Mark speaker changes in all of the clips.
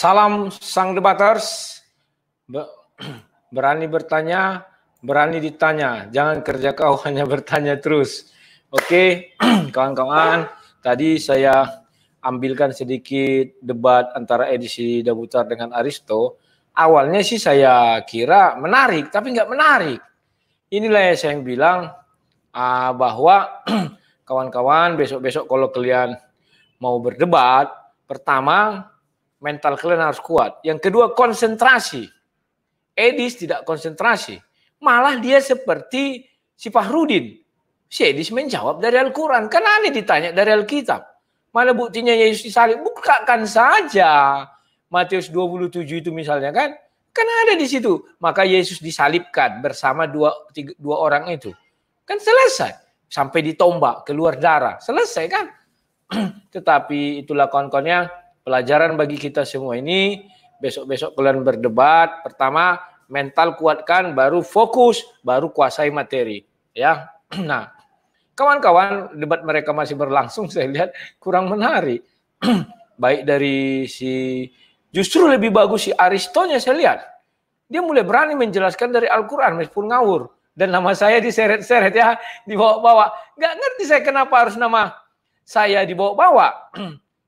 Speaker 1: Salam sang debaters, berani bertanya, berani ditanya, jangan kerja kau hanya bertanya terus. Oke, kawan-kawan, tadi saya ambilkan sedikit debat antara Edi Dabutar dengan Aristo. Awalnya sih saya kira menarik, tapi nggak menarik. Inilah yang saya bilang bahwa kawan-kawan besok-besok kalau kalian mau berdebat, pertama mental kalian harus kuat. Yang kedua konsentrasi. Edis tidak konsentrasi. Malah dia seperti si Fahrudin. Si Edis menjawab dari Al-Quran. Kan aneh ditanya dari Alkitab. Mana buktinya Yesus disalib? Bukakan saja. Matius 27 itu misalnya kan. Kan ada di situ. Maka Yesus disalibkan bersama dua orang itu. Kan selesai. Sampai ditombak, keluar darah. Selesai kan? Tetapi itulah kawan-kawannya pelajaran bagi kita semua ini. Besok-besok kalian berdebat. Pertama, mental kuatkan, baru fokus, baru kuasai materi. Ya, nah, kawan-kawan, debat mereka masih berlangsung. Saya lihat kurang menarik. Baik dari justru lebih bagus si Aristonya saya lihat. Dia mulai berani menjelaskan dari Al-Quran meskipun ngawur. Dan nama saya diseret-seret ya, dibawa-bawa. Nggak ngerti saya kenapa harus nama saya dibawa-bawa.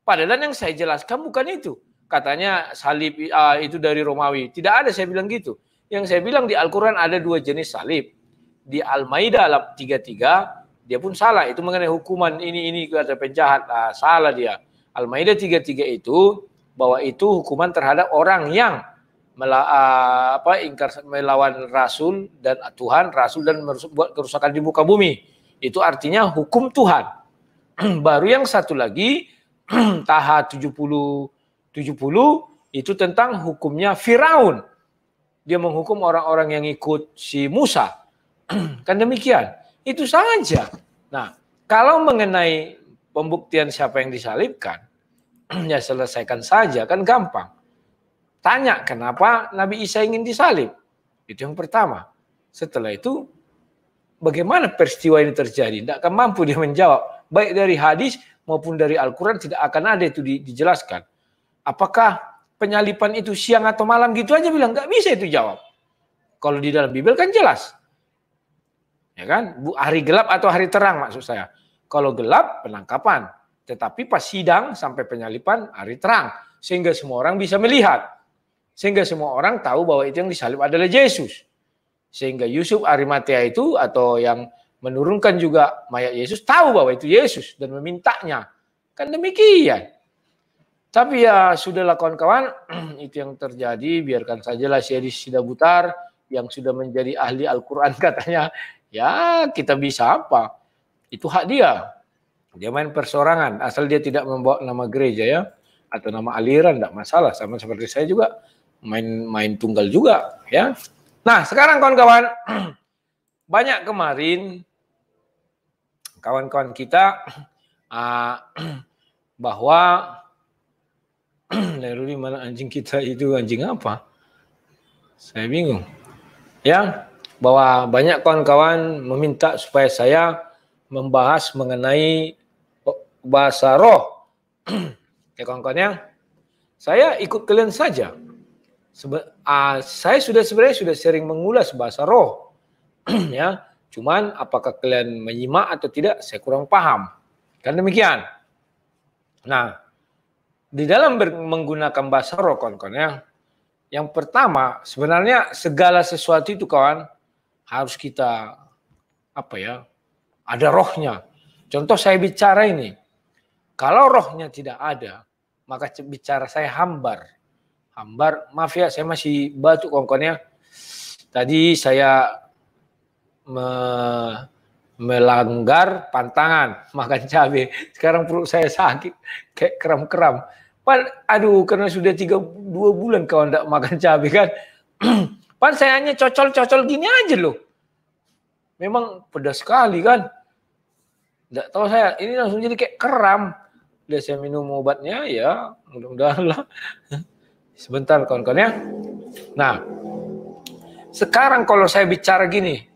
Speaker 1: Padahal yang saya jelaskan bukan itu. Katanya salib itu dari Romawi. Tidak ada saya bilang gitu. Yang saya bilang di Al-Quran ada dua jenis salib. Di Al-Maidah 33, dia pun salah. Itu mengenai hukuman ini kata penjahat. Salah dia. Al-Maidah 33 itu, bahwa itu hukuman terhadap orang yang ingkar melawan Rasul dan Tuhan, Rasul dan buat kerusakan di muka bumi. Itu artinya hukum Tuhan. Baru yang satu lagi, Taha 70 itu tentang hukumnya Firaun. Dia menghukum orang-orang yang ikut si Musa. Kan demikian. Itu saja. Nah, kalau mengenai pembuktian siapa yang disalibkan, ya selesaikan saja, kan gampang. Tanya kenapa Nabi Isa ingin disalib. Itu yang pertama. Setelah itu, bagaimana peristiwa ini terjadi? Tidak akan mampu dia menjawab. Baik dari hadis maupun dari Al-Quran tidak akan ada itu dijelaskan. Apakah penyalipan itu siang atau malam gitu aja bilang. Nggak bisa itu jawab. Kalau di dalam Bible kan jelas. Ya kan? Hari gelap atau hari terang maksud saya. Kalau gelap penangkapan. Tetapi pas sidang sampai penyalipan hari terang. Sehingga semua orang bisa melihat. Sehingga semua orang tahu bahwa itu yang disalib adalah Yesus. Sehingga Yusuf Arimatea itu atau yang menurunkan juga mayat Yesus tahu bahwa itu Yesus dan memintanya. Kan demikian. Tapi ya sudahlah kawan-kawan, itu yang terjadi. Biarkan sajalah si Edi Dabutar yang sudah menjadi ahli Al-Quran katanya. Ya kita bisa apa? Itu hak dia. Dia main persorangan. Asal dia tidak membawa nama gereja ya. Atau nama aliran, tidak masalah. Sama seperti saya juga. Main tunggal juga ya. Nah sekarang kawan-kawan, banyak kemarin kawan-kawan kita bahwa dari mana anjing kita itu anjing apa? Saya bingung. Ya, bahwa banyak kawan-kawan meminta supaya saya membahas mengenai bahasa roh. Ya kawan-kawan, saya ikut kalian saja. Saya sebenarnya sudah sering mengulas bahasa roh, ya. Cuman apakah kalian menyimak atau tidak, saya kurang paham. Kan demikian. Nah, di dalam menggunakan bahasa roh, kawan-kawan ya, yang pertama sebenarnya segala sesuatu itu kawan harus kita ada rohnya. Contoh saya bicara ini, kalau rohnya tidak ada, maka bicara saya hambar. Maaf ya, saya masih batuk kawan-kawan ya. Tadi saya melanggar pantangan makan cabai. Sekarang perut saya sakit kayak kram-kram. Aduh, karena sudah 2 bulan kawan tidak makan cabai kan. Saya hanya cocol-cocol gini aja loh. Memang pedas sekali kan. Tidak tahu saya, ini langsung jadi kayak kram. Udah saya minum obatnya ya, mudah-mudahan lah. Sebentar kawan-kawan ya. Nah, sekarang kalau saya bicara gini,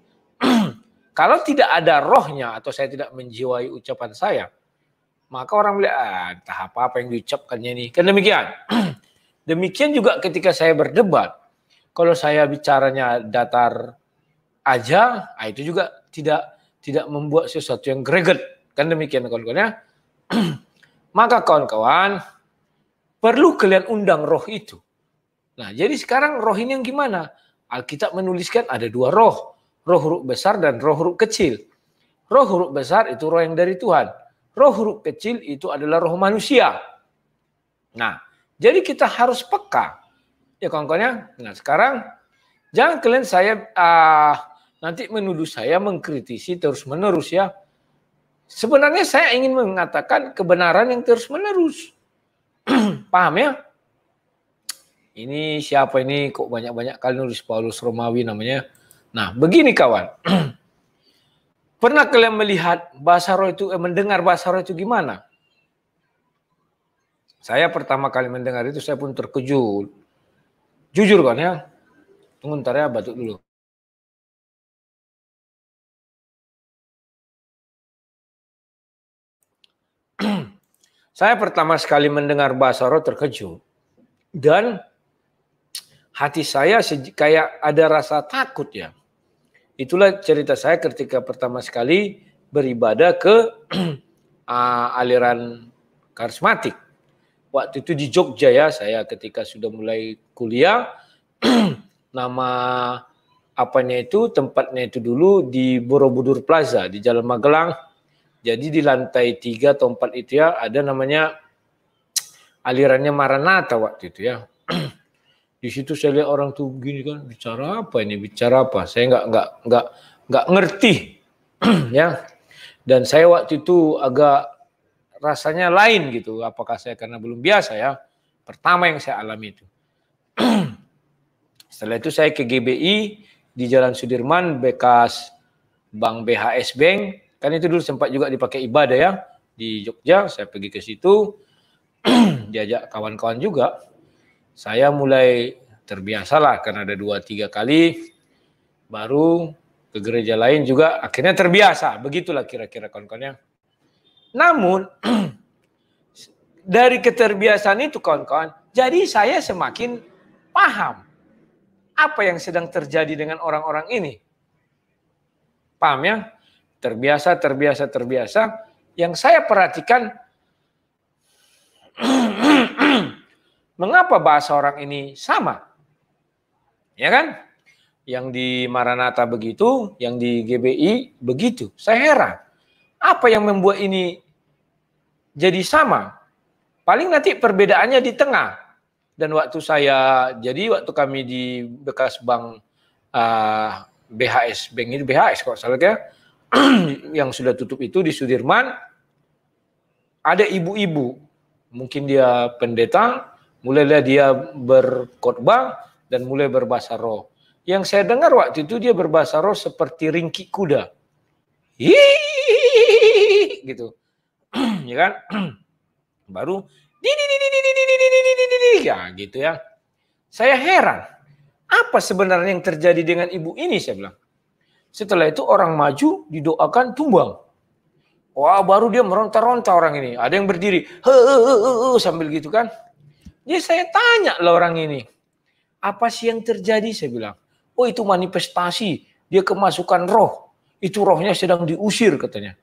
Speaker 1: kalau tidak ada rohnya atau saya tidak menjiwai ucapan saya, maka orang bilang, entah apa yang diucapkannya ini. Kan demikian. Demikian juga ketika saya berdebat. Kalau saya bicaranya datar aja, itu juga tidak membuat sesuatu yang greget. Kan demikian kawan-kawan ya. Maka kawan-kawan, perlu kalian undang roh itu. Nah, jadi sekarang roh ini yang gimana? Alkitab menuliskan ada dua roh. Roh huruf besar dan roh huruf kecil. Roh huruf besar itu roh yang dari Tuhan. Roh huruf kecil itu adalah roh manusia. Nah, jadi kita harus peka. Ya kawan-kawan ya. Nah, sekarang jangan kalian nanti menuduh saya mengkritisi terus-menerus ya. Sebenarnya saya ingin mengatakan kebenaran yang terus-menerus. Paham ya? Ini siapa ini kok banyak-banyak kali nulis Paulus Romawi namanya. Nah, begini kawan. Pernah kalian melihat bahasa roh itu, mendengar bahasa roh itu gimana? Saya pertama kali mendengar itu saya pun terkejut. Jujur kan ya. Tunggu ntar ya, batuk dulu. Saya pertama sekali mendengar bahasa roh terkejut. Dan hati saya kayak ada rasa takut ya. Itulah cerita saya ketika pertama sekali beribadah ke aliran karismatik. Waktu itu di Jogja ya, saya ketika sudah mulai kuliah, nama apanya itu, tempatnya itu dulu di Borobudur Plaza, di Jalan Magelang. Jadi di lantai 3 atau 4 itu ya, ada namanya alirannya Maranatha waktu itu ya. Di situ saya lihat orang tuh gini kan, bicara apa ini, bicara apa? Saya nggak ngerti ya. Dan saya waktu itu agak rasanya lain gitu. Apakah saya karena belum biasa ya? Pertama yang saya alami itu. Setelah itu saya ke GBI di Jalan Sudirman, bekas Bank BHS Bank. Kan itu dulu sempat juga dipakai ibadah ya di Jogja. Saya pergi ke situ, diajak kawan-kawan juga. Saya mulai terbiasa lah karena ada 2-3 kali. Baru ke gereja lain juga akhirnya terbiasa. Begitulah kira-kira kawan-kawannya. Namun dari keterbiasaan itu kawan-kawan, jadi saya semakin paham apa yang sedang terjadi dengan orang-orang ini. Paham ya? Terbiasa. Yang saya perhatikan, mengapa bahasa orang ini sama? Ya kan? Yang di Maranatha begitu, yang di GBI begitu. Saya heran. Apa yang membuat ini jadi sama? Paling nanti perbedaannya di tengah. Dan waktu kami di bekas bank BHS, bank itu BHS kok salah ya, yang sudah tutup itu di Sudirman, ada ibu-ibu, mungkin dia pendeta, mulailah dia berkhotbah dan mulai berbahasa roh. Yang saya dengar waktu itu dia berbahasa roh seperti ringkik kuda. Hihihi, gitu. Ya kan? Baru ya gitu ya. Saya heran. Apa sebenarnya yang terjadi dengan ibu ini, saya bilang. Setelah itu orang maju didoakan tumbang. Wah, baru dia meronta-ronta orang ini. Ada yang berdiri sambil gitu kan. Jadi saya tanya lah orang ini. Apa sih yang terjadi, saya bilang. Oh, itu manifestasi. Dia kemasukan roh. Itu rohnya sedang diusir katanya.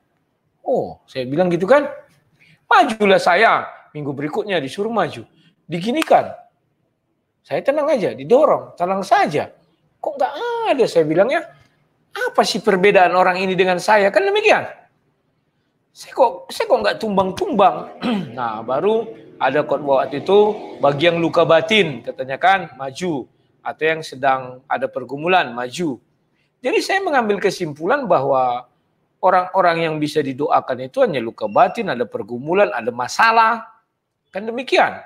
Speaker 1: Oh, saya bilang gitu kan. Majulah saya. Minggu berikutnya disuruh maju. Diginikan. Saya tenang aja, didorong. Tenang saja. Kok nggak ada, saya bilang ya. Apa sih perbedaan orang ini dengan saya? Kan demikian. Saya kok nggak tumbang-tumbang. Nah, baru ada khotbah waktu itu bagi yang luka batin, katanya kan, maju. Atau yang sedang ada pergumulan, maju. Jadi saya mengambil kesimpulan bahwa orang-orang yang bisa didoakan itu hanya luka batin, ada pergumulan, ada masalah. Kan demikian.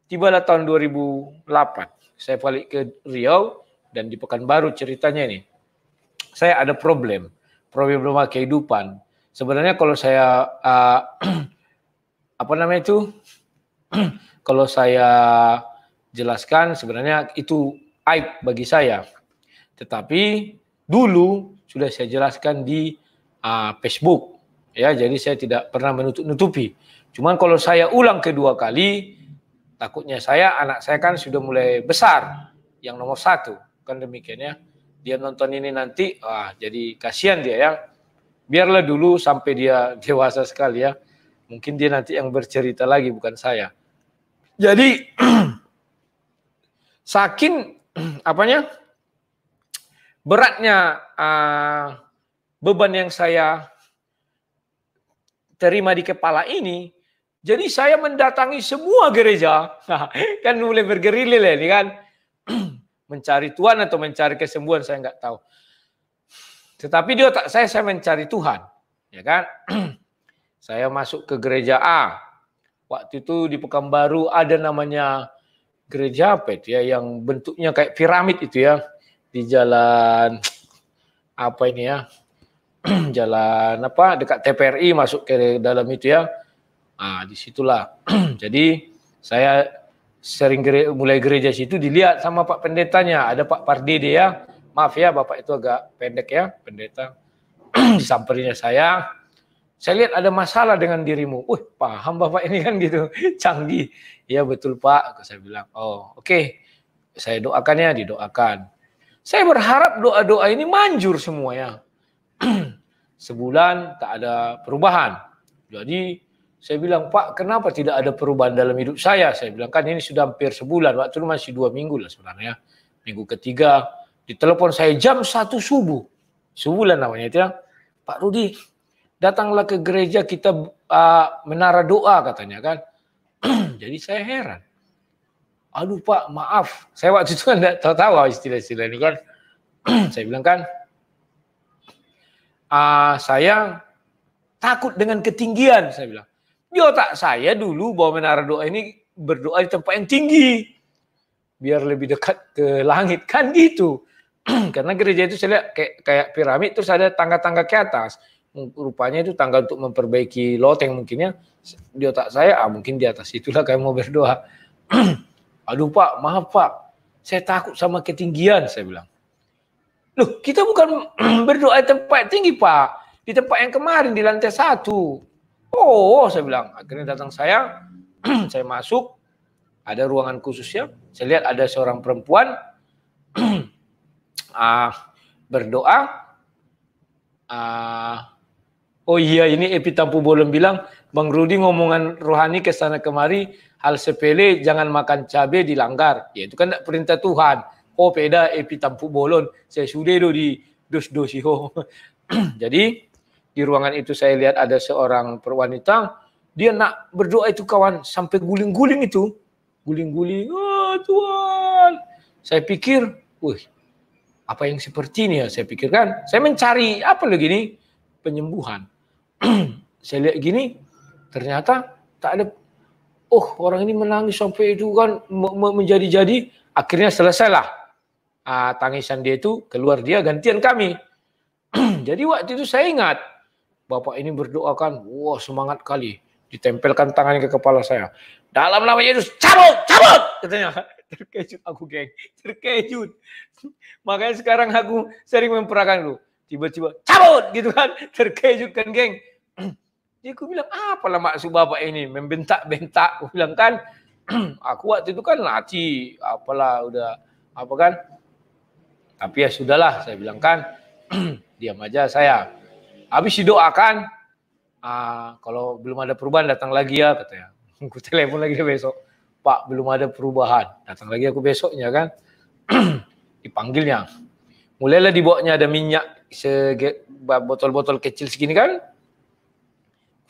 Speaker 1: Tibalah tahun 2008, saya balik ke Riau dan di Pekanbaru ceritanya ini. Saya ada problema kehidupan. Sebenarnya kalau saya kalau saya jelaskan sebenarnya itu aib bagi saya. Tetapi dulu sudah saya jelaskan di Facebook. Ya, jadi saya tidak pernah menutup-nutupi. Cuman kalau saya ulang kedua kali, Takutnya anak saya kan sudah mulai besar, yang nomor 1 kan demikian ya. Dia nonton ini nanti, jadi kasihan dia ya. Biarlah dulu sampai dia dewasa sekali ya. Mungkin dia nanti yang bercerita lagi, bukan saya. Jadi saking beratnya beban yang saya terima di kepala ini, jadi saya mendatangi semua gereja. Kan mulai bergerilil ya, ini kan. Mencari Tuhan atau mencari kesembuhan, saya nggak tahu. Tetapi di otak saya mencari Tuhan. Ya kan? Saya masuk ke gereja A. Waktu itu di Pekanbaru ada namanya gereja apa itu ya, yang bentuknya kayak piramid itu ya. Di jalan, apa ini ya, jalan apa, dekat TPRI masuk ke dalam itu ya. Disitulah. Jadi saya sering mulai gereja situ dilihat sama Pak Pendetanya. Ada Pak Pardede ya. Maaf ya, Bapak itu agak pendek ya, pendeta. Disamperinya saya lihat ada masalah dengan dirimu. Paham Bapak ini kan gitu. Canggih. Ya betul Pak, saya bilang. Oh oke. Saya doakan ya, didoakan. Saya berharap doa-doa ini manjur semuanya. Sebulan tak ada perubahan. Jadi saya bilang, Pak, kenapa tidak ada perubahan dalam hidup saya? Saya bilang, kan ini sudah hampir sebulan. Waktu itu masih 2 minggu lah sebenarnya. Minggu ketiga, ditelepon saya jam 1 subuh. Sebulan namanya itu ya. Pak Rudi, datanglah ke gereja kita menara doa katanya kan. Jadi saya heran. Aduh Pak, maaf. Saya waktu itu kan tidak tahu istilah-istilah ini kan. Saya bilang kan, saya takut dengan ketinggian, saya bilang. Di otak saya dulu bahwa menara doa ini berdoa di tempat yang tinggi. Biar lebih dekat ke langit. Kan gitu. Karena gereja itu saya lihat kayak piramid, terus ada tangga-tangga ke atas. Rupanya itu tangga untuk memperbaiki loteng mungkin ya. Di otak saya, mungkin di atas itulah kayak mau berdoa. Aduh Pak, maaf Pak. Saya takut sama ketinggian, saya bilang. Loh, kita bukan berdoa di tempat tinggi Pak. Di tempat yang kemarin, di lantai 1. Oh, saya bilang. Akhirnya datang saya masuk, ada ruangan khususnya. Saya lihat ada seorang perempuan berdoa. Oh iya, ini Epi Tampu Bolon bilang, Bang Rudi ngomongan rohani ke sana kemari, hal sepele jangan makan cabai dilanggar. Ya itu kan perintah Tuhan. Oh beda Epi Tampu Bolon, saya sudah di dos-dosiho. Jadi di ruangan itu saya lihat ada seorang wanita, dia nak berdoa itu kawan, sampai guling-guling itu. Guling-guling, Tuhan. Saya pikir, apa yang seperti ini ya, saya pikirkan. Saya mencari apa lagi nih, penyembuhan. Saya lihat gini, ternyata tak ada, orang ini menangis sampai itu kan menjadi-jadi. Akhirnya selesailah. Tangisan dia itu, keluar dia, gantian kami. Jadi waktu itu saya ingat, Bapak ini berdoakan, semangat kali. Ditempelkan tangannya ke kepala saya. Dalam nama Yesus, cabut! Katanya. Terkejut aku, geng. Terkejut. Makanya sekarang aku sering memperakan dulu. Tiba-tiba, cabut! Gitu kan. Terkejut kan, geng. Jadi aku bilang, apalah maksud Bapak ini? Membentak-bentak. Aku bilang kan, aku waktu itu kan latih. Apalah, udah, apa kan. Tapi ya sudahlah, saya bilang kan. Diam aja saya. Habis didoakan, kalau belum ada perubahan datang lagi ya katanya. Aku telepon lagi besok, Pak belum ada perubahan. Datang lagi aku besoknya kan, dipanggilnya. Mulailah dibawanya ada minyak botol-botol kecil segini kan.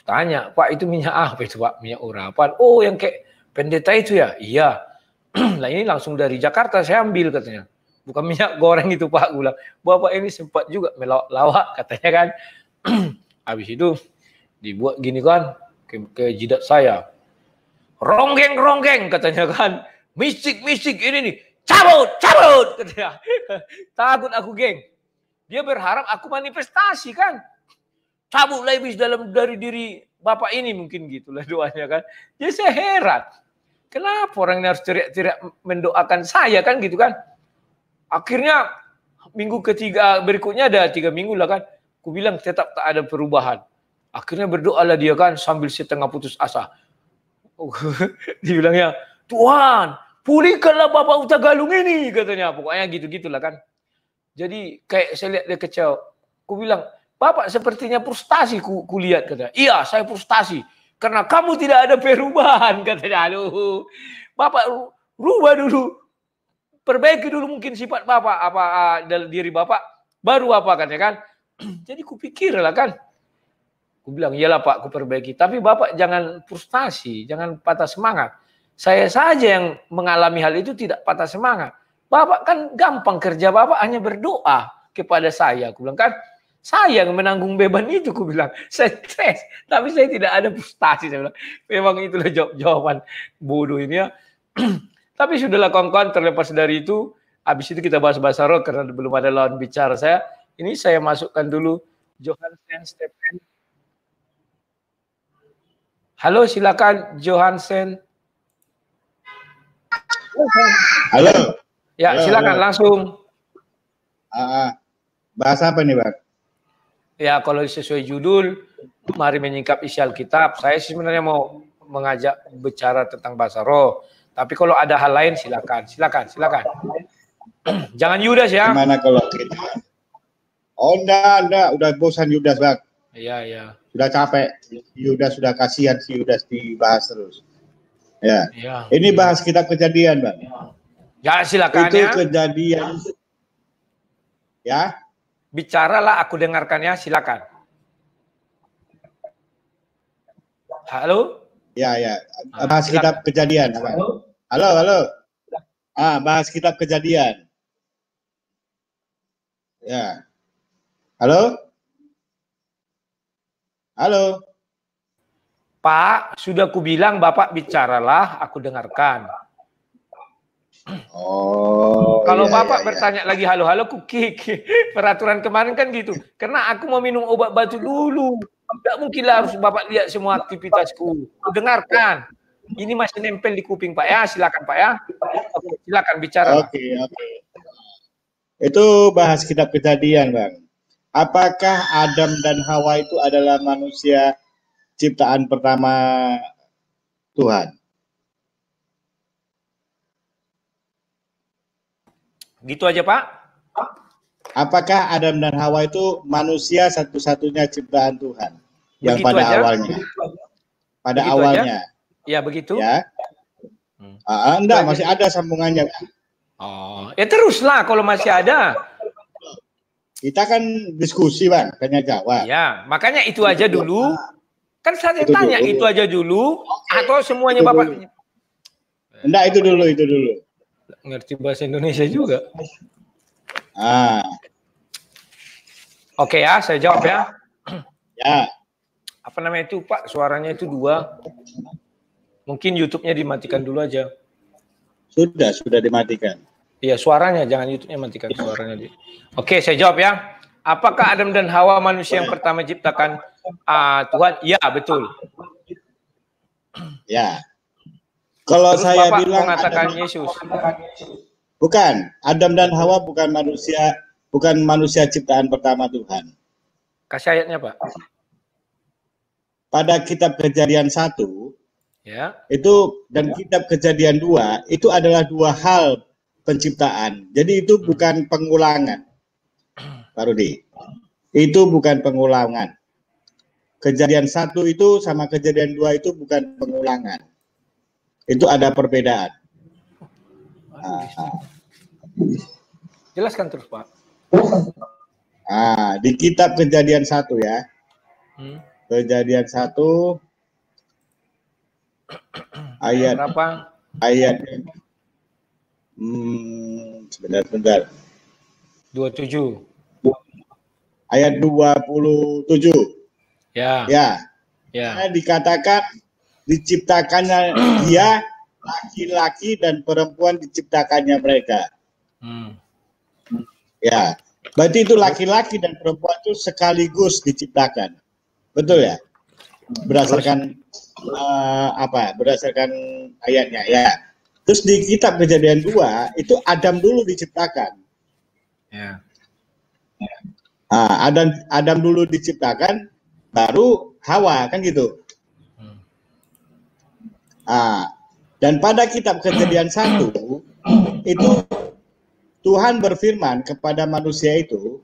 Speaker 1: Tanya, Pak itu minyak apa itu Pak? Minyak urapan. Oh yang kayak pendeta itu ya? Iya. Nah ini langsung dari Jakarta saya ambil katanya. Bukan minyak goreng itu Pak. Gue bilang, Bapak ini sempat juga melawak katanya kan. Habis itu dibuat gini kan ke jidat saya. Ronggeng katanya kan. Mistik ini nih. Cabut katanya. Takut aku geng. Dia berharap aku manifestasi kan. Cabut lebih dari diri Bapak ini mungkin gitulah doanya kan. Jadi saya heran. Kenapa orang ini harus teriak-teriak mendoakan saya kan gitu kan. Akhirnya minggu ketiga berikutnya ada 3 minggu lah kan. Aku bilang tetap tak ada perubahan. Akhirnya berdoalah dia kan sambil setengah putus asa. Dibilangnya, Tuhan, pulihkanlah Bapak Utagalung ini, katanya. Pokoknya gitu-gitulah kan. Jadi kayak saya lihat dia kecewa. Aku bilang, Bapak sepertinya frustasi ku lihat, katanya. Iya, saya frustasi. Karena kamu tidak ada perubahan, katanya. Aduh, Bapak rubah dulu. Perbaiki dulu mungkin sifat Bapak, dalam diri Bapak. Baru apa, katanya kan. Jadi kupikirlah kan. Aku bilang, iyalah Pak, aku perbaiki. Tapi Bapak jangan frustasi, jangan patah semangat. Saya saja yang mengalami hal itu tidak patah semangat. Bapak kan gampang kerja, Bapak hanya berdoa kepada saya. Aku bilang kan, saya yang menanggung beban itu, aku bilang. Saya stres, tapi saya tidak ada frustasi. Saya bilang, memang itulah jawaban bodoh ini ya. Tapi sudahlah kawan-kawan, terlepas dari itu, habis itu kita bahas bahasa roh karena belum ada lawan bicara saya. Ini saya masukkan dulu Johansen Stephen. Halo, silakan Johansen.
Speaker 2: Halo.
Speaker 1: Ya, silakan langsung.
Speaker 2: Bahasa apa nih, Bang?
Speaker 1: Ya, kalau sesuai judul, mari menyingkap isi Alkitab. Saya sebenarnya mau mengajak bicara tentang bahasa roh. Tapi kalau ada hal lain, silakan. Jangan Yudas ya.
Speaker 2: Gimana kalau kita? Oh, enggak. Udah bosan Yudas, Bang.
Speaker 1: Iya.
Speaker 2: Sudah capek. Yudas sudah kasihan si Yudas dibahas terus. Ya. Ini bahas kitab Kejadian, Bang.
Speaker 1: Ya, silakan
Speaker 2: itu
Speaker 1: ya.
Speaker 2: Kejadian. Ya.
Speaker 1: Bicaralah, aku dengarkan ya, silakan. Halo?
Speaker 2: Ya. Bahas kitab Kejadian, Bang. Halo. Bahas kitab Kejadian. Ya. Halo?
Speaker 1: Pak, sudah kubilang Bapak bicaralah, aku dengarkan.
Speaker 2: Oh.
Speaker 1: Kalau Bapak bertanya lagi halo-halo, ku kick. Peraturan kemarin kan gitu. Karena aku mau minum obat batu dulu. Tidak mungkinlah harus Bapak lihat semua aktivitasku. Ku dengarkan. Ini masih nempel di kuping Pak ya. Silakan Pak ya. Oke, silakan bicara.
Speaker 2: Oke. Itu bahas kitab Kejadian, Bang. Apakah Adam dan Hawa itu adalah manusia ciptaan pertama Tuhan?
Speaker 1: Gitu aja Pak.
Speaker 2: Apakah Adam dan Hawa itu manusia satu-satunya ciptaan Tuhan? Yang
Speaker 1: begitu
Speaker 2: pada
Speaker 1: aja?
Speaker 2: awalnya. Pada
Speaker 1: begitu
Speaker 2: awalnya.
Speaker 1: Aja? Ya begitu.
Speaker 2: Ya. Enggak, masih ada sambungannya.
Speaker 1: Oh, ya teruslah kalau masih ada.
Speaker 2: Kita kan diskusi, Bang, tanya jawab.
Speaker 1: Ya, makanya itu aja dulu. Kan saya
Speaker 2: itu
Speaker 1: tanya
Speaker 2: dulu.
Speaker 1: itu aja dulu atau semuanya itu Bapak? Dulu.
Speaker 2: Enggak, itu dulu.
Speaker 1: Ngerti bahasa Indonesia juga. Oke ya, saya jawab ya.
Speaker 2: Ya.
Speaker 1: Apa namanya itu Pak? Suaranya itu 2. Mungkin YouTube-nya dimatikan dulu aja.
Speaker 2: Sudah dimatikan.
Speaker 1: Iya, suaranya, jangan YouTube-nya matikan suaranya. Oke, saya jawab ya. Apakah Adam dan Hawa manusia yang pertama diciptakan Tuhan? Ya, betul.
Speaker 2: Ya. Kalau
Speaker 1: terus
Speaker 2: saya
Speaker 1: Bapak
Speaker 2: bilang
Speaker 1: mengatakan Yesus.
Speaker 2: Bukan, Adam dan Hawa bukan manusia ciptaan pertama Tuhan.
Speaker 1: Kasih ayatnya, Pak.
Speaker 2: Pada kitab Kejadian 1,
Speaker 1: ya.
Speaker 2: Itu dan kitab Kejadian 2 itu adalah 2 hal penciptaan. Jadi itu bukan pengulangan. Pak Rudi. Itu bukan pengulangan. Kejadian 1 itu sama Kejadian 2 itu bukan pengulangan. Itu ada perbedaan.
Speaker 1: Jelaskan terus, Pak.
Speaker 2: Di kitab Kejadian 1 ya. Kejadian 1 ayat berapa? Ayat sebentar.
Speaker 1: 27.
Speaker 2: Ayat 27.
Speaker 1: Ya.
Speaker 2: Dikatakan diciptakannya dia laki-laki dan perempuan diciptakannya mereka. Ya. Berarti itu laki-laki dan perempuan itu sekaligus diciptakan. Betul ya? Berdasarkan berdasarkan ayatnya ya. Terus di kitab Kejadian 2 itu Adam dulu diciptakan.
Speaker 1: Ya.
Speaker 2: Adam dulu diciptakan, baru Hawa kan gitu. Dan pada kitab Kejadian 1 itu Tuhan berfirman kepada manusia itu,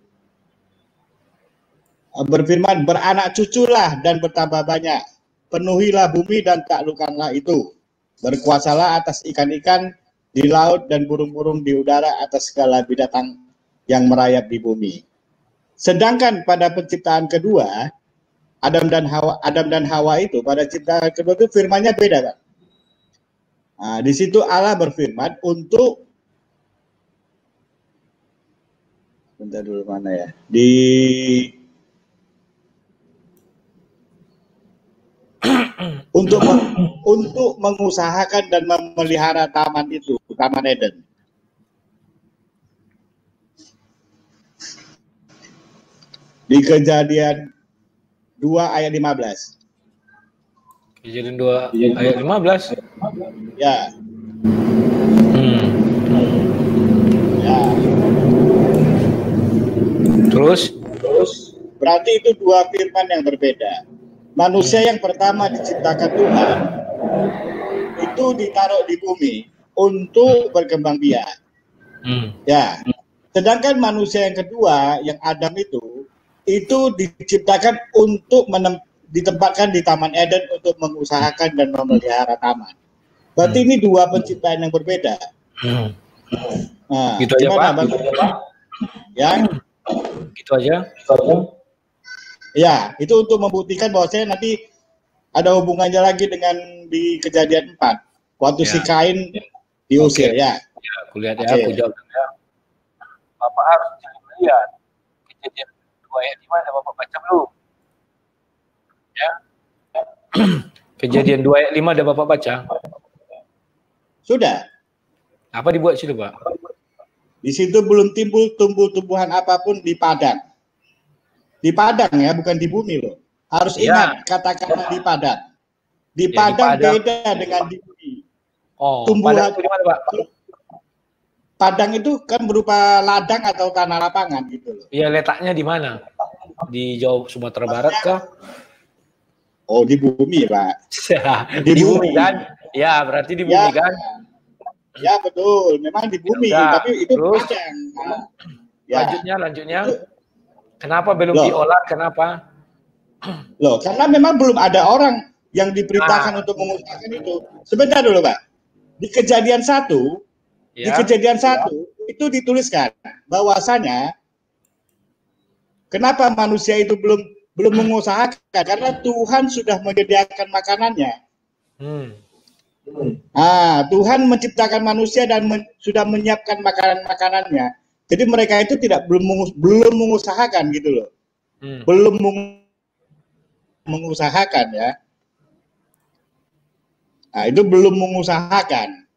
Speaker 2: berfirman, beranak cuculah dan bertambah banyak, penuhilah bumi dan taklukkanlah itu, berkuasalah atas ikan-ikan di laut dan burung-burung di udara, atas segala binatang yang merayap di bumi. Sedangkan pada penciptaan kedua, Adam dan Hawa itu pada ciptaan kedua itu firmannya beda, Pak. Nah, di situ Allah berfirman untuk, bentar dulu mana ya, untuk mengusahakan dan memelihara taman itu, Taman Eden. Di Kejadian 2 ayat 15.
Speaker 1: Kejadian 2 ayat 15.
Speaker 2: Ya. Ya.
Speaker 1: Terus
Speaker 2: Berarti itu dua firman yang berbeda. Manusia yang pertama diciptakan Tuhan itu ditaruh di bumi untuk berkembang biak. Ya. Sedangkan manusia yang kedua, yang Adam itu diciptakan untuk ditempatkan di Taman Eden untuk mengusahakan dan memelihara taman. Berarti ini dua penciptaan yang berbeda. Nah,
Speaker 1: gitu aja, Pak.
Speaker 2: Ya.
Speaker 1: Gitu aja.
Speaker 2: Ya, itu untuk membuktikan bahwa saya nanti ada hubungannya lagi dengan di Kejadian 4. Waktu si Kain diusir, ya.
Speaker 1: Ya, kulihat ya, aku jawab ya. Bapak harus lihat Kejadian 2 ayat 5 ada Bapak baca belum? Ya. Kejadian 2 ayat 5 ada Bapak baca?
Speaker 2: Sudah.
Speaker 1: Apa dibuat situ, Pak?
Speaker 2: Di situ belum timbul tumbuh-tumbuhan apapun di padang. Di padang ya, bukan di bumi loh. Harus ingat kata-kata di padang. Di padang beda dengan di bumi.
Speaker 1: Oh,
Speaker 2: tumbuhan
Speaker 1: padang itu di mana, Pak?
Speaker 2: Padang itu kan berupa ladang atau tanah lapangan gitu loh.
Speaker 1: Iya, letaknya di mana? Di Jawa Sumatera Barat kah?
Speaker 2: Oh, di bumi, Pak.
Speaker 1: Di bumi kan? Ya, berarti di bumi kan?
Speaker 2: Ya, betul. Memang di bumi, tapi itu
Speaker 1: terus,
Speaker 2: padang.
Speaker 1: Lanjutnya. Kenapa belum diolah? Kenapa?
Speaker 2: Loh, karena memang belum ada orang yang diperintahkan untuk mengusahakan itu. Sebentar dulu, Pak. Di Kejadian 1, di Kejadian 1 itu dituliskan bahwasanya kenapa manusia itu belum mengusahakan, karena Tuhan sudah menyediakan makanannya. Tuhan menciptakan manusia dan sudah menyiapkan makanannya. Jadi mereka itu belum mengusahakan gitu loh. Belum mengusahakan ya. Nah, itu belum mengusahakan.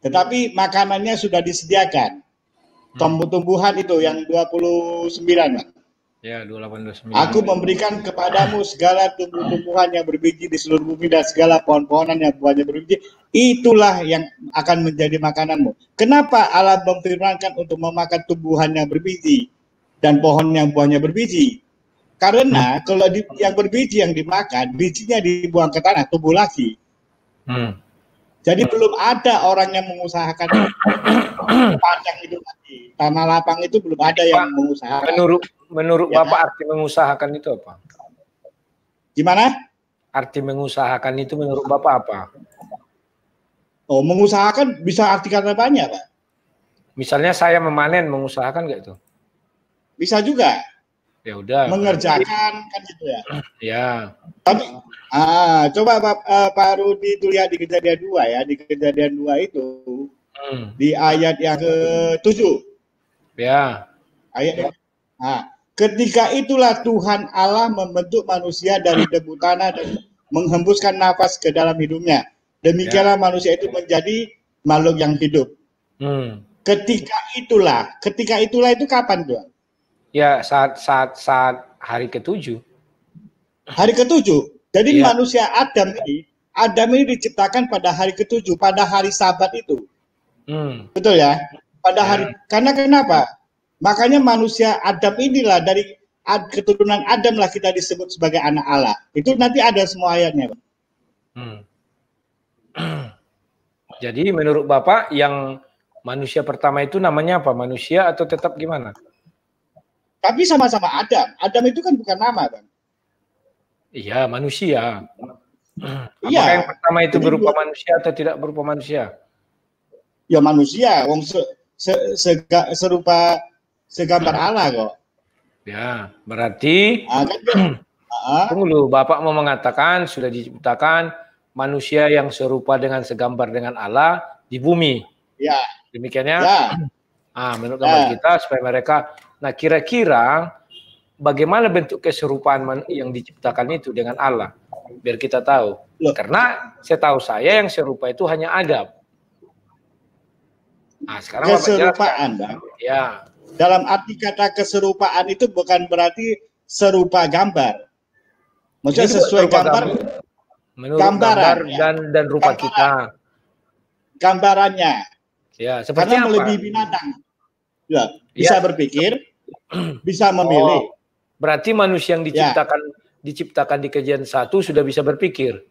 Speaker 2: Tetapi makanannya sudah disediakan. Tumbuh-tumbuhan itu yang 29, Pak.
Speaker 1: Ya, 28, 29.
Speaker 2: Aku memberikan kepadamu segala tumbuh-tumbuhan yang berbiji di seluruh bumi dan segala pohon-pohonan yang buahnya berbiji. Itulah yang akan menjadi makananmu. Kenapa Allah memfirmankan untuk memakan tumbuhan yang berbiji dan pohon yang buahnya berbiji? Karena kalau yang berbiji yang dimakan, bijinya dibuang ke tanah, tumbuh lagi. Jadi belum ada orang yang mengusahakan padang itu lagi. Tanah lapang itu belum ada yang mengusahakan.
Speaker 1: Menurut Bapak arti mengusahakan itu apa?
Speaker 2: Gimana?
Speaker 1: Arti mengusahakan itu menurut Bapak apa?
Speaker 2: Oh, mengusahakan bisa arti kata banyak, Pak.
Speaker 1: Misalnya saya memanen, mengusahakan nggak itu?
Speaker 2: Bisa juga.
Speaker 1: Ya udah.
Speaker 2: Mengerjakan kan gitu ya.
Speaker 1: Ya.
Speaker 2: Tapi coba Pak Rudi itu lihat di Kejadian 2 ya, di Kejadian 2 itu di ayat yang ke-7.
Speaker 1: Ya.
Speaker 2: Ayat ketika itulah Tuhan Allah membentuk manusia dari debu tanah dan menghembuskan nafas ke dalam hidupnya. Demikianlah manusia itu menjadi makhluk yang hidup. Ketika itulah itu kapan, Tuhan?
Speaker 1: Ya, saat hari ke-7.
Speaker 2: Hari ke-7. Jadi manusia Adam ini diciptakan pada hari ke-7, pada hari Sabat itu. Betul ya? Pada hari, karena kenapa? Makanya manusia Adam inilah dari keturunan Adam lah kita disebut sebagai anak Allah. Itu nanti ada semua ayatnya, Pak.
Speaker 1: Jadi menurut Bapak yang manusia pertama itu namanya apa? Manusia atau tetap gimana?
Speaker 2: Tapi sama-sama Adam. Adam itu kan bukan nama, Bang.
Speaker 1: Iya, manusia.
Speaker 2: Iya.
Speaker 1: Apakah yang pertama itu
Speaker 2: Jadi
Speaker 1: berupa manusia atau tidak berupa manusia?
Speaker 2: Ya manusia, wong serupa segambar Allah kok.
Speaker 1: Ya, berarti tunggu dulu, Bapak mau mengatakan sudah diciptakan manusia yang serupa dengan segambar dengan Allah di bumi.
Speaker 2: Ya.
Speaker 1: Demikiannya.
Speaker 2: Ya.
Speaker 1: Menurut gambar kita supaya mereka. Nah, kira-kira bagaimana bentuk keserupaan yang diciptakan itu dengan Allah? Biar kita tahu.
Speaker 2: Loh.
Speaker 1: Karena setahu saya yang serupa itu hanya Adam. Nah, sekarang
Speaker 2: keserupaan, Bang.
Speaker 1: Ya.
Speaker 2: Dalam arti kata keserupaan itu bukan berarti serupa gambar. Maksudnya sesuai gambar.
Speaker 1: Menurut gambar dan rupa gambaran, kita.
Speaker 2: Gambarannya.
Speaker 1: Ya, seperti
Speaker 2: karena melebihi binatang. Ya, bisa berpikir, bisa memilih.
Speaker 1: Berarti manusia yang diciptakan di Kejadian 1 sudah bisa berpikir.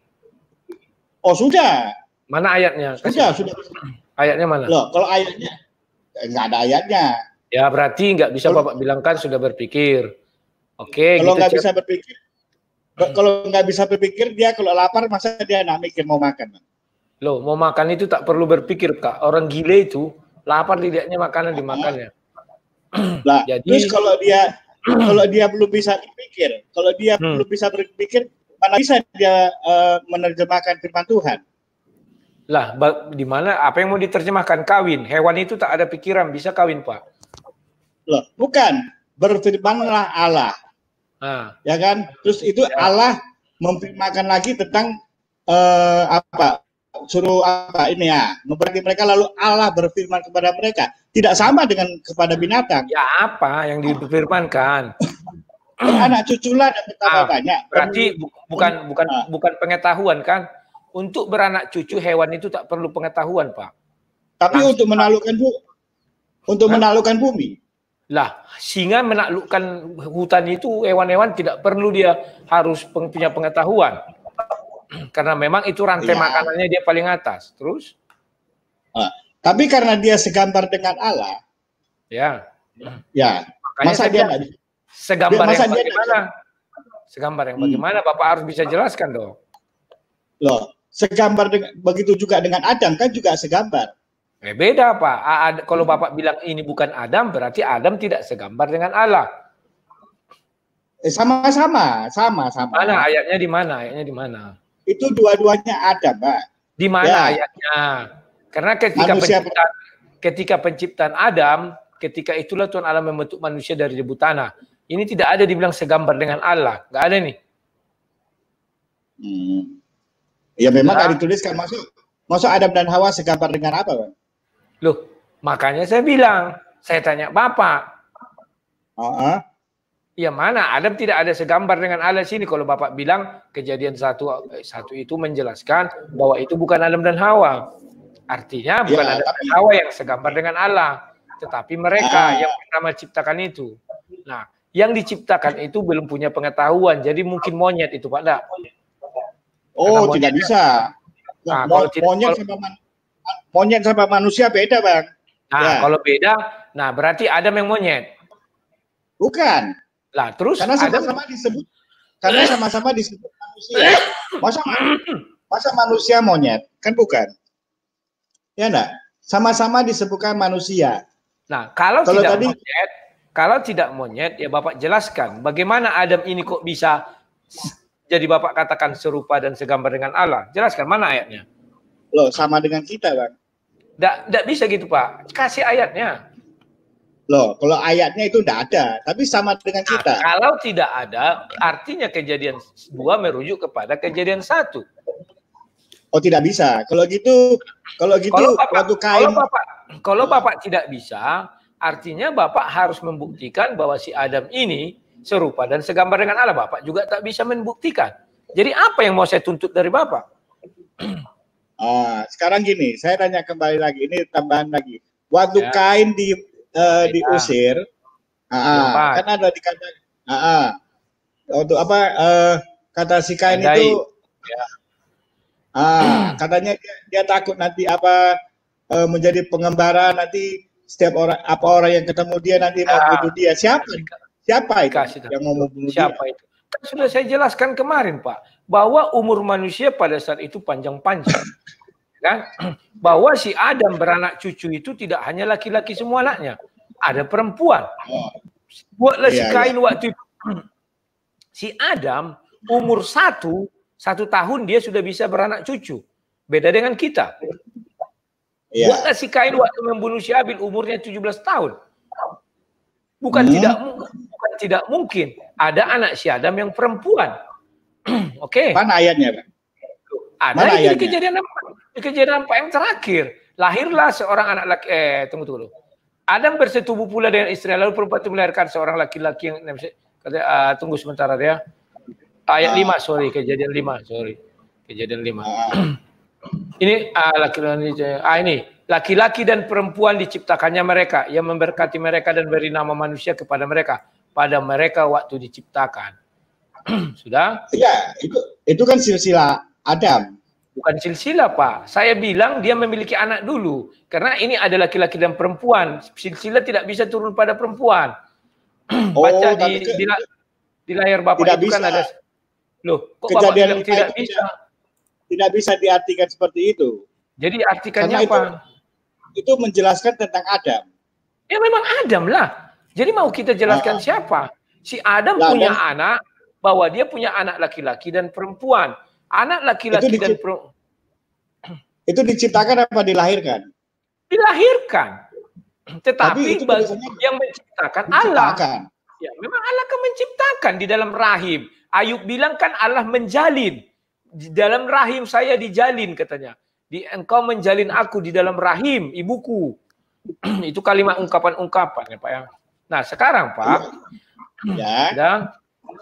Speaker 2: Oh, sudah.
Speaker 1: Mana ayatnya?
Speaker 2: Sudah.
Speaker 1: Ayatnya mana?
Speaker 2: Loh, kalau ayatnya nggak ada ayatnya.
Speaker 1: Ya, berarti nggak bisa Bapak bilangkan sudah berpikir. Oke,
Speaker 2: kalau
Speaker 1: gitu,
Speaker 2: nggak bisa berpikir, kalau nggak bisa berpikir, dia kalau lapar masa dia nggak mikir mau makan.
Speaker 1: Loh, mau makan itu tak perlu berpikir, Kak. Orang gile itu lapar lidahnya makanan dimakannya.
Speaker 2: Nah, jadi terus kalau dia belum bisa berpikir, belum bisa berpikir, mana bisa dia menerjemahkan firman Tuhan?
Speaker 1: Lah, di mana apa yang mau diterjemahkan? Kawin. Hewan itu tak ada pikiran, bisa kawin, Pak.
Speaker 2: Loh, bukan. Berfirmanlah Allah. Ya kan? Terus itu Allah memfirmankan lagi tentang suruh memberkati mereka, lalu Allah berfirman kepada mereka. Tidak sama dengan kepada binatang.
Speaker 1: Ya, apa yang difirmankan?
Speaker 2: Anak cuculah dan betapa banyak.
Speaker 1: Berarti bukan pengetahuan kan? Untuk beranak cucu hewan itu tak perlu pengetahuan, Pak.
Speaker 2: Tapi untuk menaklukkan bumi.
Speaker 1: Lah, singa menaklukkan hutan itu hewan-hewan tidak perlu dia harus punya pengetahuan. Karena memang itu rantai makanannya dia paling atas. Terus?
Speaker 2: Tapi karena dia segambar dengan Allah.
Speaker 1: Ya.
Speaker 2: Ya.
Speaker 1: Masa dia segambar yang bagaimana? Segambar yang bagaimana? Bapak harus bisa jelaskan dong.
Speaker 2: Loh, segambar begitu juga dengan Adam kan juga segambar.
Speaker 1: Beda, Pak. Kalau Bapak bilang ini bukan Adam, berarti Adam tidak segambar dengan Allah.
Speaker 2: Sama-sama.
Speaker 1: Mana ayatnya di mana? Ayatnya di mana?
Speaker 2: Itu dua-duanya ada, Mbak.
Speaker 1: Di mana ayatnya? Karena ketika penciptaan Adam, ketika itulah Tuhan Allah membentuk manusia dari debu tanah. Ini tidak ada dibilang segambar dengan Allah. Nggak ada nih.
Speaker 2: Ya memang nggak dituliskan. Masuk Adam dan Hawa segambar dengan apa, Bang?
Speaker 1: Loh, makanya saya bilang. Saya tanya Bapak. Ya mana? Adam tidak ada segambar dengan Allah sini. Kalau Bapak bilang Kejadian 1 itu menjelaskan bahwa itu bukan Adam dan Hawa. Artinya bukan Adam dan Hawa yang segambar dengan Allah. Tetapi mereka yang pertama ciptakan itu. Nah, yang diciptakan itu belum punya pengetahuan. Jadi mungkin monyet itu, Pak. Enggak?
Speaker 2: Oh, tidak bisa. Nah, monyet sama manusia beda, Bang.
Speaker 1: Nah, kalau beda, berarti Adam yang monyet.
Speaker 2: Bukan.
Speaker 1: Lah, terus
Speaker 2: karena sama-sama disebut manusia. Masa manusia monyet? Kan bukan. Ya enggak? Sama-sama disebutkan manusia.
Speaker 1: Nah, kalau tidak monyet, ya Bapak jelaskan bagaimana Adam ini kok bisa jadi Bapak katakan serupa dan segambar dengan Allah. Jelaskan mana ayatnya?
Speaker 2: Loh, sama dengan kita, Bang.
Speaker 1: Tidak bisa gitu, Pak. Kasih ayatnya.
Speaker 2: Loh, kalau ayatnya itu tidak ada, tapi sama dengan kita.
Speaker 1: Kalau tidak ada, artinya Kejadian 2 merujuk kepada Kejadian 1.
Speaker 2: Oh, tidak bisa. Kalau
Speaker 1: Bapak tidak bisa, artinya Bapak harus membuktikan bahwa si Adam ini serupa dan segambar dengan Allah. Bapak juga tak bisa membuktikan. Jadi apa yang mau saya tuntut dari Bapak?
Speaker 2: Sekarang gini, saya tanya kembali lagi, ini tambahan lagi. Waktu Kain diusir, kan ada dikata, untuk apa kata si Kain itu, Katanya dia takut nanti menjadi pengembara, nanti setiap orang yang ketemu dia nanti mau bunuh dia. Siapa itu yang mau bunuh dia?
Speaker 1: Siapa itu? Kan sudah saya jelaskan kemarin, Pak, bahwa umur manusia pada saat itu panjang-panjang. Kan? Bahwa si Adam beranak cucu itu tidak hanya laki-laki semua anaknya, ada perempuan. Buatlah si Kain waktu itu. Si Adam umur satu tahun dia sudah bisa beranak cucu. Beda dengan kita. Buatlah si Kain waktu membunuh si Habil umurnya 17 tahun. Bukan tidak mungkin ada anak si Adam yang perempuan. Oke.
Speaker 2: Mana ayatnya, Pak?
Speaker 1: Ada di kejadian 4 yang terakhir. Lahirlah seorang anak laki. Tunggu dulu. Adam bersetubuh pula dengan istri, lalu perempuan itu melahirkan seorang laki-laki yang tunggu sebentar ya. Ayat 5, sorry, kejadian 5, sorry. Kejadian 5. Ini laki-laki dan perempuan diciptakannya mereka, yang memberkati mereka dan beri nama manusia kepada mereka pada mereka waktu diciptakan. Sudah?
Speaker 2: Iya, itu kan silsilah Adam.
Speaker 1: Bukan silsilah, Pak. Saya bilang dia memiliki anak dulu. Karena ini ada laki-laki dan perempuan. Silsilah tidak bisa turun pada perempuan. Baca di layar Bapak itu kan ada. Loh, kok Bapak bilang tidak bisa?
Speaker 2: Tidak bisa diartikan seperti itu.
Speaker 1: Jadi artikannya apa?
Speaker 2: Itu menjelaskan tentang Adam.
Speaker 1: Ya memang Adam lah. Jadi mau kita jelaskan siapa? Si Adam punya anak, bahwa dia punya anak laki-laki dan perempuan. Anak laki-laki dan perempuan.
Speaker 2: Itu diciptakan apa dilahirkan?
Speaker 1: Dilahirkan. Tetapi yang menciptakan Allah. Ya, memang Allah kan menciptakan di dalam rahim. Ayub bilang kan Allah menjalin. Di dalam rahim saya dijalin katanya. Engkau menjalin aku di dalam rahim ibuku. Itu kalimat ungkapan-ungkapan ya Pak ya. Nah sekarang Pak.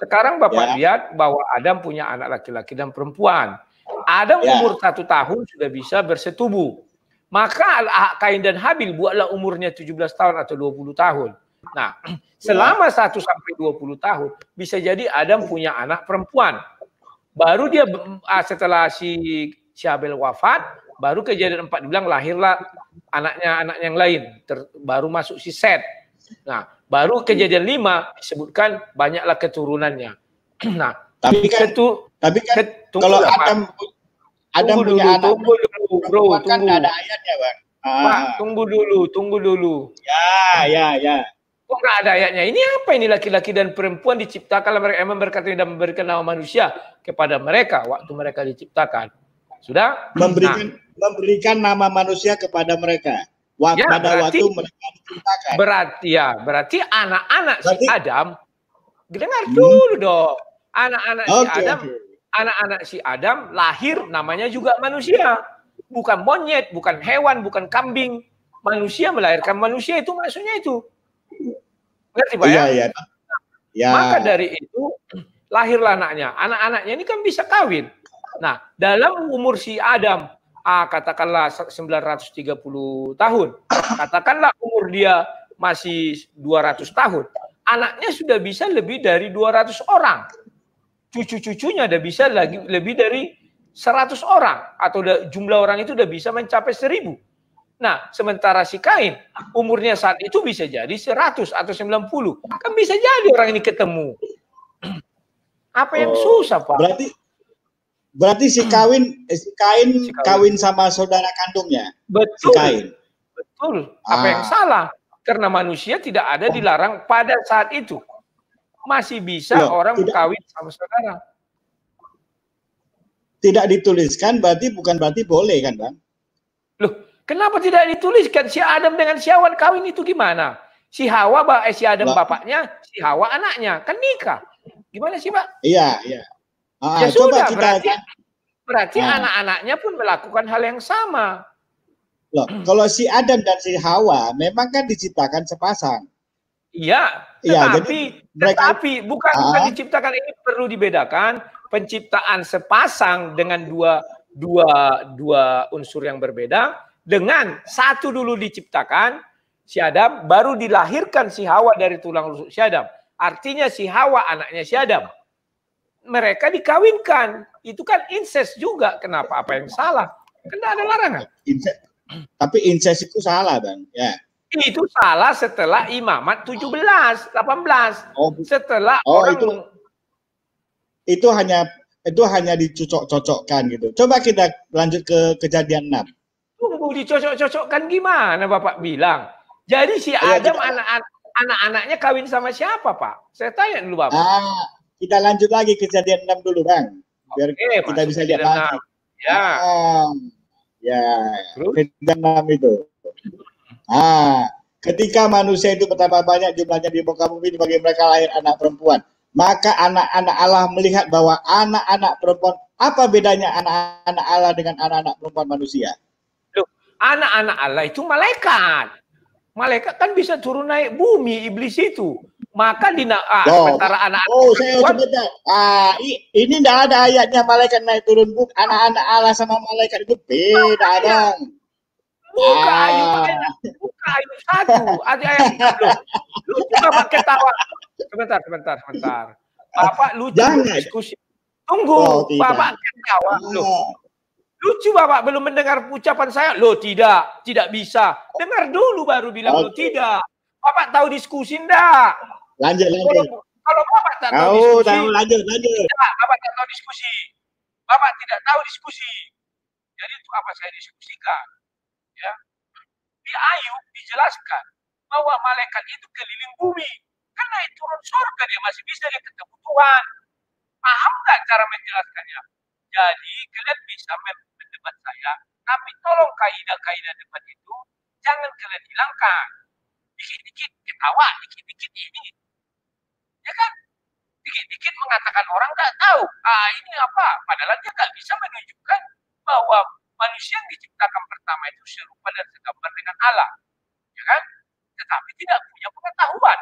Speaker 1: Sekarang Bapak lihat bahwa Adam punya anak laki-laki dan perempuan. Adam umur 1 tahun sudah bisa bersetubuh. Maka Kain dan Habil buatlah umurnya 17 tahun atau 20 tahun. Nah, selama 1 sampai 20 tahun bisa jadi Adam punya anak perempuan. Baru dia setelah si Habil wafat, baru kejadian 4 dibilang lahirlah anak yang lain. Baru masuk si Set. Nah, baru kejadian 5 disebutkan banyaklah keturunannya. Nah,
Speaker 2: tapi kan kalau Adam punya anak,
Speaker 1: tunggu dulu, bro,
Speaker 2: kan ada ayatnya, Bang.
Speaker 1: Pak, tunggu dulu.
Speaker 2: Ya.
Speaker 1: Kok nggak ada ayatnya? Ini apa ini laki-laki dan perempuan diciptakan mereka memberkati dan memberikan nama manusia kepada mereka waktu mereka diciptakan. Sudah?
Speaker 2: Memberikan nama manusia kepada mereka. Pada waktu mereka diciptakan.
Speaker 1: Berarti anak-anak si Adam, dengar dulu dong. Anak-anak si Adam lahir namanya juga manusia. Bukan monyet, bukan hewan, bukan kambing. Manusia melahirkan manusia itu maksudnya itu. Ngerti Pak ya? Iya. Maka dari itu lahirlah anaknya. Anak-anaknya ini kan bisa kawin. Nah, dalam umur si Adam katakanlah 930 tahun. Katakanlah umur dia masih 200 tahun. Anaknya sudah bisa lebih dari 200 orang. Cucu-cucunya udah bisa lebih dari 100 orang. Atau jumlah orang itu udah bisa mencapai 1000. Nah, sementara si Kain, umurnya saat itu bisa jadi 100 atau 90. Kan bisa jadi orang ini ketemu. Apa yang susah, Pak?
Speaker 2: Berarti si Kain kawin sama saudara kandungnya.
Speaker 1: Betul.
Speaker 2: Si Kain.
Speaker 1: Betul. Apa yang salah? Karena manusia tidak ada dilarang pada saat itu. Masih bisa orang kawin sama saudara.
Speaker 2: Tidak dituliskan bukan berarti boleh kan, Bang?
Speaker 1: Loh, kenapa tidak dituliskan si Adam dengan si Hawa kawin itu gimana? Si Hawa si Adam bapaknya, si Hawa anaknya, kan nikah. Gimana sih, Pak?
Speaker 2: Iya.
Speaker 1: Ya sudah, berarti anak-anaknya pun melakukan hal yang sama.
Speaker 2: Loh, kalau si Adam dan si Hawa memang kan diciptakan sepasang.
Speaker 1: Iya, tetapi bukan diciptakan, ini perlu dibedakan penciptaan sepasang dengan dua unsur yang berbeda dengan satu dulu diciptakan si Adam, baru dilahirkan si Hawa dari tulang rusuk si Adam. Artinya si Hawa anaknya si Adam. mereka dikawinkan. Itu kan incest juga. Kenapa? Apa yang salah? Kan ada larangan.
Speaker 2: Tapi incest itu salah, Bang. Ya.
Speaker 1: Itu salah setelah imamat 17, 18. Setelah orang
Speaker 2: itu hanya dicocok-cocokkan gitu. Coba kita lanjut ke kejadian 6.
Speaker 1: Tunggu, dicocok-cocokkan gimana Bapak bilang? Jadi si Adam anak-anaknya kawin sama siapa, Pak? Saya tanya dulu, Bapak.
Speaker 2: Kita lanjut lagi kejadian 6 dulu, Bang. Biar kita bisa lihat lagi.
Speaker 1: Ya.
Speaker 2: Ya, kejadian 6 itu. Ketika manusia itu betapa banyak jumlahnya di muka bumi, bagi mereka lahir anak perempuan. Maka anak-anak Allah melihat bahwa anak-anak perempuan, apa bedanya anak-anak Allah dengan anak-anak perempuan manusia?
Speaker 1: Loh, anak-anak Allah itu malaikat. Malaikat kan bisa turun naik bumi, iblis itu. Maka sementara anak-anak perempuan...
Speaker 2: Ini tidak ada ayatnya malaikat naik turun bumi. Anak-anak Allah sama malaikat itu beda, Bang.
Speaker 1: Buka ayat 1. Ada ayat 6 loh. Lu Bapak ketawa. Sebentar. Bapak lucu diskusi. Tunggu, Bapak ketawa loh. Lucu Bapak belum mendengar ucapan saya. Loh tidak bisa. Dengar dulu baru bilang lo tidak. Bapak tahu diskusi enggak?
Speaker 2: Lanjut.
Speaker 1: Kalau Bapak tak tahu diskusi.
Speaker 2: Lanjut.
Speaker 1: Bapak tak tahu diskusi. Bapak tidak tahu diskusi. Jadi itu apa saya diskusikan? Ya. Di Ayub dijelaskan bahwa malaikat itu keliling bumi. Kan naik turun surga dia masih bisa dia ketemu Tuhan. Paham nggak cara menjelaskannya? Jadi kalian bisa mendebat saya, tapi tolong kaidah-kaidah debat itu jangan kalian hilangkan. Dikit-dikit ketawa, dikit-dikit ini. Ya kan? Dikit-dikit mengatakan orang nggak tahu. Ini apa? Padahal dia nggak bisa menunjukkan bahwa manusia yang diciptakan pertama itu serupa dan segambar dengan Allah. Ya kan? Tetapi tidak punya pengetahuan.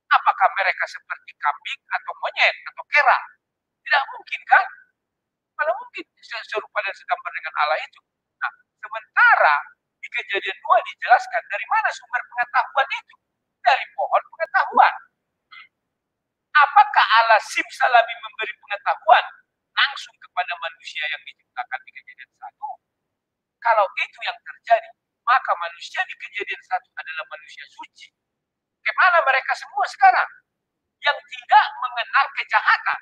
Speaker 1: Apakah mereka seperti kambing atau monyet atau kera? Tidak mungkin kan? Mana mungkin serupa dan segambar dengan Allah itu. Nah, sementara di kejadian 2 dijelaskan dari mana sumber pengetahuan itu. Dari pohon pengetahuan. Apakah Allah simsalabim memberi pengetahuan langsung kepada manusia yang diciptakan di kejadian 1? Kalau itu yang terjadi, maka manusia di kejadian 1 adalah manusia suci. Kemana mereka semua sekarang? Yang tidak mengenal kejahatan.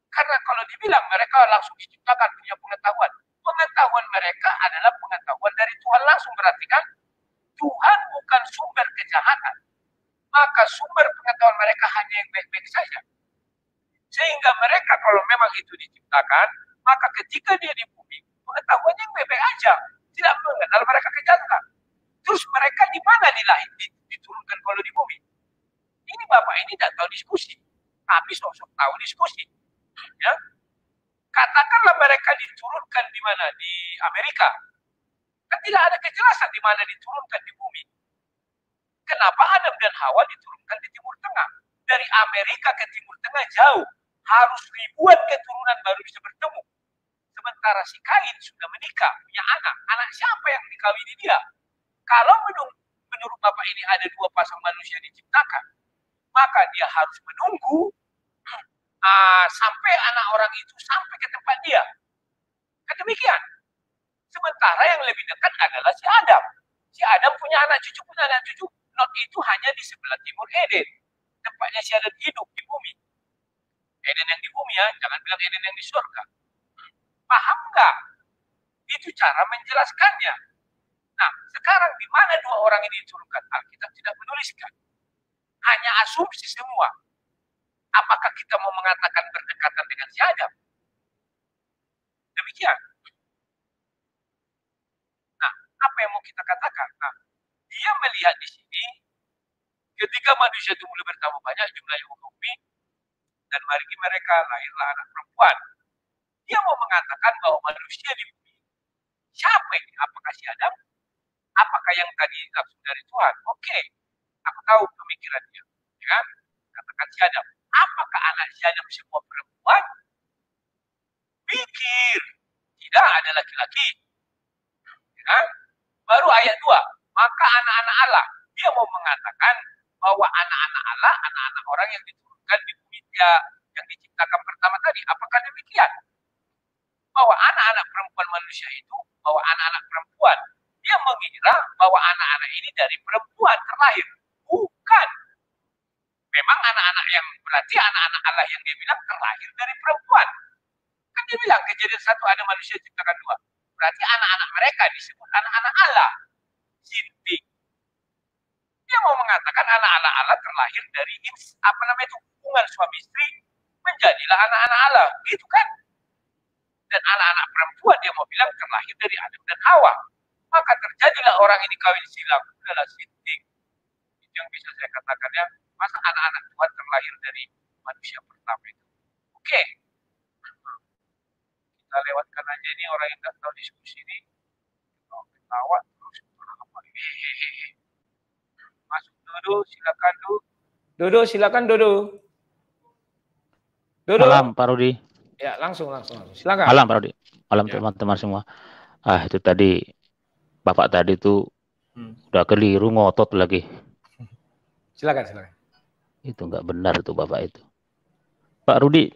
Speaker 1: Karena kalau dibilang mereka langsung diciptakan punya pengetahuan. Pengetahuan mereka adalah pengetahuan dari Tuhan langsung. Berarti kan Tuhan bukan sumber kejahatan. Maka sumber pengetahuan mereka hanya yang baik-baik saja. Sehingga mereka kalau memang itu diciptakan, maka ketika dia di bumi, pengetahuannya yang baik-baik aja. Tidak mengenal mereka kejahatan. Terus mereka di mana diturunkan kalau di bumi? Ini Bapak ini tidak tahu diskusi. Tapi sosok tahu diskusi. Ya. Katakanlah mereka diturunkan di mana? Di Amerika. Kan tidak ada kejelasan di mana diturunkan di bumi. Kenapa Adam dan Hawa diturunkan di Timur Tengah? Dari Amerika ke Timur Tengah jauh. Harus ribuan keturunan baru bisa bertemu. Sementara si Kain sudah menikah, punya anak. Anak siapa yang dikawini dia? Kalau menurut Bapak ini ada 2 pasang manusia diciptakan, maka dia harus menunggu sampai anak orang itu sampai ke tempat dia. Kan demikian. Sementara yang lebih dekat adalah si Adam. Si Adam punya anak cucu. Lot itu hanya di sebelah timur Eden. Tempatnya si Adam hidup di bumi. Eden yang di bumi ya, jangan bilang Eden yang di surga. Paham nggak? Itu cara menjelaskannya. Nah, sekarang di mana 2 orang ini diturunkan? Alkitab tidak menuliskan. Hanya asumsi semua. Apakah kita mau mengatakan berdekatan dengan si Adam? Demikian. Nah, apa yang mau kita katakan? Nah, dia melihat di sini, ketika manusia itu mulai bertambah banyak jumlahnya bumi, dan mari mereka lahirlah anak perempuan. Dia mau mengatakan bahwa manusia di bumi, siapa ini? Apakah si Adam? Apakah yang tadi langsung dari Tuhan? Oke, aku tahu pemikirannya. Ya kan? Katakan si Adam. Apakah anak si Adam semua perempuan? Pikir. Tidak ada laki-laki. Ya kan? Baru ayat 2. Maka anak-anak Allah. Dia mau mengatakan bahwa anak-anak Allah, anak-anak orang yang diturunkan di bumi dia, yang diciptakan manusia itu bahwa anak-anak perempuan. Dia mengira bahwa anak-anak ini dari perempuan terlahir. Bukan. Memang anak-anak yang berarti anak-anak Allah yang dia bilang terlahir dari perempuan. Kan dia bilang Kejadian 1 ada manusia ciptakan 2. Berarti anak-anak mereka disebut anak-anak Allah. Sinting. Dia mau mengatakan anak-anak Allah terlahir dari hubungan suami istri menjadilah anak-anak Allah, gitu kan? Dan anak-anak perempuan dia mau bilang terlahir dari Adam dan Hawa. Maka terjadilah orang ini kawin silam, adalah sinting. Itu yang bisa saya katakan ya. Masa anak-anak Tuhan terlahir dari manusia pertama itu? Oke. Kita lewatkan aja ini orang yang nggak tahu diskusi ini. Ketawa terus apa? Masuk Dodo, silakan Dodo, silakan Dodo. Dodo.
Speaker 3: Malam Pak Rudi.
Speaker 1: Ya langsung. Silakan.
Speaker 3: Malam Pak Rudi. Malam teman-teman semua. Itu tadi Bapak tadi tuh udah keliru ngotot lagi.
Speaker 1: Silakan.
Speaker 3: Itu nggak benar tuh Bapak itu. Pak Rudi,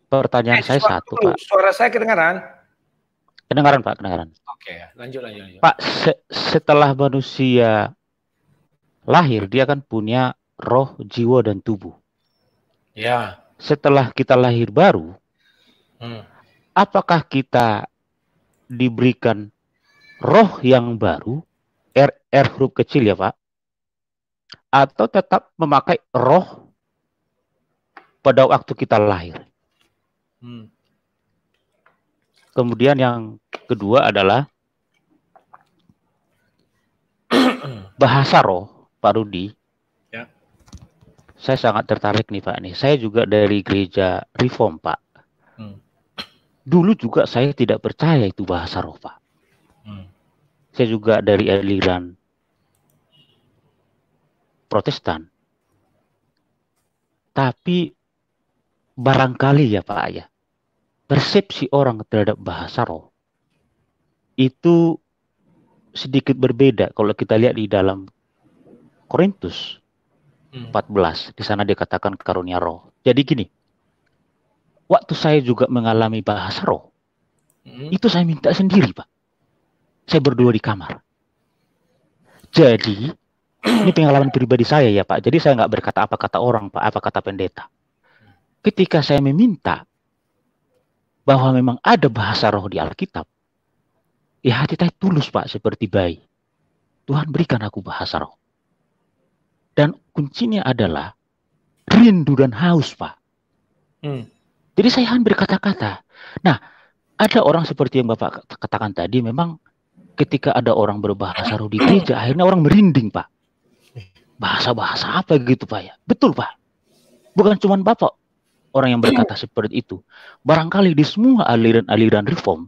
Speaker 3: pertanyaan saya satu Pak.
Speaker 1: Suara saya kedengaran?
Speaker 3: Kedengaran Pak, kedengaran.
Speaker 1: Oke, lanjut.
Speaker 3: Pak, setelah manusia lahir, dia kan punya roh, jiwa, dan tubuh.
Speaker 1: Ya.
Speaker 3: Setelah kita lahir baru, apakah kita diberikan roh yang baru, R huruf kecil ya Pak, atau tetap memakai roh pada waktu kita lahir? Kemudian yang kedua adalah bahasa roh, Pak Rudi.
Speaker 1: Ya.
Speaker 3: Saya sangat tertarik nih Pak nih. Saya juga dari gereja Reform Pak. Dulu juga saya tidak percaya itu bahasa roh Pak. Saya juga dari aliran Protestan. Tapi barangkali ya Pak ya, persepsi orang terhadap bahasa roh itu sedikit berbeda kalau kita lihat di dalam Korintus 14. Di sana dikatakan karunia roh. Jadi gini, waktu saya juga mengalami bahasa roh, itu saya minta sendiri Pak. Saya berdua di kamar. Jadi ini pengalaman pribadi saya ya Pak. Jadi saya nggak berkata apa kata orang Pak, apa kata pendeta. Ketika saya meminta bahwa memang ada bahasa roh di Alkitab, ya hati saya tulus Pak, seperti bayi. Tuhan berikan aku bahasa roh. Dan kuncinya adalah rindu dan haus Pak. Jadi saya hanya berkata-kata. Nah, ada orang seperti yang Bapak katakan tadi, memang ketika ada orang berbahasa roh di gereja, akhirnya orang merinding Pak. Bahasa-bahasa apa gitu Pak ya? Betul Pak. Bukan cuma Bapak orang yang berkata seperti itu. Barangkali di semua aliran-aliran reform,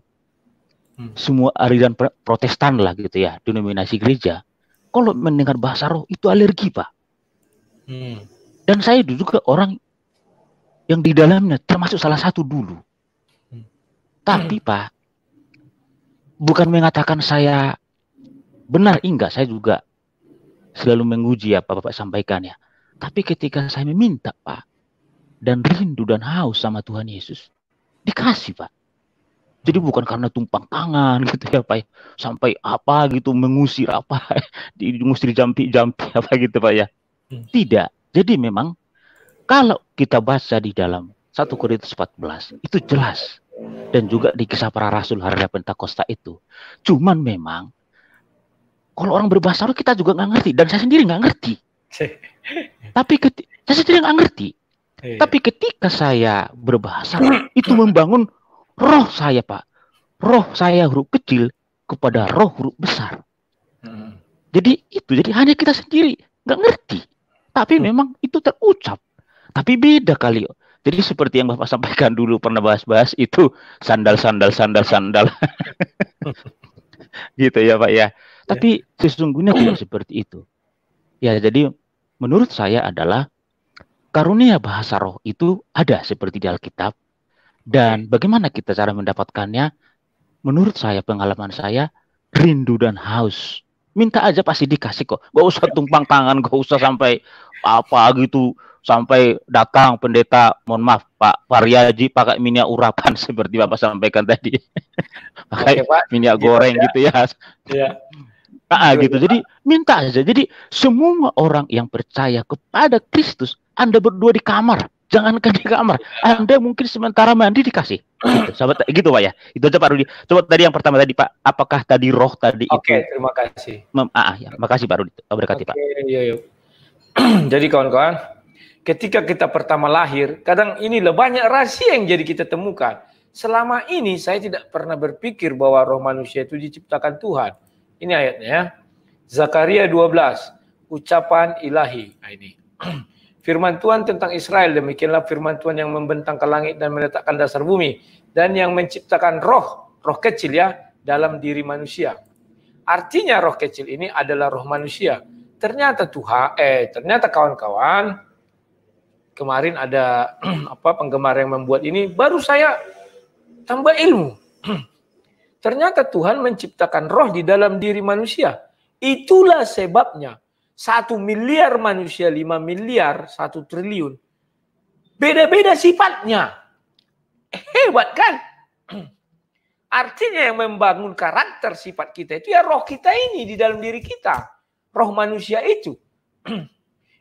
Speaker 3: semua aliran Protestan lah gitu ya, denominasi gereja, kalau mendengar bahasa roh itu alergi Pak. Dan saya juga orang yang di dalamnya termasuk salah satu dulu. Tapi Pak, bukan mengatakan saya benar, enggak, saya juga selalu menguji apa Bapak sampaikan ya. Tapi ketika saya meminta Pak, dan rindu dan haus sama Tuhan Yesus, dikasih Pak. Jadi bukan karena tumpang tangan gitu ya Pak, sampai apa gitu mengusir apa, mengusir jampi-jampi apa gitu Pak ya. Tidak. Jadi memang kalau kita baca di dalam 1 Korintus 14 itu jelas, dan juga di kisah para rasul hari Pentakosta itu. Cuman memang kalau orang berbahasa roh kita juga nggak ngerti, dan saya sendiri nggak ngerti. Tapi saya sendiri nggak ngerti. Tapi ketika saya berbahasa itu membangun roh saya Pak. Roh saya huruf kecil kepada roh huruf besar. Jadi hanya kita sendiri nggak ngerti. Tapi memang itu terucap. Tapi beda kali. Jadi seperti yang Bapak sampaikan dulu pernah bahas-bahas itu sandal. Gitu ya Pak ya. Tapi sesungguhnya tidak seperti itu. Ya jadi menurut saya adalah karunia bahasa roh itu ada seperti di Alkitab. Dan bagaimana kita cara mendapatkannya? Menurut saya, pengalaman saya, rindu dan haus. Minta aja pasti dikasih kok. Gak usah tumpang tangan, gak usah sampai apa gitu sampai datang pendeta, mohon maaf Pak Paryaji pakai minyak urapan seperti Bapak sampaikan tadi. Pakai minyak goreng gitu ya.
Speaker 1: Iya.
Speaker 3: Gitu. Jadi minta aja. Jadi semua orang yang percaya kepada Kristus, Anda berdua di kamar, jangankan di kamar, Anda mungkin sementara mandi dikasih. Gitu, sahabat, gitu Pak ya. Itu aja Pak Rudi. Coba tadi yang pertama tadi Pak, apakah tadi roh tadi itu?
Speaker 1: Oke, terima kasih.
Speaker 3: Ya, makasih Pak Rudi. Berkati Pak.
Speaker 1: Iya. Jadi kawan-kawan, ketika kita pertama lahir, kadang inilah banyak rahasia yang jadi kita temukan. Selama ini saya tidak pernah berpikir bahwa roh manusia itu diciptakan Tuhan. Ini ayatnya ya. Zakaria 12, ucapan ilahi. Nah, ini. Firman Tuhan tentang Israel, demikianlah firman Tuhan yang membentang ke langit dan meletakkan dasar bumi. Dan yang menciptakan roh kecil ya, dalam diri manusia. Artinya roh kecil ini adalah roh manusia. Ternyata ternyata kawan-kawan, kemarin ada penggemar yang membuat ini, baru saya tambah ilmu. Ternyata Tuhan menciptakan roh di dalam diri manusia. Itulah sebabnya 1 miliar manusia, 5 miliar, 1 triliun. Beda-beda sifatnya. Hebat kan? Artinya yang membangun karakter sifat kita itu ya roh kita ini di dalam diri kita. Roh manusia itu.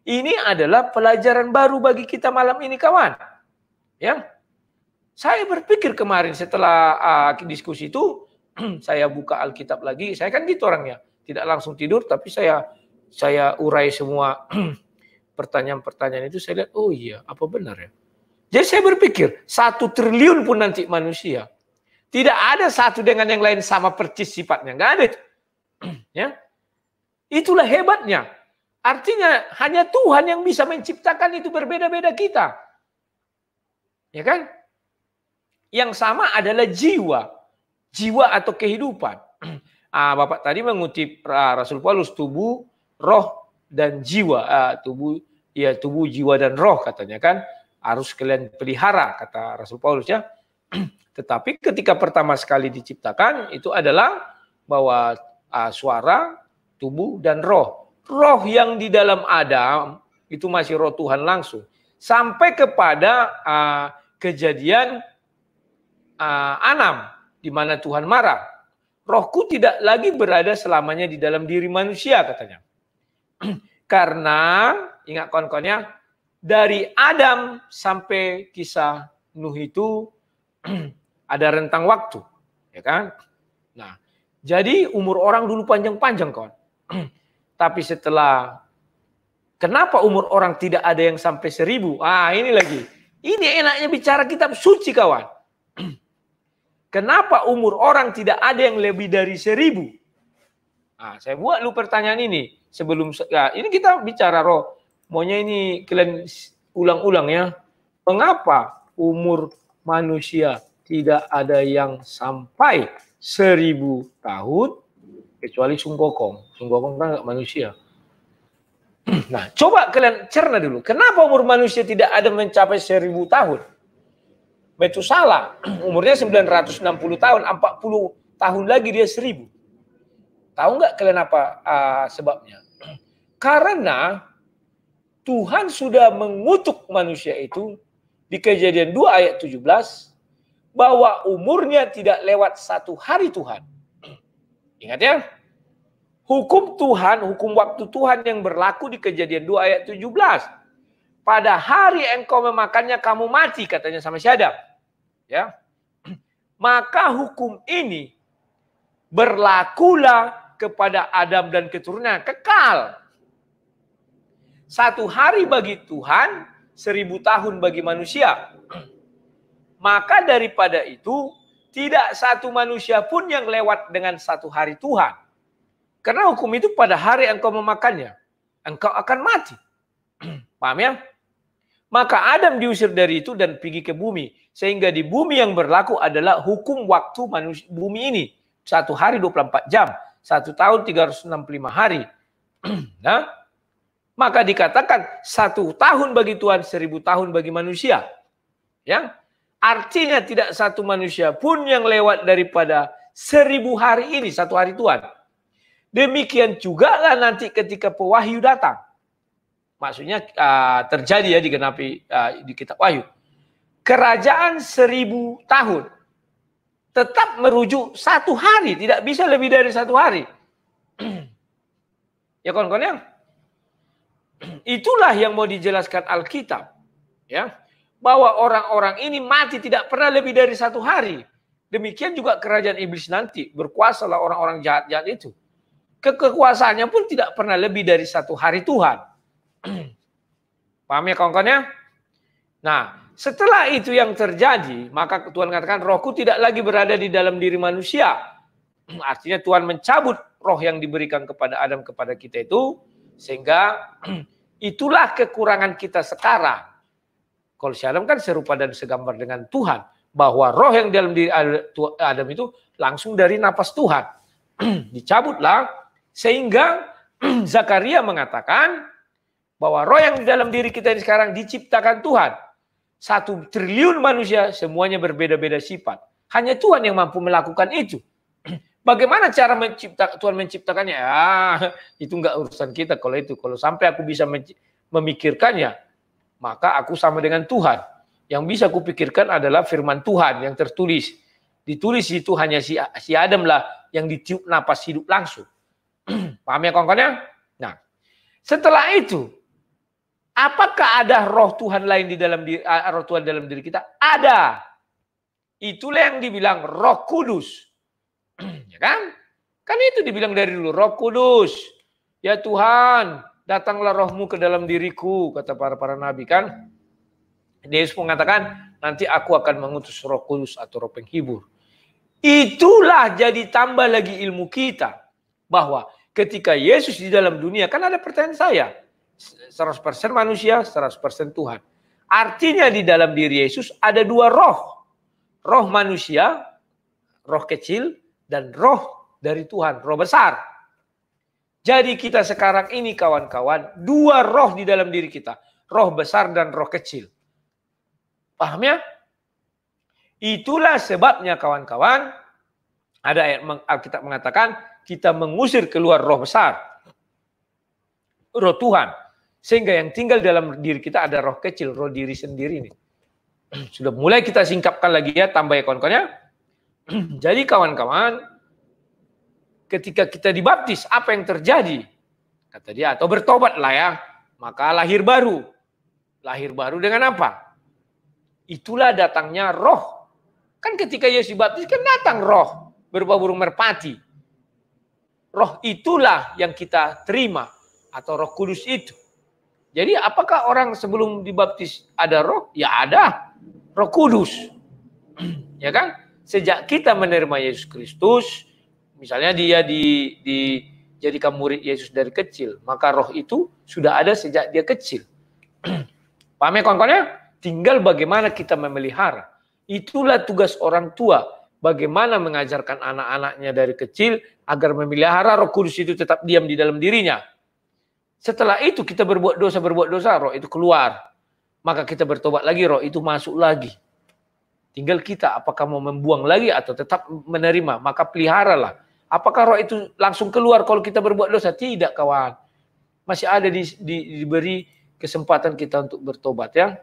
Speaker 1: Ini adalah pelajaran baru bagi kita malam ini kawan. Ya. Saya berpikir kemarin setelah diskusi itu, saya buka Alkitab lagi, saya kan gitu orangnya, tidak langsung tidur, tapi saya urai semua pertanyaan-pertanyaan itu, saya lihat, oh iya, apa benar ya? Jadi saya berpikir, 1 triliun pun nanti manusia, tidak ada satu dengan yang lain sama persis sifatnya, nggak ada. Ya, itulah hebatnya. Artinya hanya Tuhan yang bisa menciptakan itu berbeda-beda kita, ya kan? Yang sama adalah jiwa atau kehidupan. Bapak tadi mengutip Rasul Paulus, tubuh, roh, dan jiwa. Tubuh, jiwa dan roh katanya kan. Harus kalian pelihara, kata Rasul Paulus ya. Tetapi ketika pertama sekali diciptakan, itu adalah bahwa suara, tubuh, dan roh. Roh yang di dalam Adam, itu masih roh Tuhan langsung. Sampai kepada kejadian 6. Di mana Tuhan marah. Rohku tidak lagi berada selamanya di dalam diri manusia katanya. Karena, ingat kawan-kawannya, dari Adam sampai kisah Nuh itu ada rentang waktu. Ya kan? Nah, jadi umur orang dulu panjang-panjang kawan. Tapi setelah, kenapa umur orang tidak ada yang sampai 1000? Ini lagi. Ini enaknya bicara kitab suci kawan. Kenapa umur orang tidak ada yang lebih dari 1000? Saya buat lu pertanyaan ini sebelum ini kita bicara roh. Maunya ini kalian ulang-ulang ya. Mengapa umur manusia tidak ada yang sampai 1000 tahun kecuali Sungkokong. Sungkokong kan nggak manusia. Nah, coba kalian cerna dulu. Kenapa umur manusia tidak ada mencapai 1000 tahun? Metusalah, umurnya 960 tahun, 40 tahun lagi dia 1000. Tahu nggak kalian apa sebabnya? Karena Tuhan sudah mengutuk manusia itu di Kejadian 2 ayat 17 bahwa umurnya tidak lewat 1 hari Tuhan. Ingat ya? Hukum Tuhan, hukum waktu Tuhan yang berlaku di Kejadian 2 ayat 17. Pada hari engkau memakannya kamu mati, katanya sama si Adam. Ya, maka hukum ini berlakulah kepada Adam dan keturunannya kekal. 1 hari bagi Tuhan, 1000 tahun bagi manusia. Maka daripada itu tidak satu manusia pun yang lewat dengan 1 hari Tuhan. Karena hukum itu pada hari engkau memakannya, engkau akan mati. Paham ya? Maka Adam diusir dari itu dan pergi ke bumi. Sehingga di bumi yang berlaku adalah hukum waktu manusia, bumi ini. 1 hari 24 jam. 1 tahun 365 hari. Nah, maka dikatakan 1 tahun bagi Tuhan, 1000 tahun bagi manusia. Ya, artinya tidak satu manusia pun yang lewat daripada 1000 hari ini, 1 hari Tuhan. Demikian juga lah nanti ketika pewahyu datang. maksudnya terjadi ya digenapi di kitab Wahyu. Kerajaan 1000 tahun tetap merujuk 1 hari, tidak bisa lebih dari 1 hari. Ya kawan-kawan ya. Itulah yang mau dijelaskan Alkitab, ya, bahwa orang-orang ini mati tidak pernah lebih dari 1 hari. Demikian juga kerajaan iblis nanti, berkuasalah orang-orang jahat-jahat itu. Kekuasaannya pun tidak pernah lebih dari 1 hari Tuhan. Paham ya kawan-kawan ya? Nah, setelah itu yang terjadi, maka Tuhan katakan rohku tidak lagi berada di dalam diri manusia. Artinya Tuhan mencabut roh yang diberikan kepada Adam kepada kita itu, sehingga itulah kekurangan kita sekarang. Kalau si Adam kan serupa dan segambar dengan Tuhan, bahwa roh yang dalam diri Adam itu langsung dari napas Tuhan. Dicabutlah, sehingga Zakaria mengatakan bahwa roh yang di dalam diri kita ini sekarang diciptakan Tuhan. 1 triliun manusia semuanya berbeda-beda sifat. Hanya Tuhan yang mampu melakukan itu. Bagaimana cara Tuhan menciptakannya? Itu enggak urusan kita kalau itu. Kalau sampai aku bisa memikirkannya, maka aku sama dengan Tuhan. Yang bisa kupikirkan adalah firman Tuhan yang tertulis. Ditulis itu hanya si Adam lah yang ditiup napas hidup langsung. Paham ya kawan-kawan ya? Nah, setelah itu, apakah ada roh Tuhan lain di dalam diri, roh Tuhan dalam diri kita? Ada. Itulah yang dibilang Roh Kudus. Ya kan? Kan itu dibilang dari dulu, Roh Kudus. Ya Tuhan, datanglah rohmu ke dalam diriku, kata para nabi kan. Yesus mengatakan, nanti aku akan mengutus Roh Kudus atau Roh Penghibur. Itulah jadi tambah lagi ilmu kita. Bahwa ketika Yesus di dalam dunia, kan ada pertanyaan saya. 100% manusia, 100% Tuhan. Artinya di dalam diri Yesus ada 2 roh. Roh manusia, roh kecil, dan roh dari Tuhan, roh besar. Jadi kita sekarang ini kawan-kawan, 2 roh di dalam diri kita. Roh besar dan roh kecil. Paham ya? Itulah sebabnya kawan-kawan, ada ayat Alkitab mengatakan, kita mengusir keluar roh besar. Roh Tuhan. Sehingga yang tinggal dalam diri kita ada roh kecil, roh diri sendiri nih. Sudah mulai kita singkapkan lagi ya, tambah ya kawan-kawan ya. Jadi kawan-kawan, ketika kita dibaptis, apa yang terjadi? Kata dia, atau bertobatlah ya, maka lahir baru. Lahir baru dengan apa? Itulah datangnya roh. Kan ketika Yesus dibaptis, kan datang roh, berupa burung merpati. Roh itulah yang kita terima, atau Roh Kudus itu. Jadi apakah orang sebelum dibaptis ada roh? Ya ada, Roh Kudus. Ya kan? Sejak kita menerima Yesus Kristus, misalnya dia dijadikan murid Yesus dari kecil, maka roh itu sudah ada sejak dia kecil. Paham ya kawan-kawan ya? Tinggal bagaimana kita memelihara. Itulah tugas orang tua. Bagaimana mengajarkan anak-anaknya dari kecil agar memelihara Roh Kudus itu tetap diam di dalam dirinya. Setelah itu kita berbuat dosa, roh itu keluar. Maka kita bertobat lagi, roh itu masuk lagi. Tinggal kita apakah mau membuang lagi atau tetap menerima. Maka peliharalah. Apakah roh itu langsung keluar kalau kita berbuat dosa? Tidak kawan. Masih ada diberi kesempatan kita untuk bertobat ya.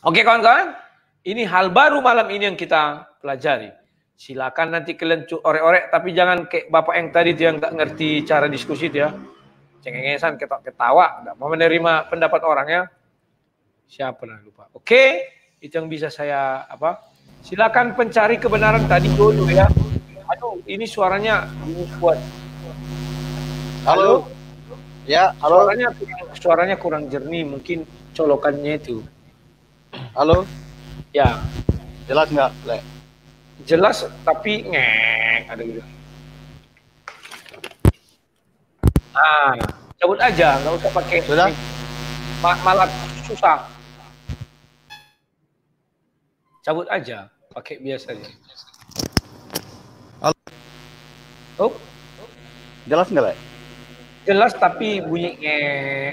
Speaker 1: Oke kawan-kawan. Ini hal baru malam ini yang kita pelajari. Silakan nanti kalian orek-orek. Tapi jangan kayak bapak yang tadi itu yang gak ngerti cara diskusi itu ya. Cengengesan, ketawa, nggak mau menerima pendapat orang ya. Siapa lah lupa. Oke, itu yang bisa saya Silakan pencari kebenaran tadi dulu ya. Aduh, ini suaranya kuat.
Speaker 4: Halo. Ya, halo.
Speaker 1: Suaranya kurang jernih, mungkin colokannya itu.
Speaker 4: Halo.
Speaker 1: Ya.
Speaker 4: Jelas nggak, Le?
Speaker 1: Jelas, tapi ngek ada gitu. Cabut aja, nggak usah pakai.
Speaker 4: Sudah?
Speaker 1: Malah susah. Cabut aja, pakai biasa aja.
Speaker 4: Halo.
Speaker 1: Oh.
Speaker 4: Jelas nggak, Le?
Speaker 1: Jelas tapi bunyi ngek.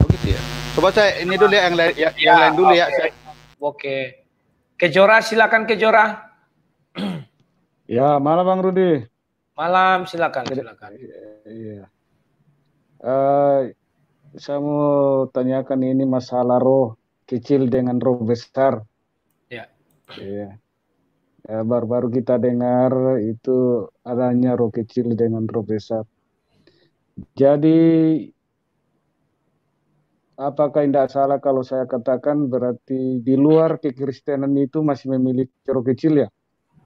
Speaker 4: Oh gitu ya. Coba saya ini dulu ya, yang lain dulu ya.
Speaker 1: Oke. Kejora, silakan Kejora.
Speaker 5: Ya, malam Bang Rudi.
Speaker 1: Malam, silakan.
Speaker 5: Iya. Saya mau tanyakan ini masalah roh kecil dengan roh besar.
Speaker 1: Ya.
Speaker 5: Iya. Ya, baru-baru kita dengar itu adanya roh kecil dengan roh besar. Jadi apakah tidak salah kalau saya katakan berarti di luar kekristenan itu masih memiliki roh kecil ya?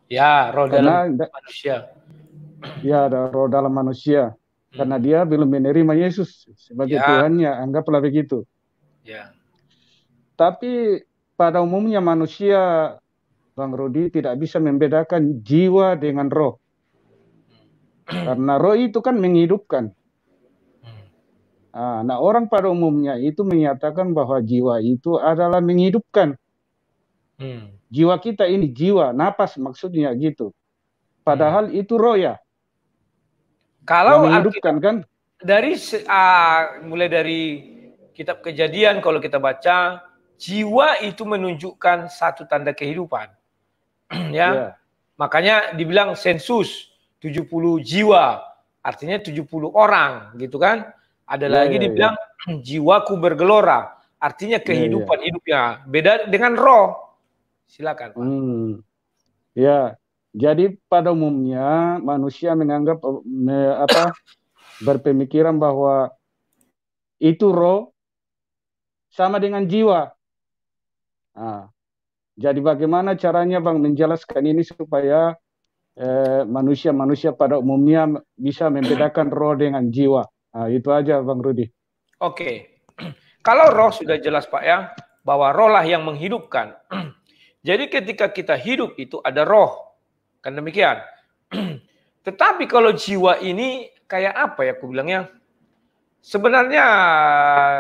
Speaker 1: Ya, roh dalam
Speaker 5: Karena
Speaker 1: manusia.
Speaker 5: ya ada roh dalam manusia. Karena
Speaker 1: Hmm.
Speaker 5: dia belum menerima Yesus sebagai
Speaker 1: Ya.
Speaker 5: Tuhannya, anggaplah begitu.
Speaker 1: Ya.
Speaker 5: Tapi pada umumnya manusia, Bang Rudi, tidak bisa membedakan jiwa dengan roh. Karena roh itu kan menghidupkan. Nah, orang pada umumnya itu menyatakan bahwa jiwa itu adalah menghidupkan. Jiwa kita ini jiwa, napas maksudnya gitu. Padahal itu roh ya, yang
Speaker 1: Kalau
Speaker 5: menghidupkan kan?
Speaker 1: dari mulai dari kitab Kejadian kalau kita baca, jiwa itu menunjukkan satu tanda kehidupan. Ya.
Speaker 5: Ya.
Speaker 1: Makanya dibilang sensus 70 jiwa, artinya 70 orang gitu kan. Ada lagi dibilang jiwaku bergelora, artinya kehidupan hidupnya. Beda dengan roh. Silakan, Pak.
Speaker 5: Ya, jadi pada umumnya manusia menganggap berpemikiran bahwa itu roh sama dengan jiwa. Nah, jadi bagaimana caranya Bang menjelaskan ini supaya manusia-manusia pada umumnya bisa membedakan roh dengan jiwa. Nah, itu aja Bang Rudi.
Speaker 1: Oke. Kalau roh sudah jelas Pak ya, bahwa roh lah yang menghidupkan. Jadi ketika kita hidup itu ada roh. Kan demikian. Tetapi kalau jiwa ini kayak apa ya aku bilangnya? Sebenarnya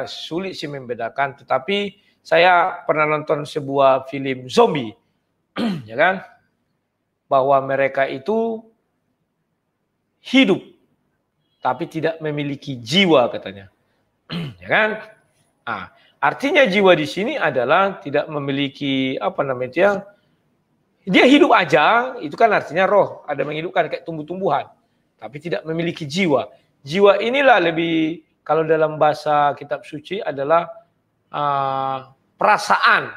Speaker 1: sulit sih membedakan, tetapi saya pernah nonton sebuah film zombie. Ya kan? Bahwa mereka itu hidup tapi tidak memiliki jiwa katanya. Ya kan? Nah, artinya jiwa di sini adalah tidak memiliki apa namanya? Dia hidup aja, itu kan artinya roh, ada menghidupkan kayak tumbuh-tumbuhan, tapi tidak memiliki jiwa. Jiwa inilah lebih kalau dalam bahasa kitab suci adalah perasaan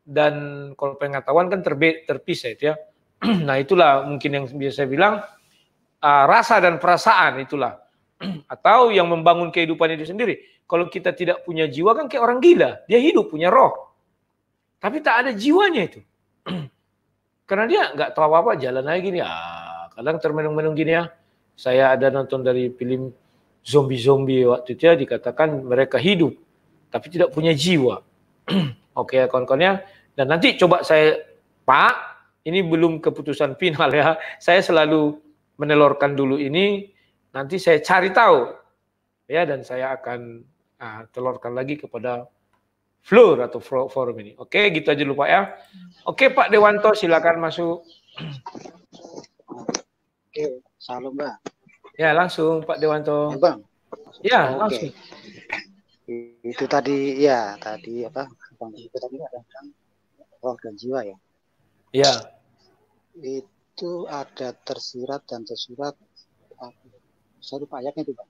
Speaker 1: dan kalau pengetahuan kan terpisah itu ya. Nah, itulah mungkin yang biasa saya bilang rasa dan perasaan itulah. Atau yang membangun kehidupan itu sendiri. Kalau kita tidak punya jiwa kan kayak orang gila. Dia hidup, punya roh. Tapi tak ada jiwanya itu. Karena dia nggak tahu apa-apa, jalan aja gini. Kadang termenung-menung gini ya. Saya ada nonton dari film zombie-zombie waktu itu ya, dikatakan mereka hidup. Tapi tidak punya jiwa. Oke ya kawan-kawannya. Dan nanti coba saya, Pak, ini belum keputusan final ya. Saya selalu menelurkan dulu ini. Nanti saya cari tahu ya, dan saya akan telurkan lagi kepada floor atau forum ini. Oke, gitu aja dulu Pak ya. Oke Pak Dewanto, silakan masuk.
Speaker 6: Oke, salam Bang.
Speaker 1: Ya langsung Pak Dewanto.
Speaker 6: Ya, Bang.
Speaker 1: Ya langsung.
Speaker 6: Itu tadi ya apa? Bang itu tadi ada roh dan jiwa ya.
Speaker 1: Ya.
Speaker 6: Itu ada tersirat dan tersurat. Saya lupa ayatnya itu Bang.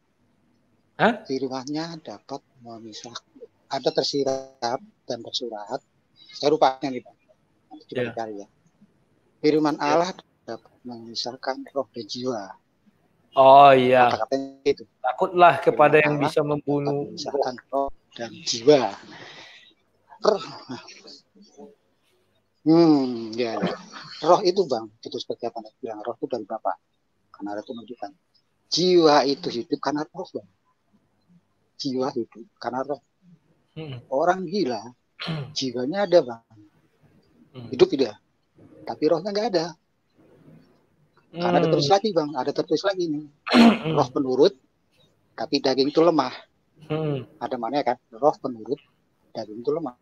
Speaker 1: Hah?
Speaker 6: Firman-Nya dapat memisahkan. Ada tersirat dan tersurat. Saya lupa ayatnya nih Bang. Nanti coba dicari ya. Firman Allah dapat memisahkan roh dan jiwa.
Speaker 1: Oh iya.
Speaker 6: Kata-katanya itu.
Speaker 1: Takutlah kepada Firman yang Allah bisa membunuh
Speaker 6: memisahkan roh dan jiwa. Ya. Roh itu Bang, itu seperti apa nih? Bilang roh itu dari Bapak. Karena itu menunjukkan jiwa itu hidup karena roh Bang. Jiwa hidup karena roh. Orang gila, jiwanya ada Bang. Hidup tidak. Tapi rohnya nggak ada. Karena ada tertulis lagi Bang, ada tertulis lagi nih. Roh penurut, tapi daging itu lemah. Ada maknanya kan? Roh penurut, daging itu lemah.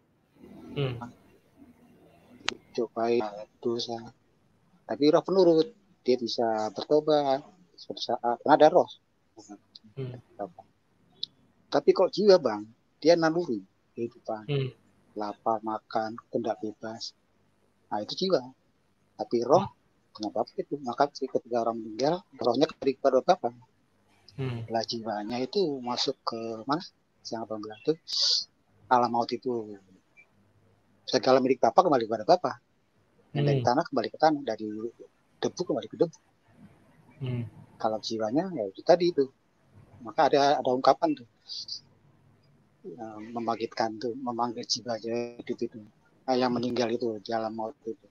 Speaker 6: Cobain dosa. Tapi roh penurut, dia bisa bertobat suatu saat. Karena ada roh. Tapi kok jiwa Bang, dia naluri kehidupan. Lapar, makan, kendak bebas. Nah itu jiwa. Tapi roh, kenapa itu? Maka ketika orang meninggal, rohnya kembali kepada Bapak. Lah jiwanya itu masuk ke mana? yang abang bilang tuh, alam maut itu segala milik Bapak kembali kepada Bapak. Yang dari tanah kembali ke tanah, dari debu kembali ke debu. Kalau jiwanya ya itu tadi itu. Maka ada ungkapan tuh membangkitkan tuh, memanggil jiwanya itu yang meninggal itu di alam maut itu.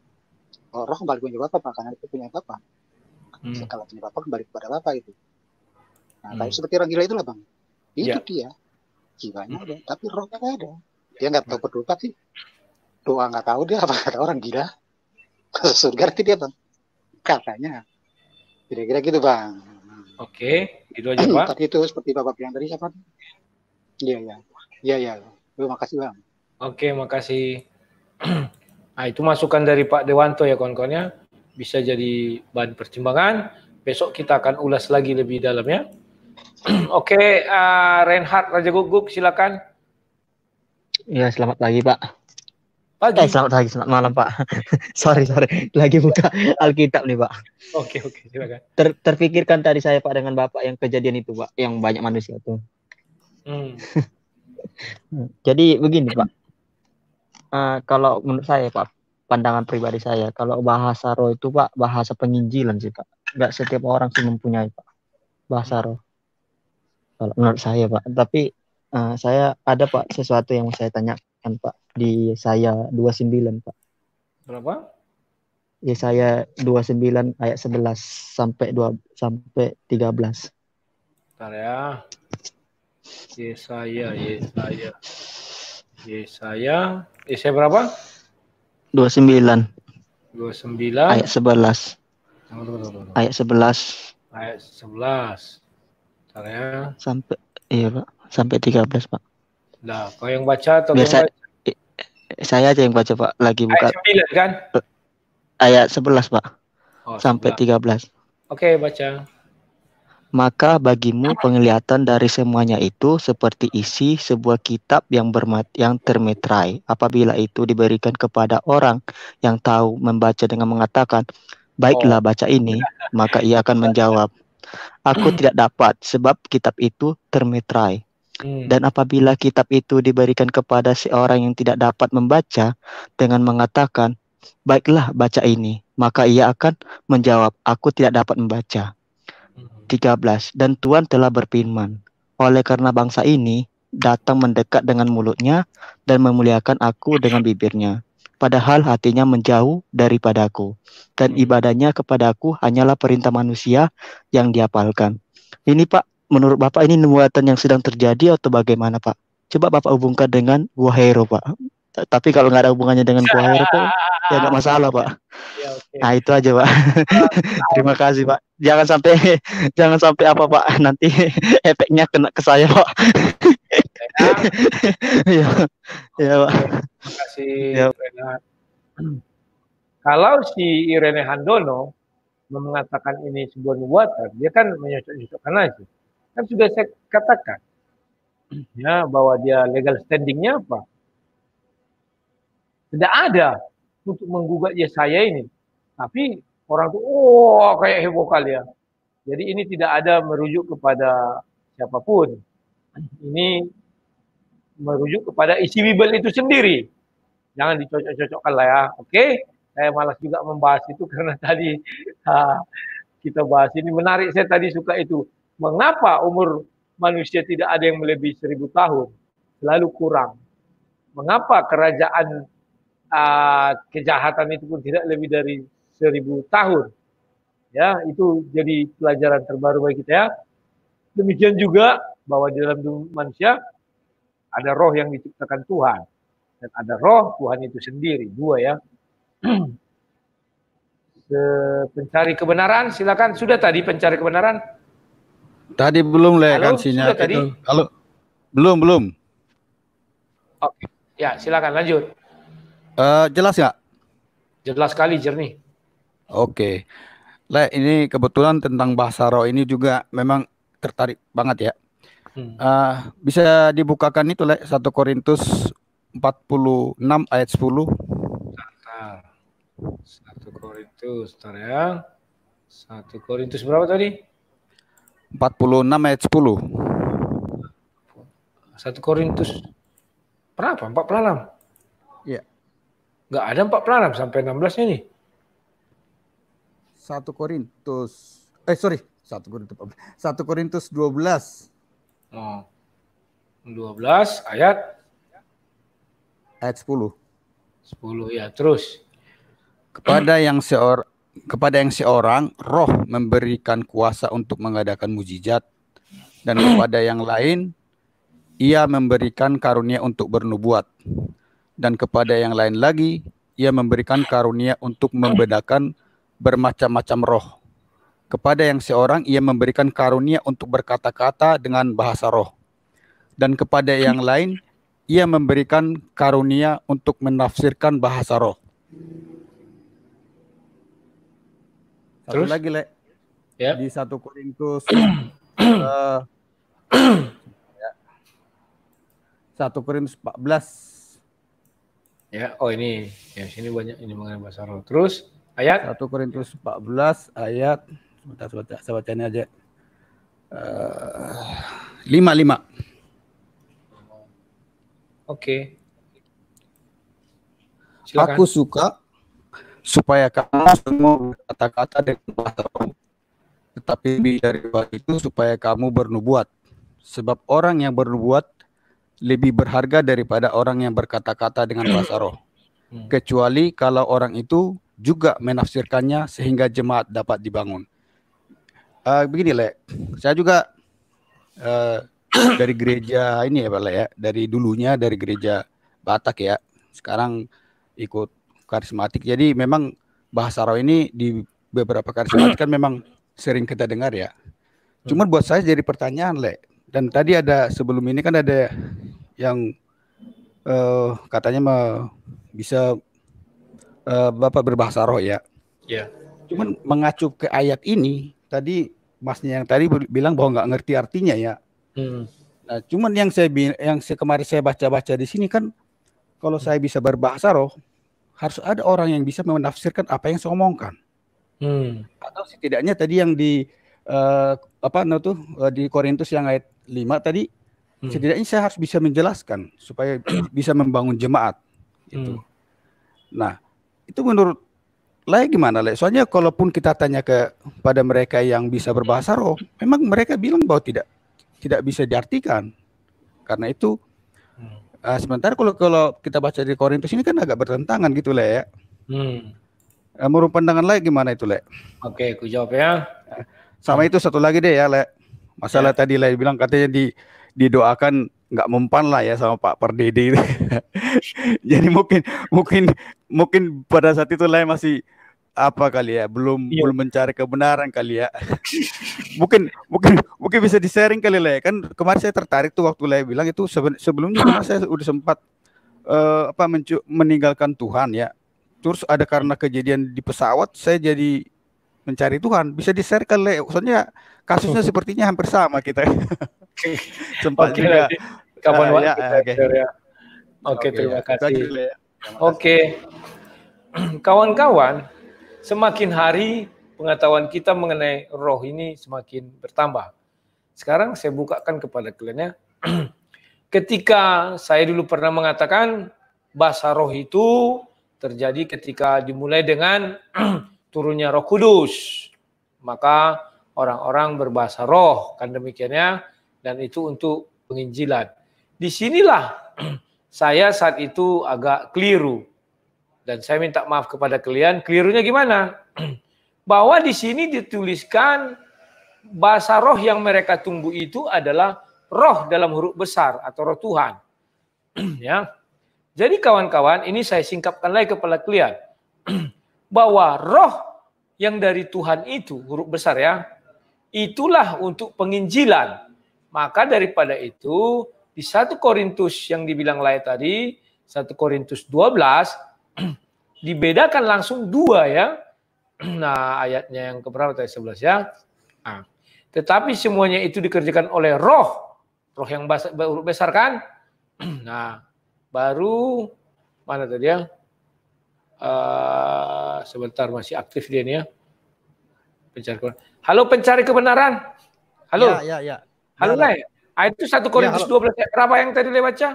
Speaker 6: Roh kembali punya Bapak, karena itu punya Bapak. Kalau punya Bapak kembali kepada Bapak itu. Nah, kayak seperti orang gila itulah bang. Itu dia jiwanya ada, tapi rohnya nggak ada. Dia nggak tahu berdoa sih. Doa nggak tahu dia apa kata orang gila. Ke surga nanti dia bang. Katanya. Kira-kira gitu bang.
Speaker 1: Oke, itu aja Pak.
Speaker 6: Tadi itu seperti Bapak bilang tadi siapa? Iya. Terima kasih bang.
Speaker 1: Oke, makasih. Nah, itu masukan dari Pak Dewanto ya kawan-kawan ya. Bisa jadi bahan pertimbangan. Besok kita akan ulas lagi lebih dalam ya. Oke, Reinhard Raja Guguk silakan.
Speaker 7: Ya, selamat pagi Pak.
Speaker 1: Pagi.
Speaker 7: Selamat pagi, selamat malam Pak. sorry. Lagi buka Alkitab nih Pak.
Speaker 1: Oke, silakan.
Speaker 7: Terpikirkan tadi saya Pak dengan Bapak yang kejadian itu Pak, yang banyak manusia itu. Jadi begini Pak. Kalau menurut saya Pak, pandangan pribadi saya, kalau bahasa roh itu Pak, bahasa penginjilan sih Pak. Nggak setiap orang sih mempunyai Pak bahasa roh. Kalau menurut saya Pak, tapi saya ada Pak sesuatu yang mau saya tanyakan Pak di Yesaya 29 Pak.
Speaker 1: Berapa?
Speaker 7: Yesaya 29 ayat 11 sampai 13.
Speaker 1: Bentar ya. Yesaya berapa?
Speaker 7: 29 ayat 11. Ayat 11.
Speaker 1: Ayat 11. Bentar ya.
Speaker 7: Sampai iya Pak, sampai 13 Pak.
Speaker 1: Nah, kau yang baca atau
Speaker 7: biasa saya aja yang baca Pak, lagi buka.
Speaker 1: Ayat 9 kan?
Speaker 7: Ayat 11 Pak. Sampai 13.
Speaker 1: Oke, baca.
Speaker 7: Maka bagimu penglihatan dari semuanya itu seperti isi sebuah kitab yang termeterai. Apabila itu diberikan kepada orang yang tahu membaca dengan mengatakan, baiklah baca ini, maka ia akan menjawab, aku tidak dapat sebab kitab itu termeterai. Dan apabila kitab itu diberikan kepada seorang yang tidak dapat membaca dengan mengatakan, baiklah baca ini, maka ia akan menjawab, aku tidak dapat membaca. 13. Dan Tuhan telah berfirman, oleh karena bangsa ini datang mendekat dengan mulutnya dan memuliakan aku dengan bibirnya, padahal hatinya menjauh daripadaku, dan ibadahnya kepadaku hanyalah perintah manusia yang dihafalkan. Ini Pak, menurut Bapak ini nubuatan yang sedang terjadi atau bagaimana Pak? Coba Bapak hubungkan dengan Gua Hero Pak. Tapi kalau nggak ada hubungannya dengan Gua Hero Pak, ya nggak masalah Pak.
Speaker 1: Ya, okay.
Speaker 7: Nah itu aja Pak. Terima kasih Pak. Jangan sampai apa Pak, nanti efeknya kena ke saya Pak. Ya Pak.
Speaker 1: Terima kasih Renat. Kalau si Irene Handono mengatakan ini sebuah nubuatan, dia kan menyocok-nyocokkan aja. Kan sudah saya katakan ya bahwa dia legal standingnya apa? Tidak ada untuk menggugat Yesaya ini. Tapi orang tuh kayak heboh kali ya. Jadi ini tidak ada merujuk kepada siapapun. Ini merujuk kepada isi Bible itu sendiri. Jangan dicocok-cocokkan lah ya. Oke? Saya malas juga membahas itu karena tadi kita bahas ini menarik. Saya tadi suka itu. Mengapa umur manusia tidak ada yang melebihi 1000 tahun? Selalu kurang. Mengapa kerajaan kejahatan itu pun tidak lebih dari 1000 tahun? Ya, itu jadi pelajaran terbaru bagi kita ya. Demikian juga bahwa di dalam tubuh manusia ada roh yang diciptakan Tuhan dan ada roh Tuhan itu sendiri, dua ya. Pencari kebenaran, silakan. Sudah tadi pencari kebenaran?
Speaker 4: Tadi belum kan sinyal
Speaker 1: sudah tadi?
Speaker 4: Kalau belum.
Speaker 1: Oke. Ya, silakan lanjut.
Speaker 4: Jelas nggak?
Speaker 1: Jelas sekali, jernih.
Speaker 4: Oke. Ini kebetulan tentang bahasa roh ini juga memang tertarik banget ya. Bisa dibukakan itu 1 Korintus 46 ayat 10.
Speaker 1: 1 Korintus, bentar ya. 1 Korintus berapa tadi?
Speaker 4: 46 ayat 10.
Speaker 1: 1 Korintus berapa? 46.
Speaker 4: Iya.
Speaker 1: Nggak ada 46 sampai 16-nya nih.
Speaker 4: 1 Korintus. 1 Korintus 12.
Speaker 1: Oh. 12 ayat
Speaker 4: 10.
Speaker 1: 10 ya, terus.
Speaker 4: Kepada yang seorang roh memberikan kuasa untuk mengadakan mujizat, dan kepada yang lain ia memberikan karunia untuk bernubuat, dan kepada yang lain lagi ia memberikan karunia untuk membedakan bermacam-macam roh. Kepada yang seorang ia memberikan karunia untuk berkata-kata dengan bahasa roh, dan kepada yang lain ia memberikan karunia untuk menafsirkan bahasa roh. Satu
Speaker 1: Terus?
Speaker 4: lagi, Le.
Speaker 1: Ya.
Speaker 4: Di 1 Korintus 1 Korintus 14.
Speaker 1: Ya, oh ini. Ya, sini banyak ini mengenai bahasa roh. Terus ayat
Speaker 4: 1 Korintus 14 ayat sebentar, saya baca ini aja. 5.
Speaker 1: Oke. Silakan.
Speaker 4: Aku suka supaya kamu semua berkata-kata dengan bahasa roh, tetapi lebih dari itu supaya kamu bernubuat. Sebab orang yang bernubuat lebih berharga daripada orang yang berkata-kata dengan bahasa roh. Kecuali kalau orang itu juga menafsirkannya sehingga jemaat dapat dibangun. Begini, Le. Saya juga dari gereja ini ya, Pak Le, ya. Dari dulunya dari gereja Batak ya. Sekarang ikut karismatik. Jadi memang bahasa roh ini di beberapa karismatik kan memang sering kita dengar ya. Cuman buat saya jadi pertanyaan, Le. Dan tadi ada sebelum ini kan ada yang katanya bisa Bapak berbahasa roh ya.
Speaker 1: Ya.
Speaker 4: Cuman mengacu ke ayat ini, tadi Masnya yang tadi bilang bahwa nggak ngerti artinya ya. Nah, cuman yang kemarin saya baca-baca di sini kan, kalau saya bisa berbahasa roh, harus ada orang yang bisa menafsirkan apa yang saya omongkan. Atau setidaknya tadi yang di di Korintus yang ayat 5 tadi, setidaknya saya harus bisa menjelaskan supaya bisa membangun jemaat. Itu. Nah, itu menurut Le gimana, Le? Soalnya kalaupun kita tanya pada mereka yang bisa berbahasa roh, memang mereka bilang bahwa tidak bisa diartikan. Karena itu sementara kalau kita baca di Korintus ini kan agak bertentangan gitu, Le ya. Menurut pandangan Le gimana itu, Le?
Speaker 1: Oke, aku jawab ya.
Speaker 4: Sama itu satu lagi deh ya, Le. Masalah tadi Le bilang katanya didoakan nggak mempan lah ya sama Pak Pardede. Jadi mungkin pada saat itu Le masih apa kali ya, belum mencari kebenaran kali ya. mungkin bisa di-sharing kali Le. Kan kemarin saya tertarik tuh waktu Le bilang itu sebelumnya saya udah sempat meninggalkan Tuhan ya. Terus ada karena kejadian di pesawat saya jadi mencari Tuhan. Bisa di-share kali Le. Soalnya kasusnya sepertinya hampir sama kita. Sempat juga
Speaker 1: kapan waktu
Speaker 4: ya.
Speaker 1: Oke, terima kasih. Oke. Kawan-kawan, semakin hari pengetahuan kita mengenai roh ini semakin bertambah. Sekarang saya bukakan kepada kalian ya. Ketika saya dulu pernah mengatakan bahasa roh itu terjadi ketika dimulai dengan turunnya Roh Kudus. Maka orang-orang berbahasa roh, kan demikiannya, dan itu untuk penginjilan. Disinilah saya saat itu agak keliru. Dan saya minta maaf kepada kalian, kelirunya gimana? Bahwa di sini dituliskan bahasa roh yang mereka tunggu itu adalah roh dalam huruf besar atau roh Tuhan. Ya. Jadi kawan-kawan, ini saya singkapkan lagi kepada kalian. Bahwa roh yang dari Tuhan itu, huruf besar ya, itulah untuk penginjilan. Maka daripada itu, di 1 Korintus yang dibilang lain tadi, 1 Korintus 12, dibedakan langsung dua ya. Nah, ayatnya yang keberapa tadi 11 ya. Nah, tetapi semuanya itu dikerjakan oleh roh yang besar kan. Nah, baru mana tadi ya? Sebentar masih aktif dia nih ya. Pencari kebenaran. Halo, pencari kebenaran. Halo.
Speaker 4: Ya.
Speaker 1: Halo, Le. Itu 1 Korintus 12 ayat berapa yang tadi dia baca?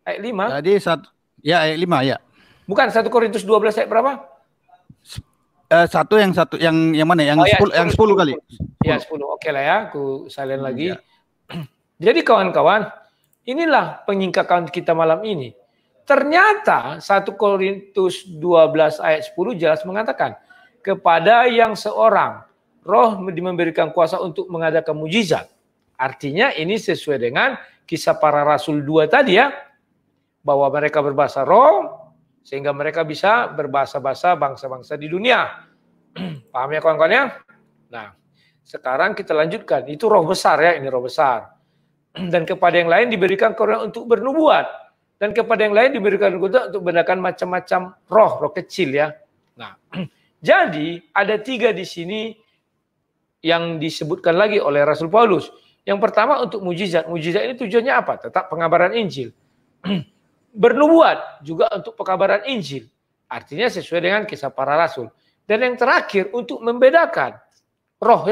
Speaker 1: Ayat 5.
Speaker 4: Jadi ayat 5 ya.
Speaker 1: Bukan 1 Korintus 12 ayat berapa?
Speaker 4: Yang mana? Yang 10 kali.
Speaker 1: Ya 10. Oke lah ya, aku salin lagi. Ya. Jadi kawan-kawan, inilah penyingkapan kita malam ini. Ternyata 1 Korintus 12 ayat 10 jelas mengatakan, kepada yang seorang roh memberikan kuasa untuk mengadakan mujizat. Artinya ini sesuai dengan kisah para rasul 2 tadi ya, bahwa mereka berbahasa roh, sehingga mereka bisa berbahasa-bahasa bangsa-bangsa di dunia. Paham ya kawan-kawan ya? Nah, sekarang kita lanjutkan. Itu roh besar ya, ini roh besar. Dan kepada yang lain diberikan karunia untuk bernubuat. Dan kepada yang lain diberikan karunia untuk membedakan macam-macam roh kecil ya. Nah, jadi ada 3 di sini yang disebutkan lagi oleh Rasul Paulus. Yang pertama untuk mujizat. Mujizat ini tujuannya apa? Tetap pengabaran Injil. Bernubuat juga untuk pengabaran Injil. Artinya sesuai dengan kisah para rasul. Dan yang terakhir untuk membedakan roh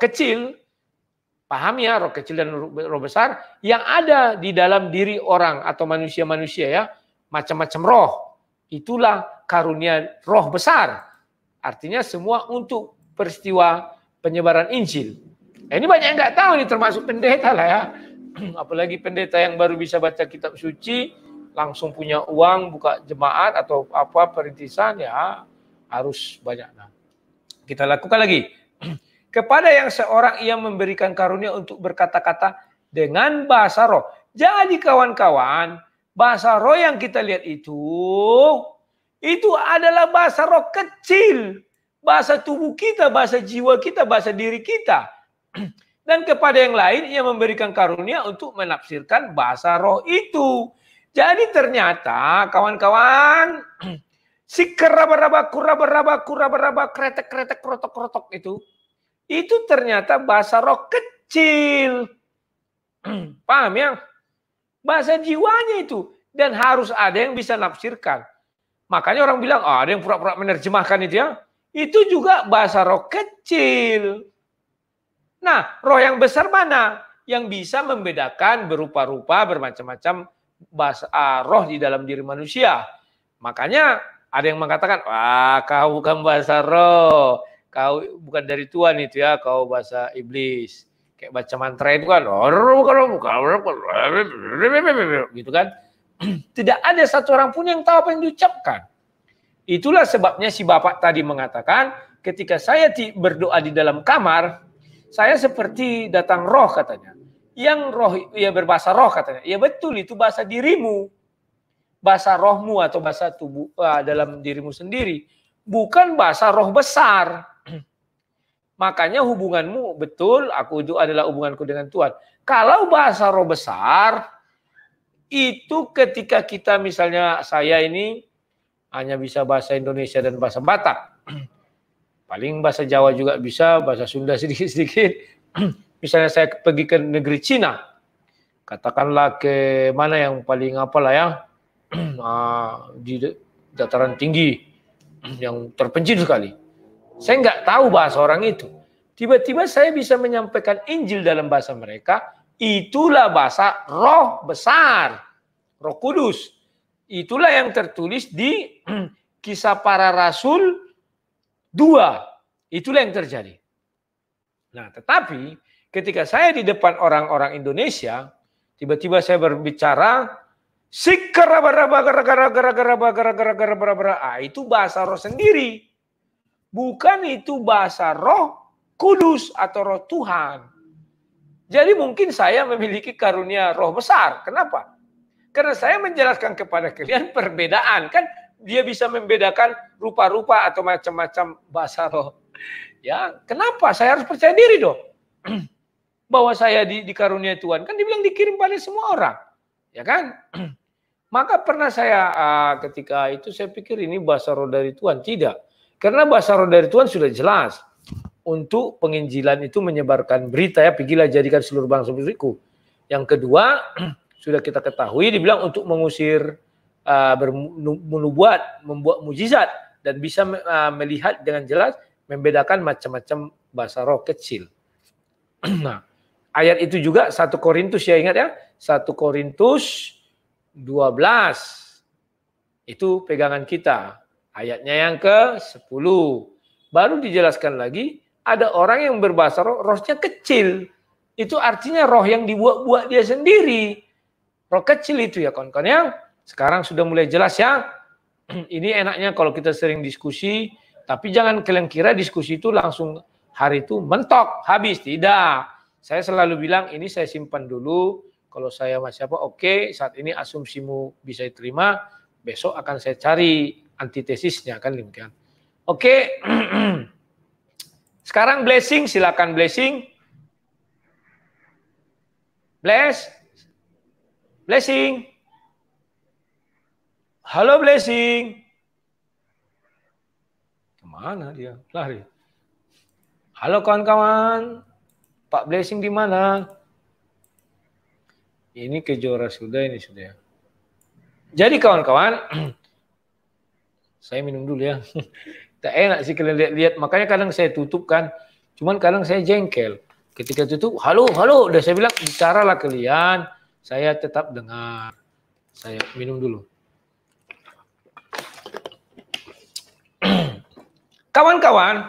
Speaker 1: kecil. Paham ya, roh kecil dan roh besar yang ada di dalam diri orang atau manusia-manusia ya. Macam-macam roh. Itulah karunia roh besar. Artinya semua untuk peristiwa penyebaran Injil. Ini banyak yang nggak tahu nih, termasuk pendeta lah ya. Apalagi pendeta yang baru bisa baca kitab suci, langsung punya uang buka jemaat atau apa perintisan ya harus banyak. Nah, kita lakukan lagi. Kepada yang seorang ia memberikan karunia untuk berkata-kata dengan bahasa roh. Jadi kawan-kawan, bahasa roh yang kita lihat itu adalah bahasa roh kecil. Bahasa tubuh kita, bahasa jiwa kita, bahasa diri kita. Dan kepada yang lain ia memberikan karunia untuk menafsirkan bahasa roh itu. Jadi ternyata kawan-kawan, si kerabaraba, kretek, krotok itu ternyata bahasa roh kecil. Paham ya? Bahasa jiwanya itu. Dan harus ada yang bisa nafsirkan. Makanya orang bilang, ada yang pura-pura menerjemahkan itu ya. Itu juga bahasa roh kecil. Nah, roh yang besar mana? Yang bisa membedakan berupa-rupa bermacam-macam bahasa roh di dalam diri manusia. Makanya ada yang mengatakan, wah kau bukan bahasa roh, kau bukan dari Tuhan itu ya, kau bahasa iblis. Kayak baca mantra itu kan, gitu kan. Tidak ada satu orang pun yang tahu apa yang diucapkan. Itulah sebabnya si bapak tadi mengatakan, ketika saya berdoa di dalam kamar, saya seperti datang roh katanya. Yang roh, ya berbahasa roh katanya. Ya betul, itu bahasa dirimu. Bahasa rohmu atau bahasa tubuh dalam dirimu sendiri. Bukan bahasa roh besar. Makanya hubunganmu, betul, itu adalah hubunganku dengan Tuhan. Kalau bahasa roh besar, itu ketika kita misalnya saya ini hanya bisa bahasa Indonesia dan bahasa Batak. Paling bahasa Jawa juga bisa, bahasa Sunda sedikit-sedikit. Misalnya saya pergi ke negeri Cina, katakanlah ke mana yang paling apalah ya, di dataran tinggi, yang terpencil sekali. Saya nggak tahu bahasa orang itu. Tiba-tiba saya bisa menyampaikan Injil dalam bahasa mereka. Itulah bahasa roh besar, roh kudus. Itulah yang tertulis di kisah para rasul 2. Itulah yang terjadi. Nah, tetapi ketika saya di depan orang-orang Indonesia, tiba-tiba saya berbicara, itu bahasa roh sendiri. Bukan itu bahasa roh kudus atau roh Tuhan. Jadi mungkin saya memiliki karunia roh besar. Kenapa? Karena saya menjelaskan kepada kalian perbedaan. Kan dia bisa membedakan rupa-rupa atau macam-macam bahasa roh. Ya, kenapa? Saya harus percaya diri dong. Bahwa saya dikarunia Tuhan. Kan dibilang dikirim pada semua orang. Ya kan? Maka pernah saya ketika itu saya pikir ini bahasa roh dari Tuhan. Tidak. Karena bahasa roh dari Tuhan sudah jelas. Untuk penginjilan itu menyebarkan berita ya. Pergilah jadikan seluruh bangsa muridku. Yang kedua, sudah kita ketahui dibilang untuk mengusir menubuat, membuat mujizat. Dan bisa melihat dengan jelas membedakan macam-macam bahasa roh kecil. Nah, Ayat itu juga 1 Korintus ya, ingat ya. 1 Korintus 12. Itu pegangan kita. Ayatnya yang ke-10. Baru dijelaskan lagi, ada orang yang berbahasa roh, rohnya kecil. Itu artinya roh yang dibuat-buat dia sendiri. Roh kecil itu ya kawan-kawan ya. Sekarang sudah mulai jelas ya. Ini enaknya kalau kita sering diskusi, tapi jangan kalian kira diskusi itu langsung hari itu mentok, habis. Tidak. Saya selalu bilang ini saya simpan dulu. Kalau saya masih apa, oke, saat ini asumsimu bisa diterima, besok akan saya cari antitesisnya, kan demikian. Oke. Sekarang blessing, silakan blessing. Blessing. Halo blessing. Kemana dia? Lari. Halo kawan-kawan. Pak Blessing di mana? Ini Kejora sudah, ini sudah. Jadi kawan-kawan, saya minum dulu ya. Tak enak sih kalian lihat-lihat. Makanya kadang saya tutup kan. Cuman kadang saya jengkel. Ketika tutup, halo. Udah saya bilang, bicaralah kalian. Saya tetap dengar. Saya minum dulu. Kawan-kawan,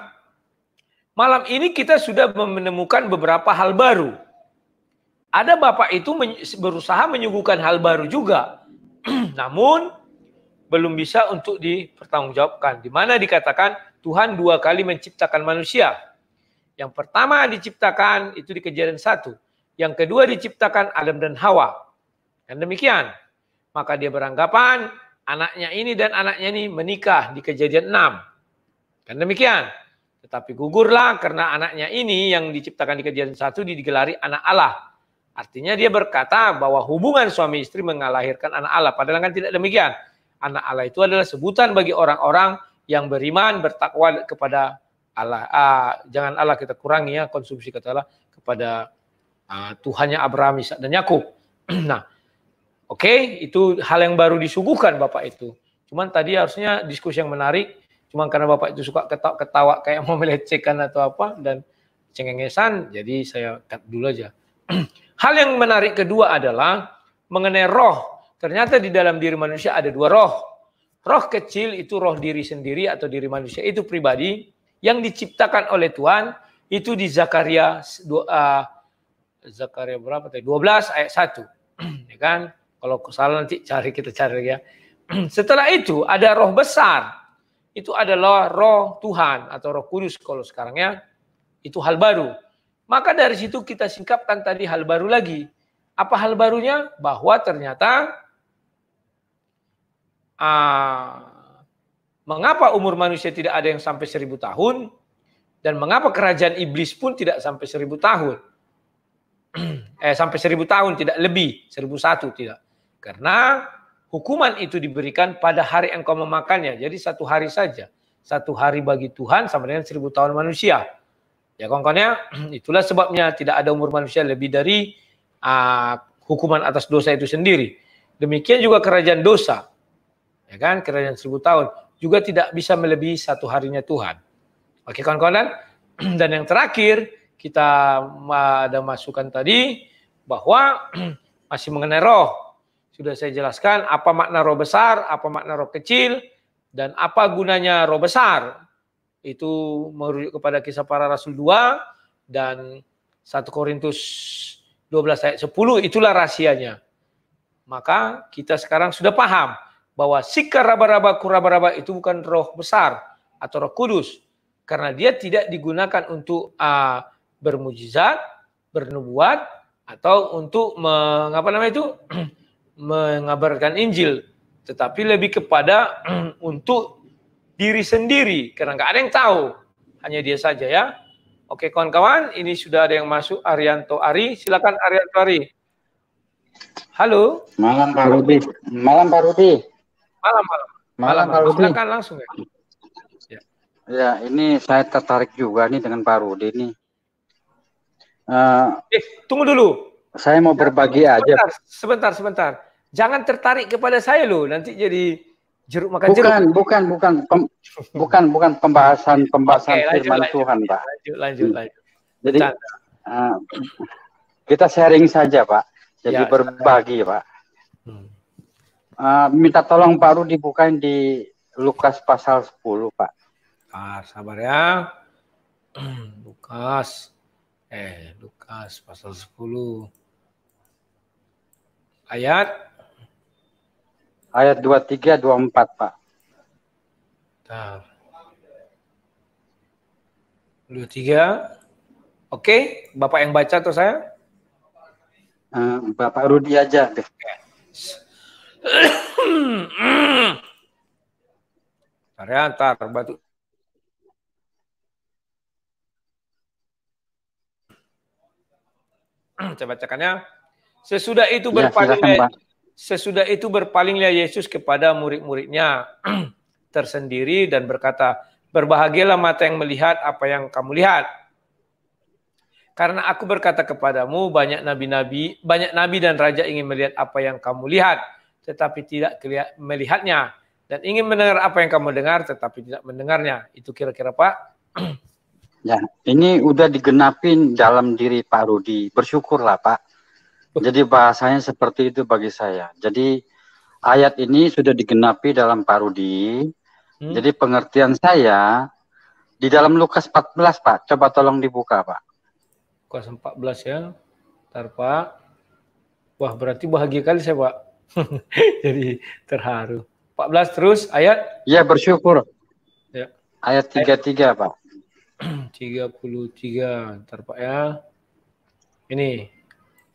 Speaker 1: malam ini kita sudah menemukan beberapa hal baru. Ada bapak itu berusaha menyuguhkan hal baru juga. Namun, belum bisa untuk dipertanggungjawabkan. Di mana dikatakan Tuhan 2 kali menciptakan manusia. Yang pertama diciptakan itu di Kejadian 1. Yang kedua diciptakan Adam dan Hawa. Dan demikian. Maka dia beranggapan anaknya ini dan anaknya ini menikah di Kejadian 6. Dan demikian. Tetapi gugurlah karena anaknya ini yang diciptakan di Kejadian 1 digelari anak Allah. Artinya dia berkata bahwa hubungan suami istri mengalahirkan anak Allah. Padahal kan tidak demikian. Anak Allah itu adalah sebutan bagi orang-orang yang beriman, bertakwa kepada Allah. Jangan Allah kita kurangi ya konsumsi kata Allah kepada Tuhannya Abraham, Ishak dan Yakub. Nah, oke, itu hal yang baru disuguhkan Bapak itu. Cuman tadi harusnya diskusi yang menarik. Cuman karena Bapak itu suka ketawa kayak mau melecehkan atau apa dan cengengesan, jadi saya cut dulu aja. Hal yang menarik kedua adalah mengenai roh. Ternyata di dalam diri manusia ada 2 roh. Roh kecil itu roh diri sendiri atau diri manusia itu pribadi yang diciptakan oleh Tuhan itu di Zakaria berapa tadi? 12 ayat 1. Ya kan? Kalau salah nanti kita cari ya. Setelah itu ada roh besar. Itu adalah roh Tuhan atau roh kudus kalau sekarang ya. Itu hal baru. Maka dari situ kita singkapkan tadi hal baru lagi. Apa hal barunya? Bahwa ternyata mengapa umur manusia tidak ada yang sampai 1000 tahun dan mengapa kerajaan iblis pun tidak sampai 1000 tahun. Sampai 1000 tahun tidak lebih, 1001 tidak. Karena hukuman itu diberikan pada hari engkau memakannya. Jadi 1 hari saja. 1 hari bagi Tuhan sama dengan 1000 tahun manusia. Ya kawan-kawannya, itulah sebabnya tidak ada umur manusia lebih dari hukuman atas dosa itu sendiri. Demikian juga kerajaan dosa. Ya kan, kerajaan 1000 tahun. Juga tidak bisa melebihi 1 harinya Tuhan. Oke kawan-kawan. Dan yang terakhir, kita ada masukan tadi, bahwa masih mengenai roh. Sudah saya jelaskan apa makna roh besar, apa makna roh kecil, dan apa gunanya roh besar. Itu merujuk kepada Kisah Para Rasul 2 dan 1 Korintus 12 ayat 10, itulah rahasianya. Maka kita sekarang sudah paham bahwa sikar raba-raba kuraba-raba itu bukan roh besar atau roh kudus. Karena dia tidak digunakan untuk bermujizat, bernubuat, atau untuk mengabarkan Injil, tetapi lebih kepada untuk diri sendiri, karena nggak ada yang tahu, hanya dia saja ya. Oke kawan-kawan, ini sudah ada yang masuk, Arianto Ari, silakan Arianto Ari. Halo.
Speaker 8: Malam Pak Rudi. Malam Pak Rudi.
Speaker 1: Malam Pak Rudi. Silakan langsung ya.
Speaker 8: Ya, ini saya tertarik juga nih dengan Pak Rudi nih.
Speaker 1: Tunggu dulu.
Speaker 8: Saya mau berbagi aja.
Speaker 1: Sebentar. Jangan tertarik kepada saya loh, nanti jadi jeruk makan jeruk.
Speaker 8: Bukan pembahasan
Speaker 1: Oke,
Speaker 8: firman Tuhan, Pak.
Speaker 1: Lanjut.
Speaker 8: Jadi Kita sharing saja, Pak. Jadi
Speaker 1: Ya,
Speaker 8: berbagi, Pak. Minta tolong Pak Rudi bukain di Lukas pasal 10, Pak.
Speaker 1: Sabar ya. Lukas pasal 10. Ayat
Speaker 8: 23, 24, Pak.
Speaker 1: 23. Oke, Bapak yang baca atau saya?
Speaker 8: Bapak Rudi aja deh.
Speaker 1: Ntar batu. Saya bacakannya. Sesudah itu berpalinglah Yesus kepada murid-muridnya tersendiri dan berkata, berbahagialah mata yang melihat apa yang kamu lihat. Karena aku berkata kepadamu, banyak nabi dan raja ingin melihat apa yang kamu lihat, tetapi tidak melihatnya. Dan ingin mendengar apa yang kamu dengar, tetapi tidak mendengarnya. Itu kira-kira, Pak.
Speaker 8: Ya, ini udah digenapin dalam diri Pak Rudi. Bersyukurlah, Pak. Jadi bahasanya seperti itu bagi saya. Jadi ayat ini sudah digenapi dalam Pak Rudi. Jadi pengertian saya di dalam Lukas 14, Pak. Coba tolong dibuka, Pak.
Speaker 1: Lukas 14 ya. Ntar, Pak. Wah, berarti bahagia kali saya, Pak. Jadi terharu. 14 terus ayat?
Speaker 8: Ya, bersyukur.
Speaker 1: Ya.
Speaker 8: Ayat 33, Pak.
Speaker 1: 33. Ntar, Pak ya. Ini.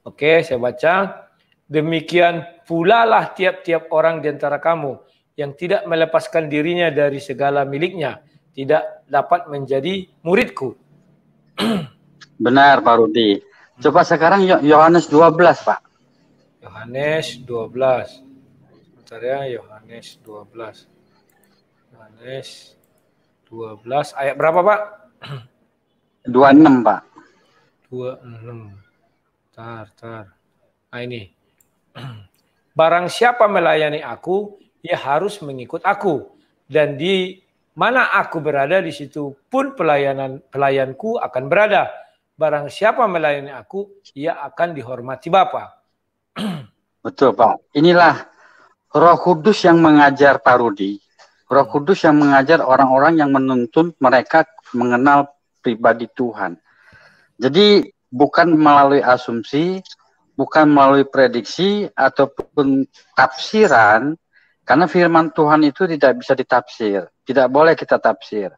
Speaker 1: Oke, saya baca. Demikian pula lah tiap-tiap orang di antara kamu yang tidak melepaskan dirinya dari segala miliknya tidak dapat menjadi muridku.
Speaker 8: Benar, Pak Rudi. Coba sekarang Yohanes 12, Pak.
Speaker 1: Yohanes 12. Sebentar ya, Yohanes 12. Yohanes 12 ayat berapa, Pak?
Speaker 8: 26, Pak.
Speaker 1: 26. Tar. Nah ini. Barang siapa melayani aku, ia harus mengikut aku. Dan di mana aku berada, di situ pun pelayanku akan berada. Barang siapa melayani aku, ia akan dihormati Bapa.
Speaker 8: Betul, Pak. Inilah Roh Kudus yang mengajar Pak Rudi. Roh Kudus yang mengajar orang-orang yang menuntun mereka mengenal pribadi Tuhan. Jadi bukan melalui asumsi, bukan melalui prediksi ataupun tafsiran, karena firman Tuhan itu tidak bisa ditafsir, tidak boleh kita tafsir.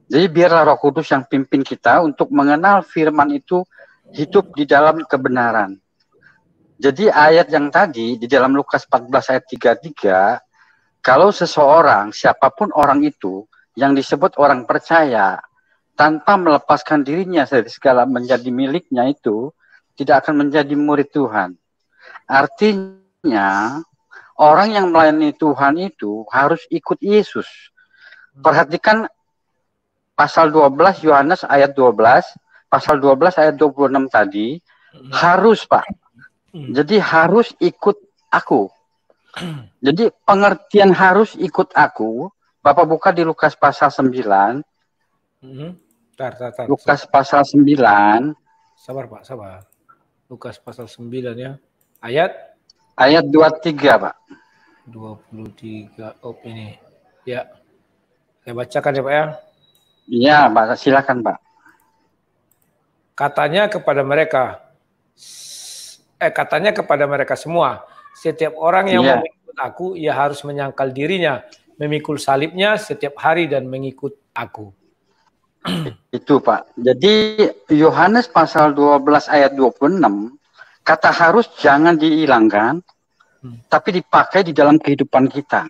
Speaker 8: Jadi biarlah Roh Kudus yang pimpin kita untuk mengenal firman itu hidup di dalam kebenaran. Jadi ayat yang tadi di dalam Lukas 14 ayat 33, kalau seseorang, siapapun orang itu, yang disebut orang percaya, tanpa melepaskan dirinya dari segala menjadi miliknya itu, tidak akan menjadi murid Tuhan. Artinya, orang yang melayani Tuhan itu harus ikut Yesus. Perhatikan pasal 12, Yohanes ayat 12, pasal 12 ayat 26 tadi, harus, Pak. Jadi harus ikut aku. Jadi pengertian harus ikut aku, Bapak buka di Lukas pasal 9, Lukas pasal 9.
Speaker 1: Sabar, Pak, sabar. Lukas pasal 9 ya. Ayat
Speaker 8: 23, Pak.
Speaker 1: 23. Oh, ini. Ya. Saya bacakan ya, Pak ya.
Speaker 8: Iya, Pak, silakan, Pak.
Speaker 1: Katanya kepada mereka semua, setiap orang yang mau mengikut aku, ia harus menyangkal dirinya, memikul salibnya setiap hari dan mengikut aku.
Speaker 8: Itu, Pak. Jadi Yohanes pasal 12 ayat 26, kata harus jangan dihilangkan, tapi dipakai di dalam kehidupan kita.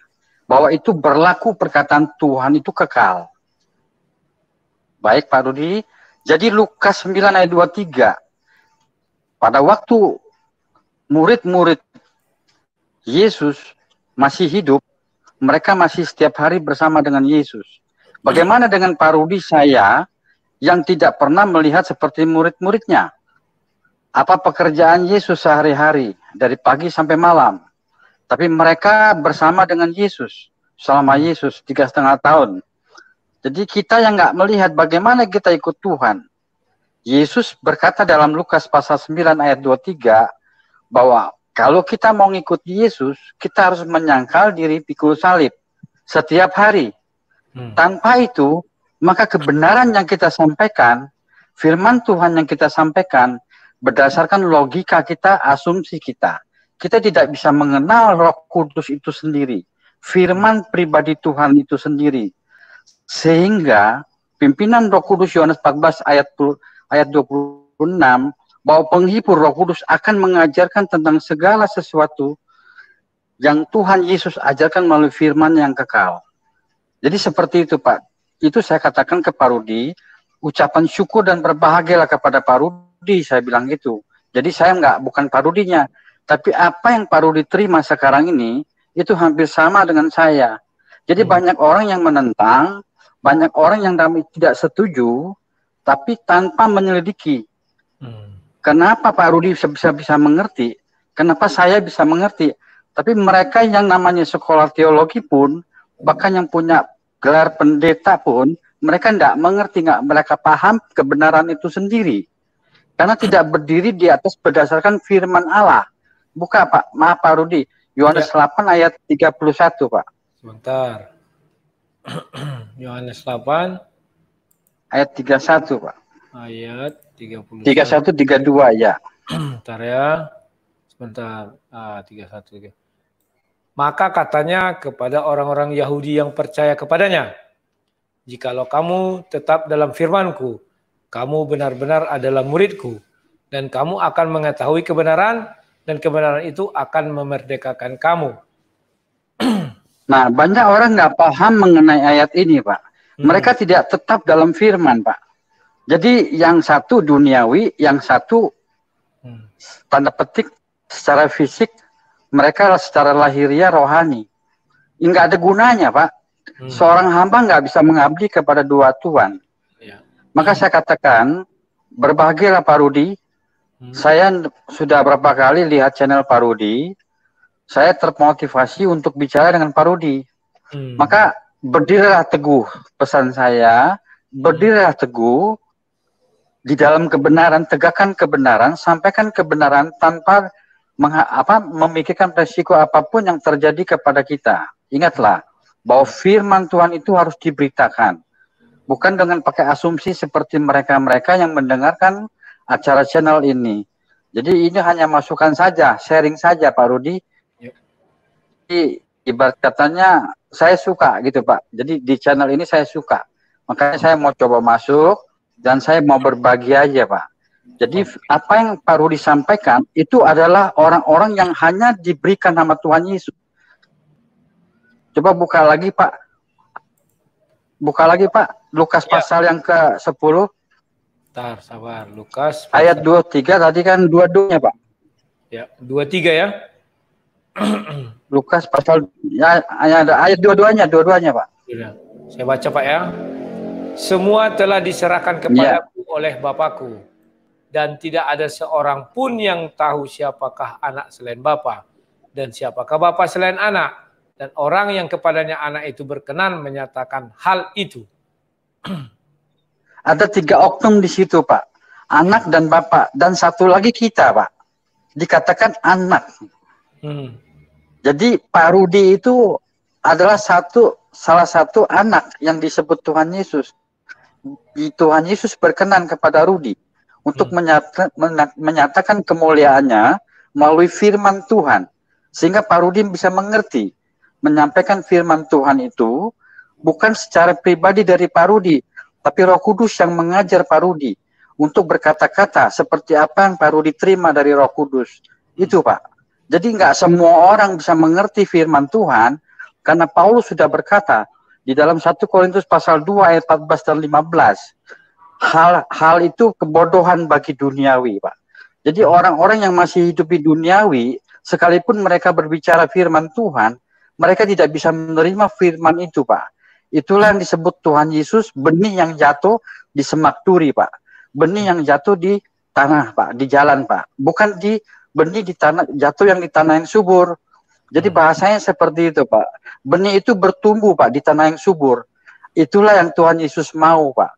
Speaker 8: Bahwa itu berlaku perkataan Tuhan itu kekal. Baik, Pak Rudi. Jadi Lukas 9 ayat 23, pada waktu murid-murid Yesus masih hidup, mereka masih setiap hari bersama dengan Yesus. Bagaimana dengan Pak Rudi saya yang tidak pernah melihat seperti murid-muridnya? Apa pekerjaan Yesus sehari-hari dari pagi sampai malam? Tapi mereka bersama dengan Yesus selama Yesus 3,5 tahun. Jadi kita yang nggak melihat bagaimana kita ikut Tuhan. Yesus berkata dalam Lukas pasal 9 ayat 23 bahwa kalau kita mau ngikuti Yesus, kita harus menyangkal diri pikul salib setiap hari. Tanpa itu, maka kebenaran yang kita sampaikan, firman Tuhan yang kita sampaikan, berdasarkan logika kita, asumsi kita. Kita tidak bisa mengenal Roh Kudus itu sendiri, firman pribadi Tuhan itu sendiri. Sehingga pimpinan Roh Kudus Yohanes 14 ayat 26 bahwa penghibur Roh Kudus akan mengajarkan tentang segala sesuatu yang Tuhan Yesus ajarkan melalui firman yang kekal. Jadi seperti itu, Pak. Itu saya katakan ke Pak Rudi, ucapan syukur dan berbahagialah kepada Pak Rudi, saya bilang gitu. Jadi saya bukan Pak Rudinya, tapi apa yang Pak Rudi terima sekarang ini, itu hampir sama dengan saya. Jadi banyak orang yang menentang, banyak orang yang tidak setuju, tapi tanpa menyelidiki. Kenapa Pak Rudi bisa mengerti? Kenapa saya bisa mengerti? Tapi mereka yang namanya sekolah teologi pun, bahkan yang punya gelar pendeta pun, mereka tidak mengerti, mereka paham kebenaran itu sendiri. Karena tidak berdiri di atas berdasarkan firman Allah. Buka Pak, maaf Pak Rudi, Yohanes 8 ayat 31 Pak.
Speaker 1: Sebentar. Yohanes 8
Speaker 8: ayat 31 Pak.
Speaker 1: Ayat 31.
Speaker 8: 31 32 ya.
Speaker 1: Bentar ya. Sebentar. 31. Maka katanya kepada orang-orang Yahudi yang percaya kepadanya, jikalau kamu tetap dalam firman-Ku, kamu benar-benar adalah murid-Ku, dan kamu akan mengetahui kebenaran, dan kebenaran itu akan memerdekakan kamu.
Speaker 8: Nah, banyak orang nggak paham mengenai ayat ini, Pak. Mereka tidak tetap dalam firman, Pak. Jadi yang satu duniawi, yang satu tanda petik secara fisik, mereka secara lahiriah rohani. Nggak ada gunanya, Pak. Seorang hamba nggak bisa mengabdi kepada dua Tuhan. Maka saya katakan, berbahagialah Pak Rudi. Saya sudah berapa kali lihat channel Pak Rudi. Saya termotivasi untuk bicara dengan Pak Rudi. Maka berdirilah teguh, pesan saya, berdirilah teguh di dalam kebenaran, tegakkan kebenaran, sampaikan kebenaran tanpa memikirkan resiko apapun yang terjadi kepada kita. Ingatlah bahwa firman Tuhan itu harus diberitakan. Bukan dengan pakai asumsi seperti mereka-mereka yang mendengarkan acara channel ini. Jadi ini hanya masukan saja, sharing saja Pak Rudi. Jadi ibarat katanya saya suka gitu Pak. Jadi di channel ini saya suka. Makanya saya mau coba masuk dan saya mau berbagi aja Pak. Jadi apa yang Pak Rudi sampaikan itu adalah orang-orang yang hanya diberikan nama Tuhan Yesus. Coba buka lagi Pak. Buka lagi Pak. Lukas pasal yang ke-10.
Speaker 1: Bentar, sabar. Lukas
Speaker 8: pasal ayat 23 tadi kan 22-nya Pak.
Speaker 1: Ya, 23 ya.
Speaker 8: Lukas pasal ya, ada ayat dua-duanya Pak.
Speaker 1: Ya. Saya baca Pak ya. Semua telah diserahkan kepadaku oleh Bapakku, dan tidak ada seorang pun yang tahu siapakah anak selain Bapa, dan siapakah Bapa selain anak, dan orang yang kepadanya anak itu berkenan menyatakan hal itu.
Speaker 8: Ada 3 oknum di situ Pak, anak dan Bapa, dan satu lagi kita Pak, dikatakan anak. Jadi Pak Rudi itu adalah salah satu anak yang disebut Tuhan Yesus. Tuhan Yesus berkenan kepada Rudi untuk menyatakan kemuliaannya melalui firman Tuhan. Sehingga Pak Rudi bisa mengerti, menyampaikan firman Tuhan itu bukan secara pribadi dari Pak Rudi, tapi Roh Kudus yang mengajar Pak Rudi untuk berkata-kata seperti apa yang Pak Rudi terima dari Roh Kudus. Itu Pak. Jadi nggak semua orang bisa mengerti firman Tuhan, karena Paulus sudah berkata di dalam 1 Korintus pasal 2 ayat 14 dan 15, hal itu kebodohan bagi duniawi, Pak. Jadi orang-orang yang masih hidup di duniawi, sekalipun mereka berbicara firman Tuhan, mereka tidak bisa menerima firman itu, Pak. Itulah yang disebut Tuhan Yesus benih yang jatuh di semak duri, Pak. Benih yang jatuh di tanah, Pak, di jalan, Pak. Bukan di benih di tanah, jatuh yang di tanah yang subur. Jadi bahasanya seperti itu, Pak. Benih itu bertumbuh, Pak, di tanah yang subur. Itulah yang Tuhan Yesus mau, Pak.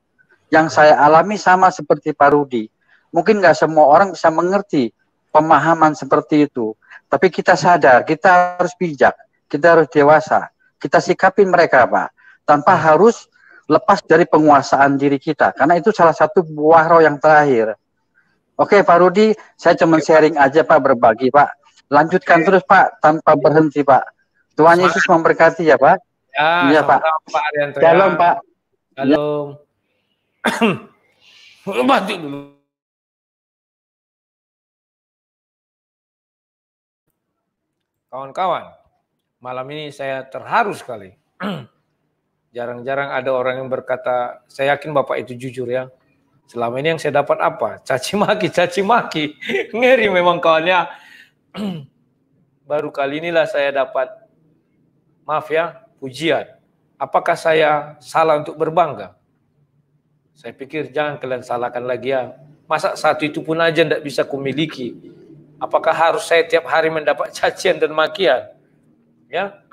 Speaker 8: Yang saya alami sama seperti Pak Rudi. Mungkin nggak semua orang bisa mengerti pemahaman seperti itu. Tapi kita sadar, kita harus bijak, kita harus dewasa. Kita sikapin mereka, Pak. Tanpa harus lepas dari penguasaan diri kita. Karena itu salah satu buah roh yang terakhir. Oke, Pak Rudi, saya cuma sharing aja, Pak, berbagi, Pak. Lanjutkan terus, Pak, tanpa berhenti, Pak. Tuhan Yesus memberkati ya, Pak.
Speaker 1: Ya,
Speaker 8: Pak.
Speaker 1: Pak Arianto.
Speaker 8: Shalom, Pak.
Speaker 1: Shalom. Mati dulu. Kawan-kawan, malam ini saya terharu sekali. Jarang-jarang ada orang yang berkata, saya yakin Bapak itu jujur ya. Selama ini yang saya dapat apa? Caci maki. Ngeri memang kawannya. Baru kali inilah saya dapat, maaf ya, pujian. Apakah saya salah untuk berbangga? Saya pikir jangan kalian salahkan lagi ya. Masa satu itu pun aja tidak bisa kumiliki. Apakah harus saya tiap hari mendapat cacian dan makian? Ya,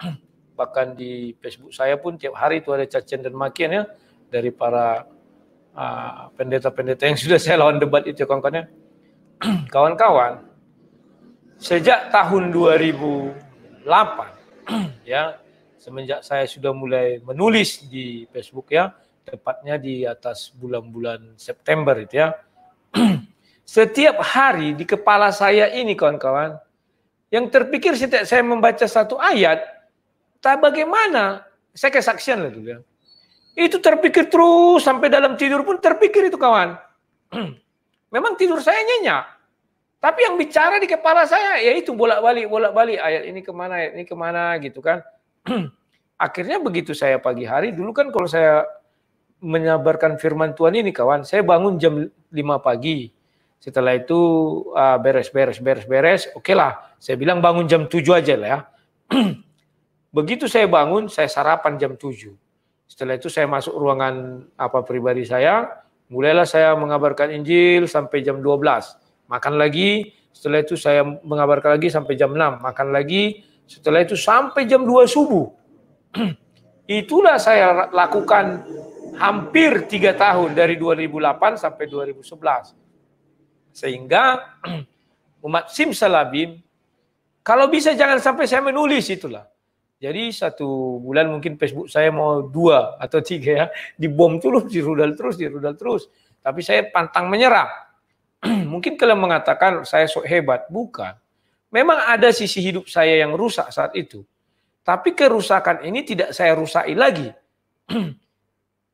Speaker 1: bahkan di Facebook saya pun tiap hari itu ada cacian dan makian ya dari para pendeta-pendeta yang sudah saya lawan debat itu kawan-kawan. Kawan-kawan, sejak tahun 2008 ya, semenjak saya sudah mulai menulis di Facebook ya, tepatnya di atas bulan-bulan September itu ya. Setiap hari di kepala saya ini kawan-kawan, yang terpikir setiap saya membaca satu ayat, tak bagaimana, saya kesaksian lah dulu ya. Itu terpikir terus sampai dalam tidur pun terpikir itu kawan. Memang tidur saya nyenyak, tapi yang bicara di kepala saya yaitu bolak-balik ayat ini kemana gitu kan. Akhirnya begitu saya pagi hari, dulu kan kalau saya menyabarkan firman Tuhan ini kawan, saya bangun jam 5 pagi. Setelah itu beres, oke lah. Saya bilang bangun jam 7 aja lah ya. Begitu saya bangun, saya sarapan jam 7. Setelah itu saya masuk ruangan pribadi saya, mulailah saya mengabarkan Injil sampai jam 12. Makan lagi, setelah itu saya mengabarkan lagi sampai jam 6. Makan lagi, setelah itu sampai jam 2 subuh. Itulah saya lakukan hampir 3 tahun, dari 2008 sampai 2011. Sehingga umat Simsalabim, kalau bisa jangan sampai saya menulis itulah. Jadi 1 bulan mungkin Facebook saya mau 2 atau 3 ya, dibom terus, dirudal terus. Tapi saya pantang menyerah. Mungkin kalian mengatakan saya sok hebat, bukan. Memang ada sisi hidup saya yang rusak saat itu. Tapi kerusakan ini tidak saya rusaki lagi.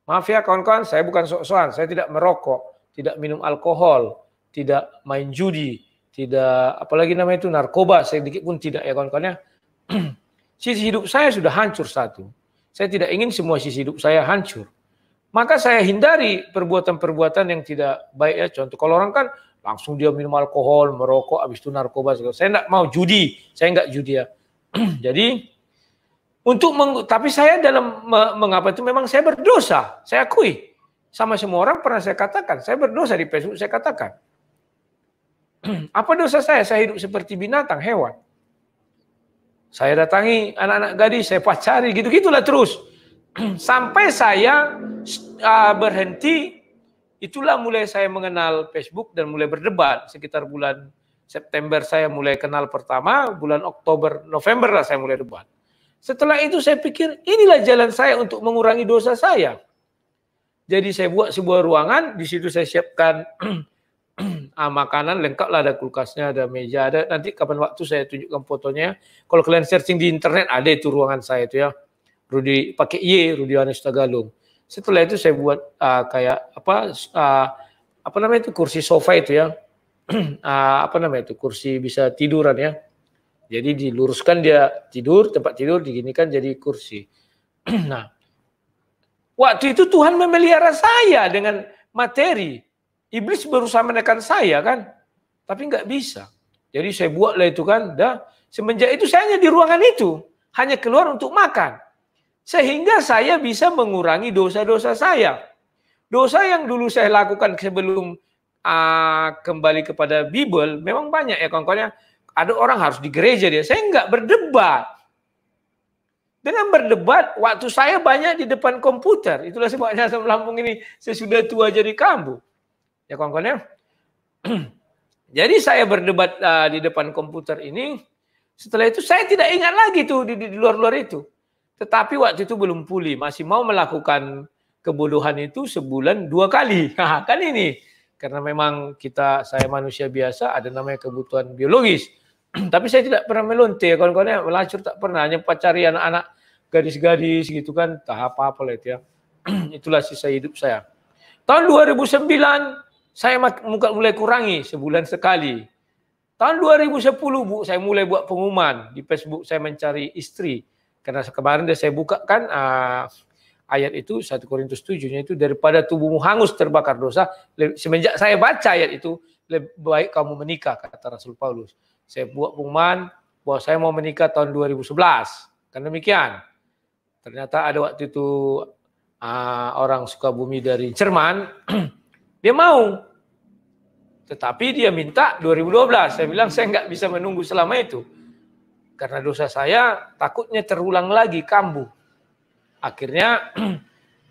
Speaker 1: Maaf ya kawan-kawan, saya bukan sok-sokan, saya tidak merokok, tidak minum alkohol, tidak main judi, tidak apalagi namanya itu narkoba, sedikit pun tidak ya kawan-kawan ya. Sisi hidup saya sudah hancur satu. Saya tidak ingin semua sisi hidup saya hancur. Maka saya hindari perbuatan-perbuatan yang tidak baik ya. Contoh kalau orang kan langsung dia minum alkohol, merokok, habis itu narkoba. Saya tidak mau judi, saya enggak judi ya. Jadi tapi saya dalam mengapa itu memang saya berdosa, saya akui. Sama semua orang pernah saya katakan, saya berdosa di Facebook saya katakan. Apa dosa saya? Saya hidup seperti binatang, hewan. Saya datangi anak-anak gadis, saya pacari, gitu-gitulah terus. Sampai saya berhenti, itulah mulai saya mengenal Facebook dan mulai berdebat. Sekitar bulan September saya mulai kenal pertama, bulan Oktober, November lah saya mulai debat. Setelah itu saya pikir, inilah jalan saya untuk mengurangi dosa saya. Jadi saya buat sebuah ruangan, di situ saya siapkan makanan, lengkap lah, ada kulkasnya, ada meja, ada nanti kapan waktu saya tunjukkan fotonya. Kalau kalian searching di internet ada itu ruangan saya itu ya. Rudi pakai Rudi Yohanes Tagalung. Setelah itu saya buat kayak apa namanya itu kursi sofa itu ya. Apa namanya itu kursi bisa tiduran ya. Jadi diluruskan dia tidur, tempat tidur diginikan jadi kursi. Nah, waktu itu Tuhan memelihara saya dengan materi. Iblis berusaha menekan saya kan, tapi nggak bisa. Jadi saya buatlah itu kan, semenjak itu saya hanya di ruangan itu, hanya keluar untuk makan. Sehingga saya bisa mengurangi dosa-dosa saya. Dosa yang dulu saya lakukan sebelum kembali kepada Bible, memang banyak ya kawan-kawannya. Ada orang harus di gereja dia, saya nggak berdebat. Dengan berdebat, waktu saya banyak di depan komputer. Itulah sebabnya asam lambung ini sesudah tua jadi kambuh. Ya kawan-kawan ya. Jadi saya berdebat di depan komputer ini. Setelah itu saya tidak ingat lagi tuh di luar-luar itu. Tetapi waktu itu belum pulih. Masih mau melakukan kebodohan itu sebulan 2 kali. Nah, kan ini. Karena memang saya manusia biasa, ada namanya kebutuhan biologis. Tapi saya tidak pernah melonte, kawan-kawan, melacur tak pernah, hanya pacari anak-anak gadis-gadis gitu kan, tak apa-apa lah itu ya. Itulah sisa hidup saya. Tahun 2009 saya mulai kurangi sebulan sekali. Tahun 2010 Bu, saya mulai buat pengumuman di Facebook, saya mencari istri. Karena kemarin saya buka kan ayat itu 1 Korintus 7-nya itu, daripada tubuhmu hangus terbakar dosa, semenjak saya baca ayat itu, lebih baik kamu menikah, kata Rasul Paulus. Saya buat pengumuman bahwa saya mau menikah tahun 2011. Kan demikian. Ternyata ada waktu itu orang Sukabumi dari Jerman, dia mau. Tetapi dia minta 2012. Saya bilang saya nggak bisa menunggu selama itu. Karena dosa saya takutnya terulang lagi, kambuh. Akhirnya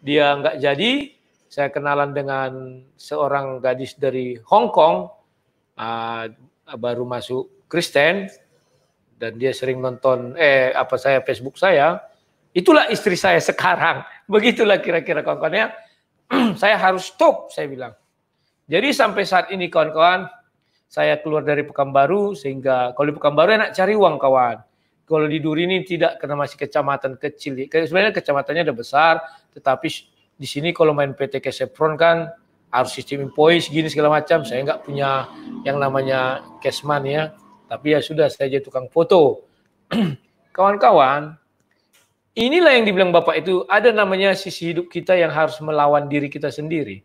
Speaker 1: dia nggak jadi. Saya kenalan dengan seorang gadis dari Hong Kong, baru masuk Kristen, dan dia sering nonton Facebook saya. Itulah istri saya sekarang. Begitulah kira-kira kawan-kawannya. Saya harus stop, saya bilang. Jadi sampai saat ini kawan-kawan, saya keluar dari Pekanbaru, sehingga kalau di Pekanbaru enak cari uang kawan. Kalau di Duri ini tidak, karena masih kecamatan kecil. Sebenarnya kecamatannya ada besar, tetapi di sini kalau main PT Kesepron kan harus sistem invoice gini segala macam. Saya nggak punya yang namanya cashman ya. Tapi ya sudah, saya jadi tukang foto. Kawan-kawan, inilah yang dibilang Bapak itu, ada namanya sisi hidup kita yang harus melawan diri kita sendiri.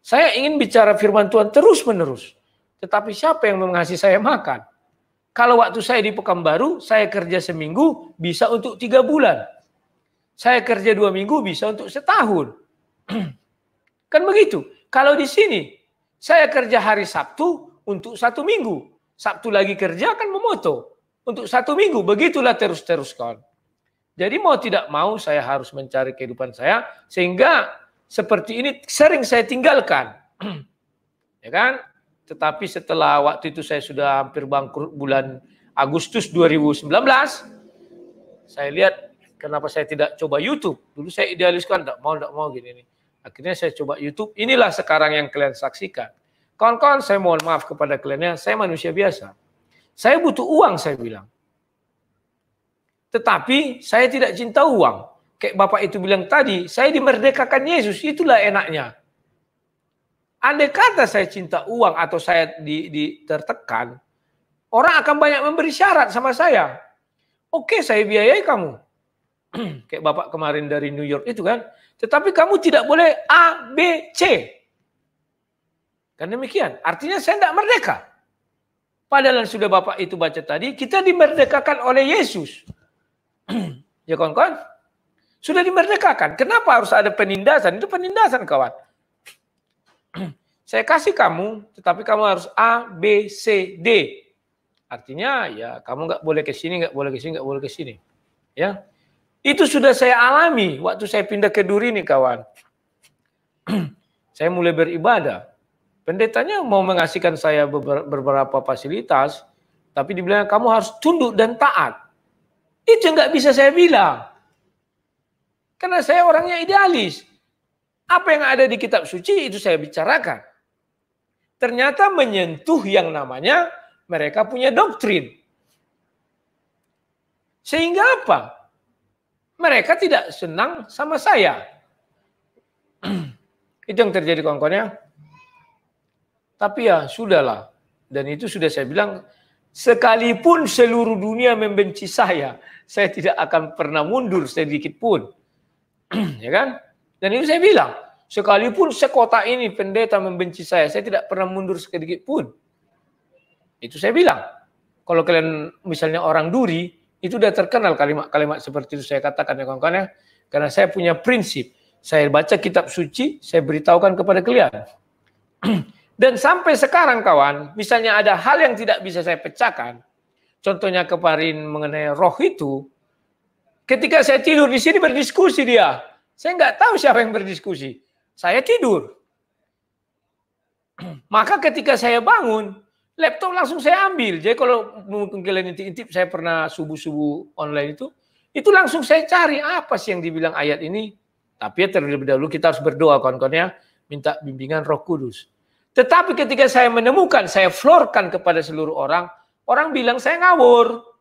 Speaker 1: Saya ingin bicara firman Tuhan terus-menerus. Tetapi siapa yang mengasihi saya makan? Kalau waktu saya di Pekanbaru, saya kerja seminggu bisa untuk 3 bulan. Saya kerja 2 minggu bisa untuk setahun. Kan begitu. Kalau di sini, saya kerja hari Sabtu untuk 1 minggu. Sabtu lagi kerja kan memoto. Untuk 1 minggu, begitulah terus-terus kawan. Jadi mau tidak mau saya harus mencari kehidupan saya. Sehingga seperti ini sering saya tinggalkan. Ya kan? Tetapi setelah waktu itu saya sudah hampir bangkrut bulan Agustus 2019. Saya lihat kenapa saya tidak coba YouTube. Dulu saya idealiskan, tidak mau gini. Akhirnya saya coba YouTube. Inilah sekarang yang kalian saksikan. Kawan-kawan, saya mohon maaf kepada kalian, saya manusia biasa. Saya butuh uang, saya bilang. Tetapi saya tidak cinta uang. Kayak Bapak itu bilang tadi, saya dimerdekakan Yesus, itulah enaknya. Andai kata saya cinta uang atau saya tertekan, orang akan banyak memberi syarat sama saya. Oke, saya biayai kamu. Kayak Bapak kemarin dari New York itu kan. Tetapi kamu tidak boleh A, B, C. Kan demikian. Artinya saya tidak merdeka. Padahal sudah Bapak itu baca tadi, kita dimerdekakan oleh Yesus. Ya kawan-kawan. Sudah dimerdekakan. Kenapa harus ada penindasan? Itu penindasan kawan. Saya kasih kamu, tetapi kamu harus A, B, C, D. Artinya ya kamu nggak boleh ke sini, nggak boleh ke sini, nggak boleh ke sini. Ya, itu sudah saya alami waktu saya pindah ke Duri nih kawan. Saya mulai beribadah. Pendetanya mau mengasihkan saya beberapa fasilitas, tapi dibilang kamu harus tunduk dan taat. Itu nggak bisa saya bilang. Karena saya orangnya idealis. Apa yang ada di kitab suci itu saya bicarakan. Ternyata menyentuh yang namanya mereka punya doktrin. Sehingga apa? Mereka tidak senang sama saya. Itu yang terjadi kawan-kawan ya. Tapi ya sudahlah. Dan itu sudah saya bilang, sekalipun seluruh dunia membenci saya tidak akan pernah mundur sedikit pun. Ya kan? Dan itu saya bilang, sekalipun sekota ini pendeta membenci saya tidak pernah mundur sedikit pun. Itu saya bilang. Kalau kalian misalnya orang Duri, itu udah terkenal kalimat-kalimat seperti itu saya katakan ya kawan-kawan ya. Karena saya punya prinsip. Saya baca kitab suci, saya beritahukan kepada kalian. Dan sampai sekarang kawan, misalnya ada hal yang tidak bisa saya pecahkan. Contohnya kemarin mengenai roh itu, Ketika saya tidur di sini berdiskusi dia. Saya nggak tahu siapa yang berdiskusi. Saya tidur. Maka ketika saya bangun, laptop langsung saya ambil. Jadi kalau mungkin kalian intip-intip, saya pernah subuh-subuh online itu langsung saya cari apa sih yang dibilang ayat ini. Tapi terlebih dahulu kita harus berdoa kawan-kawan ya, minta bimbingan Roh Kudus. Tetapi ketika saya menemukan, saya florkan kepada seluruh orang, orang bilang saya ngawur.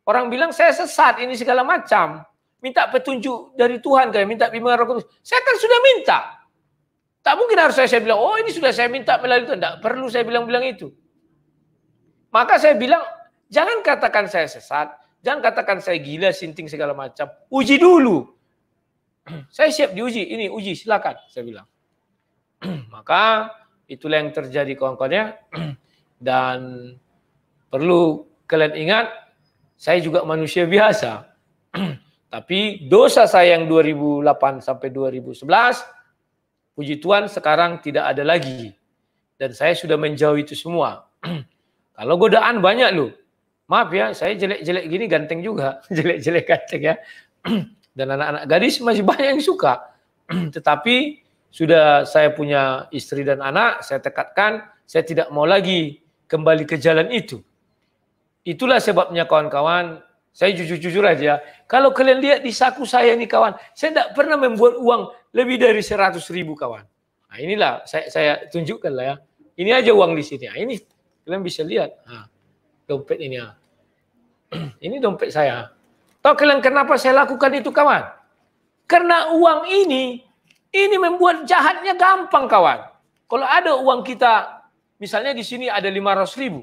Speaker 1: Orang bilang saya sesat, ini segala macam. Minta petunjuk dari Tuhan, kayak minta bimbingan Roh Kudus. Saya kan sudah minta. Tak mungkin harus saya bilang, oh ini sudah saya minta melalui Tuhan. Tidak perlu saya bilang-bilang itu. Maka saya bilang, jangan katakan saya sesat. Jangan katakan saya gila, sinting segala macam. Uji dulu. Saya siap diuji. Ini uji, silakan. Saya bilang. Maka itulah yang terjadi kawan-kawannya. Dan perlu kalian ingat, saya juga manusia biasa. Tapi dosa saya yang 2008 sampai 2011, puji Tuhan sekarang tidak ada lagi. Dan saya sudah menjauh itu semua. Kalau godaan banyak loh. Maaf ya, saya jelek-jelek gini ganteng juga. Jelek-jelek ganteng ya. Dan anak-anak gadis masih banyak yang suka. Tetapi sudah saya punya istri dan anak, saya tekadkan, saya tidak mau lagi kembali ke jalan itu. Itulah sebabnya kawan-kawan, saya jujur-jujur aja. Kalau kalian lihat di saku saya nih kawan, saya tidak pernah membuat uang lebih dari 100.000 kawan. Nah inilah saya tunjukkan lah ya. Ini aja uang di sini. Nah, ini kalian bisa lihat. Nah, dompet ini ya. Ini dompet saya. Tahu kalian kenapa saya lakukan itu kawan? Karena uang ini membuat jahatnya gampang kawan. Kalau ada uang kita, misalnya di sini ada 500.000.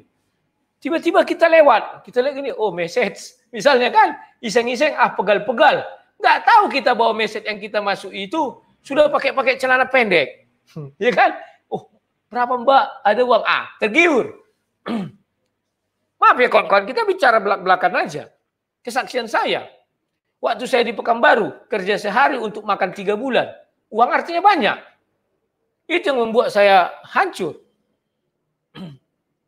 Speaker 1: Tiba-tiba kita lewat, kita lihat gini, oh message. Misalnya kan, iseng-iseng, pegal-pegal. Nggak tahu kita bawa message yang kita masuk itu, sudah pakai celana pendek. Ya kan? Oh, berapa mbak? Ada uang. Tergiur. Maaf ya kawan-kawan, kita bicara belak-belakan aja. Kesaksian saya. Waktu saya di Pekanbaru, kerja sehari untuk makan 3 bulan. Uang artinya banyak. Itu yang membuat saya hancur.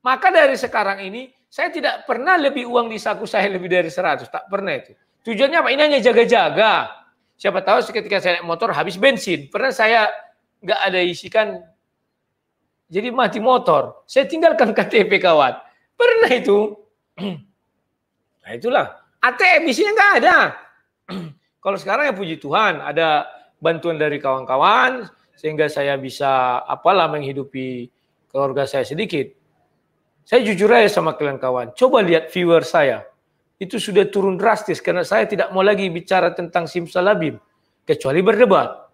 Speaker 1: Maka dari sekarang ini, saya tidak pernah lebih uang di saku saya lebih dari 100. Tak pernah itu. Tujuannya apa? Ini hanya jaga-jaga. Siapa tahu ketika saya naik motor habis bensin. Pernah saya nggak ada isikan. Jadi mati motor. Saya tinggalkan KTP kawan. Pernah itu. Nah itulah. ATM isinya nggak ada. Kalau sekarang ya puji Tuhan. Ada bantuan dari kawan-kawan. Sehingga saya bisa menghidupi keluarga saya sedikit. Saya jujur aja sama kalian kawan, coba lihat viewer saya. Itu sudah turun drastis karena saya tidak mau lagi bicara tentang simsalabim. Kecuali berdebat.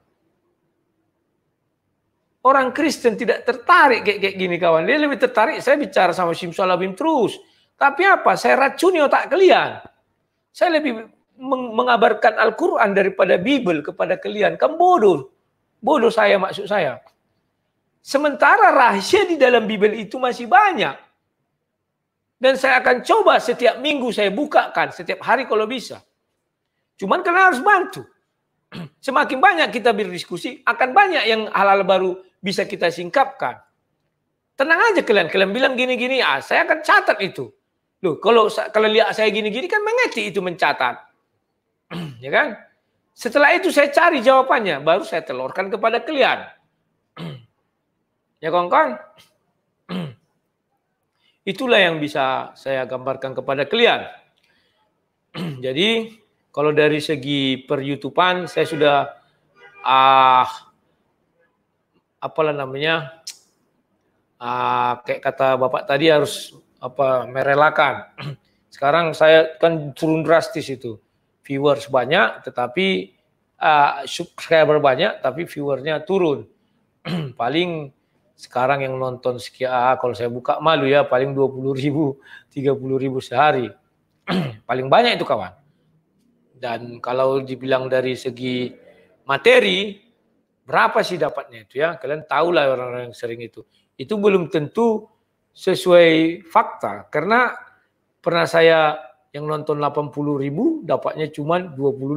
Speaker 1: Orang Kristen tidak tertarik kayak gini kawan. Dia lebih tertarik saya bicara sama simsalabim terus. Tapi apa? Saya racuni otak kalian. Saya lebih mengabarkan Al-Quran daripada Bible kepada kalian. Kamu bodoh. Bodoh saya maksud saya. Sementara rahasia di dalam Bible itu masih banyak. Dan saya akan coba setiap minggu saya bukakan, setiap hari kalau bisa. Cuman kalian harus bantu. Semakin banyak kita berdiskusi, akan banyak yang hal-hal baru bisa kita singkapkan. Tenang aja kalian bilang gini-gini, saya akan catat itu. Loh, kalau lihat saya gini-gini kan mengerti itu mencatat. Ya kan? Setelah itu saya cari jawabannya, baru saya telurkan kepada kalian. Ya kawan-kawan? Itulah yang bisa saya gambarkan kepada kalian. Jadi kalau dari segi per-YouTubean saya sudah kayak kata Bapak tadi harus merelakan. Sekarang saya kan turun drastis itu. Viewers banyak tetapi subscriber banyak tapi viewernya turun. Paling sekarang yang nonton sekian, kalau saya buka malu ya, paling 20.000, 30.000 sehari. Paling banyak itu kawan. Dan kalau dibilang dari segi materi, berapa sih dapatnya itu ya? Kalian tahulah orang-orang yang sering itu. Itu belum tentu sesuai fakta. Karena pernah saya yang nonton 80.000, dapatnya cuma $20.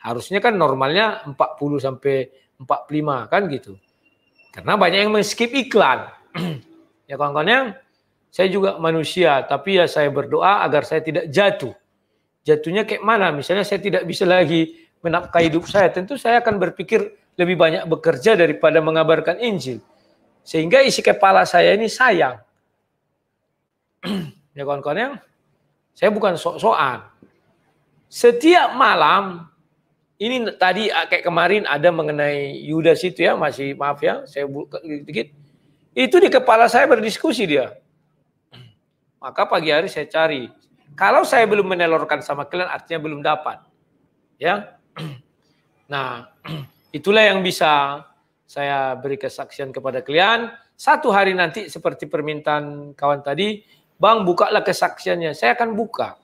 Speaker 1: Harusnya kan normalnya 40 sampai 45 kan gitu. Karena banyak yang men-skip iklan. Ya kawan-kawan, saya juga manusia, tapi ya saya berdoa agar saya tidak jatuh. jatuhnya kayak mana? Misalnya saya tidak bisa lagi menafkahi hidup saya, tentu saya akan berpikir lebih banyak bekerja daripada mengabarkan Injil. Sehingga isi kepala saya ini sayang. Ya kawan-kawan ya, saya bukan sok-sokan. Setiap malam, ini tadi kayak kemarin ada mengenai Yudas itu ya, masih maaf ya, saya buka dikit. Itu di kepala saya berdiskusi dia. Maka pagi hari saya cari. Kalau saya belum menelurkan sama kalian, artinya belum dapat. Ya. Nah, itulah yang bisa saya beri kesaksian kepada kalian. Satu hari nanti seperti permintaan kawan tadi, Bang bukalah kesaksiannya. Saya akan buka.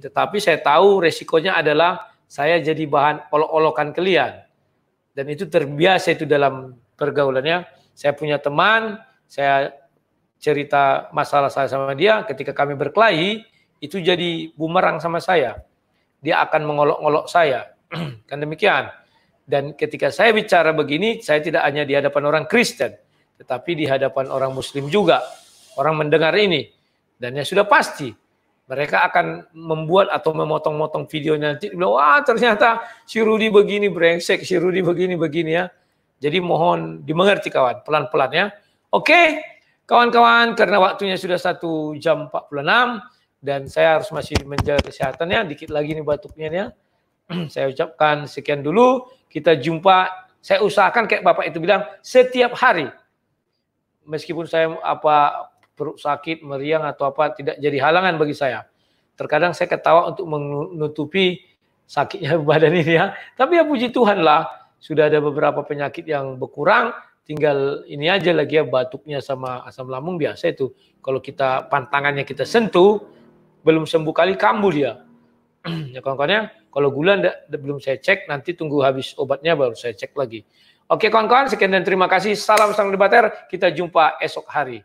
Speaker 1: Tetapi saya tahu resikonya adalah saya jadi bahan olok-olokan kalian. Dan itu terbiasa itu dalam pergaulannya. Saya punya teman, saya cerita masalah saya sama dia, ketika kami berkelahi, itu jadi bumerang sama saya. Dia akan mengolok-olok saya. Kan demikian. Dan ketika saya bicara begini, saya tidak hanya di hadapan orang Kristen, tetapi di hadapan orang Muslim juga. Orang mendengar ini. Dan ya sudah pasti, mereka akan membuat atau memotong-motong videonya nanti. Bilang, wah ternyata si Rudi begini brengsek, si Rudi begini ya. Jadi mohon dimengerti kawan, pelan-pelan ya. Oke, kawan-kawan, karena waktunya sudah 1 jam 46 dan saya harus masih menjaga kesehatannya, dikit lagi nih batuknya ya. Saya ucapkan sekian dulu, kita jumpa, saya usahakan kayak Bapak itu bilang, setiap hari. Meskipun saya perut sakit, meriang atau apa, tidak jadi halangan bagi saya. Terkadang saya ketawa untuk menutupi sakitnya badan ini ya. Tapi ya puji Tuhan lah, sudah ada beberapa penyakit yang berkurang, tinggal ini aja lagi ya, batuknya sama asam lambung biasa itu. Kalau kita pantangannya kita sentuh, belum sembuh kali kambuh dia. Ya kawan-kawannya, kalau gula belum saya cek, nanti tunggu habis obatnya baru saya cek lagi. Oke kawan-kawan, sekian dan terima kasih. Salam sang debater, kita jumpa esok hari.